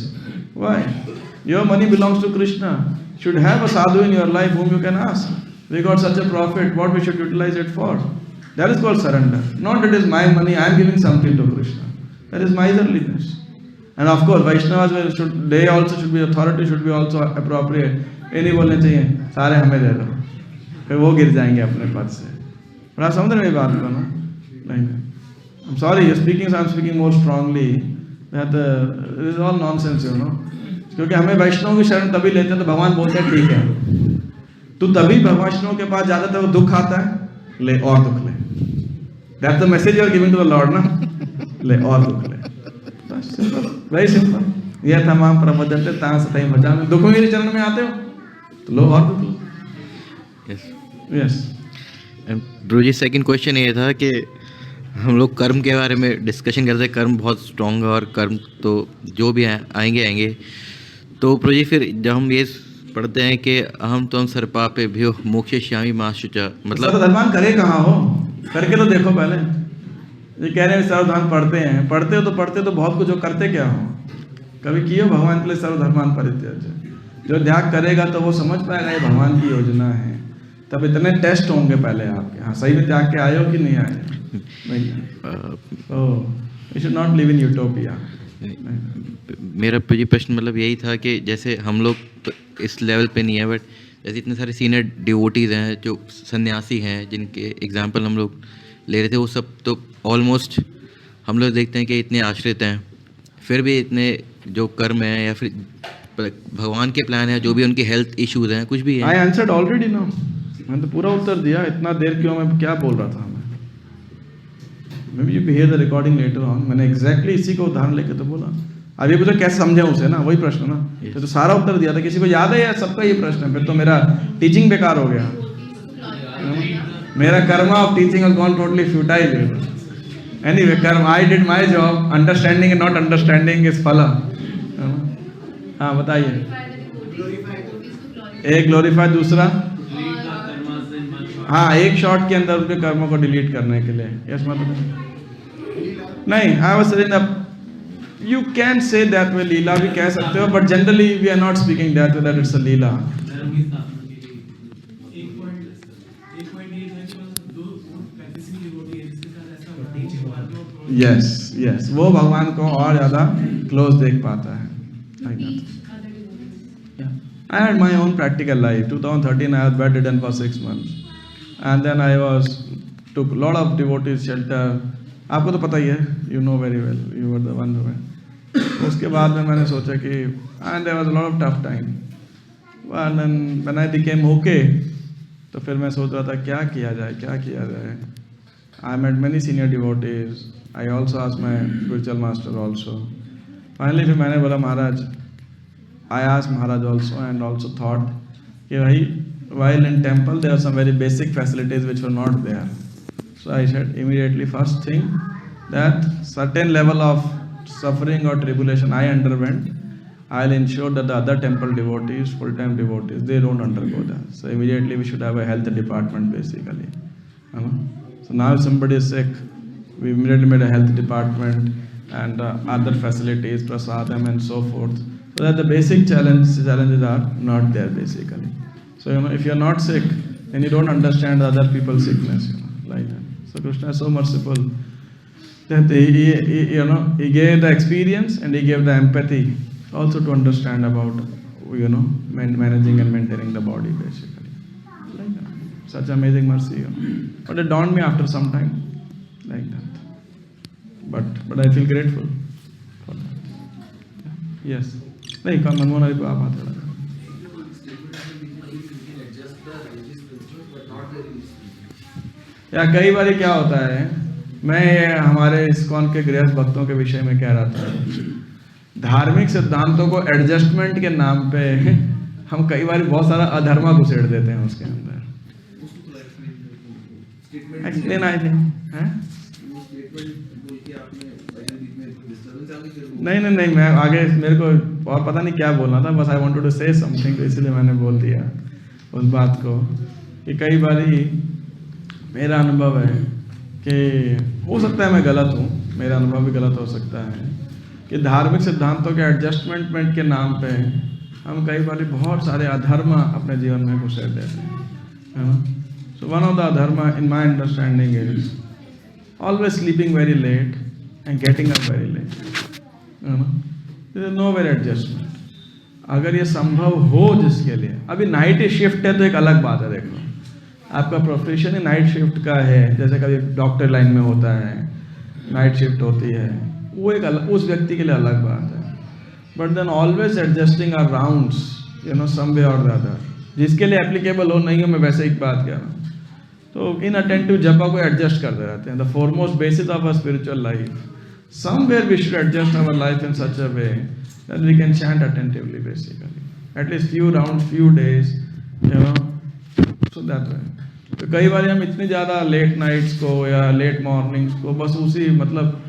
Why? Your money belongs to Krishna. Should have a sadhu in your life whom you can ask. We got such a profit, what we should utilize it for? That is called surrender. Not that it is my money, I am giving something to Krishna. That is miserliness. And of course, Vaishnavas should, they also should be, authority should be also appropriate. ये नहीं बोलने चाहिए सारे हमें दे दो, फिर वो गिर जाएंगे अपने पद से। बड़ा समझ रहे मेरी बात को ना? नहीं I'm sorry, you're speaking, so I'm speaking more strongly. That it is all nonsense, you know. क्योंकि हमें वैष्णव की शरण तभी लेते हैं तो भगवान बोलते हैं ठीक है, तू तभी वैष्णव के पास जाता है वो दुख आता है, ले और दुख ले। That's the message you are giving to the Lord, ना? ले और दुख ले। बस very simple. यह तमाम प्रपंचते तां सताई भजा में, दुख मेरे चरण में आते हो तो लो और दुख लो। Yes. Dhruv ji second question ये था कि हम लोग कर्म के बारे में डिस्कशन करते हैं, कर्म बहुत स्ट्रॉन्ग है और कर्म तो जो भी आएंगे। तो प्रभु जी फिर जब हम ये पढ़ते हैं कि अहम त्वं सर्पापेभ्यो मोक्षयिष्यामि मा शुचा, मतलब सर्वधर्मान करे कहाँ हो, करके तो देखो पहले। ये कह रहे हैं सर्वधर्म पढ़ते हो तो बहुत कुछ हो, करते क्या हो? कभी किए हो भगवान के लिए सर्वधर्मान परित्याज्य? जो त्याग करेगा तो वो समझ पाएगा ये भगवान की योजना है। तब इतने टेस्ट होंगे पहले आपके, हाँ सही में त्याग के आए हो कि नहीं आए? नहीं। You should not live in utopia. मेरा ये प्रश्न मतलब यही था कि जैसे हम लोग तो इस लेवल पे नहीं है, बट जैसे इतने सारे सीनियर डिवोटीज़ हैं जो सन्यासी हैं, जिनके एग्जांपल हम लोग ले रहे थे, वो सब तो ऑलमोस्ट हम लोग देखते हैं कि इतने आश्रित हैं, फिर भी इतने जो कर्म है या फिर भगवान के प्लान है, जो भी उनके हेल्थ इश्यूज हैं, कुछ भी है। आई आंसर्ड ऑलरेडी नो, मैंने तो पूरा उत्तर दिया। इतना देर क्यों, मैं क्या बोल रहा था? मैं you here the recording later on, मैंने एग्जैक्टली इसी को उदाहरण लेके तो बोला। अभी मुझे कैसे समझे उसे ना, वही प्रश्न ना, तो सारा उत्तर दिया था। किसी को याद है या सबका ये प्रश्न है? फिर तो मेरा टीचिंग बेकार हो गया, मेरा karma of teaching has gone totally futile. Anyway, कर्म, I did my job, understanding and not understanding is फला। हाँ बताइए। एक ग्लोरीफाई, दूसरा हाँ एक शॉट के अंदर उनके कर्मों को डिलीट करने के लिए। यस मतलब नहीं, I was saying that you can say that way, लीला भी कह सकते हो, but generally we are not speaking that way, that it's a lila. Yes yes, वो भगवान को और ज्यादा क्लोज देख पाता है। I had my own practical life. 2013 I was bedridden for 6 months. And then I took a lot of devotees shelter. आपको तो पता ही है, you know very well, you were the one who went. उसके बाद में मैंने सोचा कि and there was a lot of tough time. And then when I became okay, तो फिर मैं सोच रहा था क्या किया जाए. I met many senior devotees. I also asked my spiritual master also. Finally फिर मैंने बोला महाराज, I asked Maharaj also and also thought कि भाई while in temple there are some very basic facilities which were not there. So I said immediately, first thing, that certain level of suffering or tribulation I underwent, I'll ensure that the other temple devotees, full-time devotees, they don't undergo that. So immediately we should have a health department basically. So now if somebody is sick, we immediately made a health department and other facilities, prasadam and so forth. So that the basic challenges are not there basically. So if you're not sick, then you don't understand other people's sickness, like that. So Krishna is so merciful that he gave the experience and he gave the empathy also to understand about managing and maintaining the body basically. Like that. Such amazing mercy. But it dawned me after some time, like that. But I feel grateful for that. Yes. नहीं कम मनमोहन हरि को आप आते हैं। या कई बार क्या होता है, मैं हमारे इस्कॉन के गृहस्थ भक्तों के विषय में कह रहा था, धार्मिक सिद्धांतों को एडजस्टमेंट के नाम पे हम कई बार बहुत सारा अधर्मा घुसेड़ देते हैं उसके अंदर। एक्सप्लेन आई थिंक नहीं, मैं आगे, मेरे को और पता नहीं क्या बोलना था, बस I wanted to say something, तो इसलिए मैंने बोल दिया उस बात को कि कई बारी मेरा अनुभव है कि हो सकता है मैं गलत हूँ, मेरा अनुभव भी गलत हो सकता है कि धार्मिक सिद्धांतों के एडजस्टमेंट के नाम पे हम कई बार बहुत सारे अधर्म अपने जीवन में घुसेड़ देते हैं, है ना। So one of the adharma in my understanding is always sleeping very late and getting up very late, there is no where adjustment. अगर ये संभव हो जिसके लिए, अभी नाइट शिफ्ट है तो एक अलग बात है, देखो आपका प्रोफेशन ही नाइट शिफ्ट का है, जैसे कभी डॉक्टर लाइन में होता है नाइट शिफ्ट होती है, वो एक अलग, उस व्यक्ति के लिए अलग बात है। But then always adjusting our rounds some way और द अदर, जिसके लिए एप्लीकेबल हो नहीं हो, मैं वैसे एक बात कह रहा हूँ, तो इन अटेंटिव जपा को एडजस्ट करते रहते हैं। The foremost basis of a spiritual life, somewhere we should adjust our life in such a way that we can chant attentively basically at least few rounds, few days, so that way. तो कई बार हम इतनी ज़्यादा late nights को या late mornings को बस उसी मतलब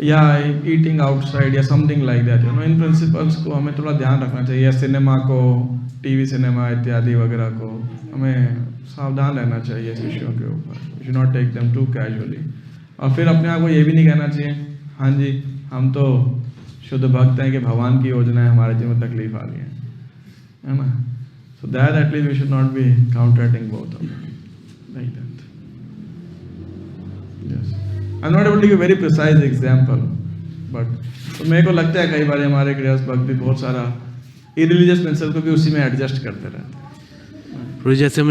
या ईटिंग आउटसाइड या something like that, in principles को हमें थोड़ा ध्यान रखना चाहिए। सिनेमा को, टीवी सिनेमा इत्यादि वगैरह को हमें सावधान रहना चाहिए इस विषयों के ऊपर, you should not take them too casually. और फिर अपने आप को ये भी नहीं कहना चाहिए हाँ जी हम तो शुद्ध भक्त हैं कि भगवान की योजना है हमारे जीवन में तकलीफ आ रही है ना। So that at least we should not be counteracting both of them like that. Yes I am not able to give very precise example but तो मेरे को लगता है कई बार हमारे गृहस्थ भक्त भी बहुत सारा इरिलीजियस प्रिंसिपल को भी उसी में एडजस्ट करते रहते हैं। प्रभु जी जैसे हम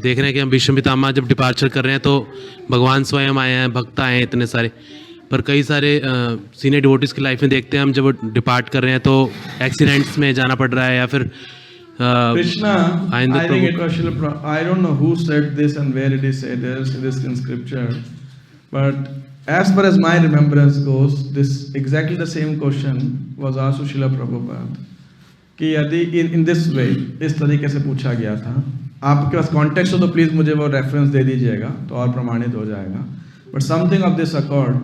देख रहे हैं कि हम भीष्म पितामह जब डिपार्चर कर रहे हैं तो भगवान स्वयं आए हैं, भक्त आए हैं इतने सारे, पर कई सारे सीनियर डिवोटीज की लाइफ में देखते हैं हम जब वो डिपार्ट कर रहे हैं तो एक्सीडेंट्स में जाना पड़ रहा है या फिर Krishna, I think it was I don't know who said this and where it is said, this in scripture, but as far as my remembrance goes, this exactly the same question was asked to Srila Prabhupada कि यदि in this way इस तरीके से पूछा गया था, आपके पास context हो तो प्लीज मुझे वो रेफरेंस दे दीजिएगा तो और प्रमाणित हो जाएगा, but something of this accord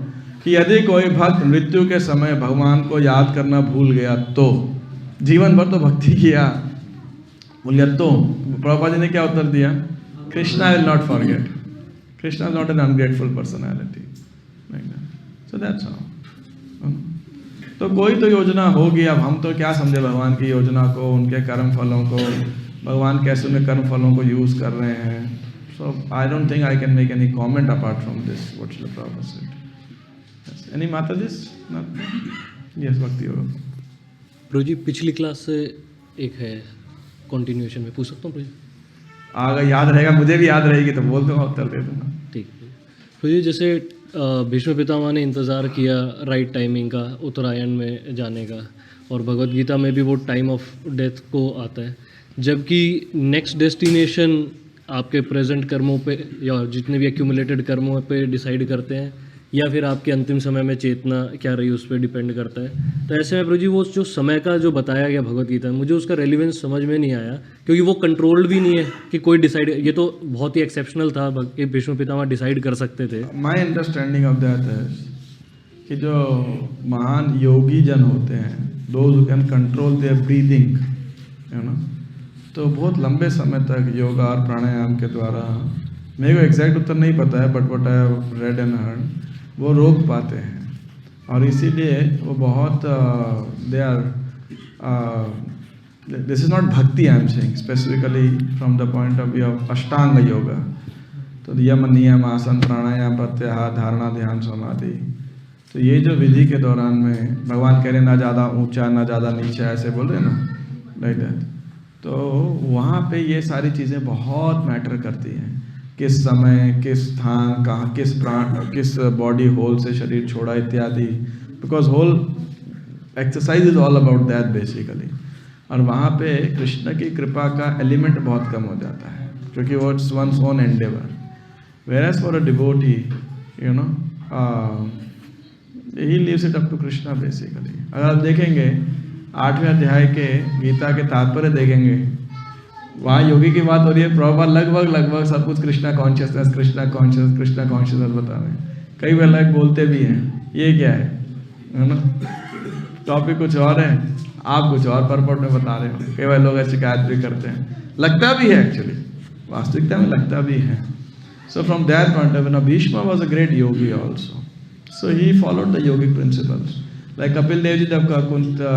कि यदि कोई भक्त मृत्यु के समय भगवान को याद करना भूल गया तो जीवन भर तो भक्ति किया भूल गया तो प्रभुपाद जी ने क्या उत्तर दिया, Krishna will not forget, Krishna is not an ungrateful personality, so that's how. तो कोई तो योजना होगी, अब हम तो क्या समझे भगवान की योजना को, उनके कर्म फलों को, भगवान कैसे उनके कर्म फलों को यूज कर रहे हैं। So I don't think I can make any comment apart from this what Srila Prabhupada said. Any माता जी? यस भक्ति योग। प्रभु जी पिछली क्लास से एक है कंटिन्यूएशन में पूछ सकता हूँ प्रभु जी? अगर याद रहेगा, मुझे भी याद रहेगी तो बोल दूंगा, उत्तर दे दूंगा। ठीक है प्रभु जी, जैसे भीष्म पितामह ने इंतज़ार किया राइट टाइमिंग का उत्तरायण में जाने का, और भगवत गीता में भी वो टाइम ऑफ डेथ को आता है, जबकि नेक्स्ट डेस्टिनेशन आपके प्रेजेंट कर्मों पे या जितने भी एक्यूमुलेटेड कर्मों पे डिसाइड करते हैं, या फिर आपके अंतिम समय में चेतना क्या रही उस पर डिपेंड करता है। तो ऐसे में प्रभु जी वो जो समय का जो बताया गया भगवत गीता में, मुझे उसका रेलिवेंस समझ में नहीं आया, क्योंकि वो कंट्रोल्ड भी नहीं है कि कोई डिसाइड, ये तो बहुत ही एक्सेप्शनल था कि भीष्म पितामह डिसाइड कर सकते थे। My understanding of that is कि जो महान योगी जन होते हैं, those who can control their breathing, you know, तो बहुत लंबे समय तक योगा और प्राणायाम के द्वारा, मेरे को एग्जैक्ट उत्तर नहीं पता है but what I have read and heard, वो रोक पाते हैं। और इसीलिए वो बहुत they are, this is not bhakti I am saying, specifically from the point of view of Ashtanga yoga. तो यम नियम आसन प्राणायाम प्रत्याहार धारणा ध्यान समाधि, तो ये जो विधि के दौरान में भगवान कह रहे ना ज़्यादा ऊंचा ना ज़्यादा नीचा, ऐसे बोल रहे ना, लाइक दैट, तो वहाँ पे ये सारी चीज़ें बहुत मैटर करती हैं, किस समय, किस स्थान, कहाँ, किस प्राण, किस बॉडी होल से शरीर छोड़ा इत्यादि, because whole exercise is all about that basically. और वहाँ पे कृष्ण की कृपा का एलिमेंट बहुत कम हो जाता है, क्योंकि वो it's one's own endeavour, whereas for a devotee, you know, he leaves it up to Krishna basically. अगर आप देखेंगे 8वें अध्याय के गीता के तात्पर्य देखेंगे, वहाँ योगी की बात हो रही है, प्रभुपाद लगभग सब कुछ कृष्णा कॉन्शियसनेस बता रहे हैं। कई बार लोग बोलते भी हैं ये क्या है ना, टॉपिक कुछ और है, आप कुछ और परपट में बता रहे हो। कई बार लोग शिकायत भी करते हैं, लगता भी है एक्चुअली, वास्तविकता में लगता भी है। So from that point of view, Bhishma was a great yogi also, so he followed the yogic principles, like Kapil Dev ji जब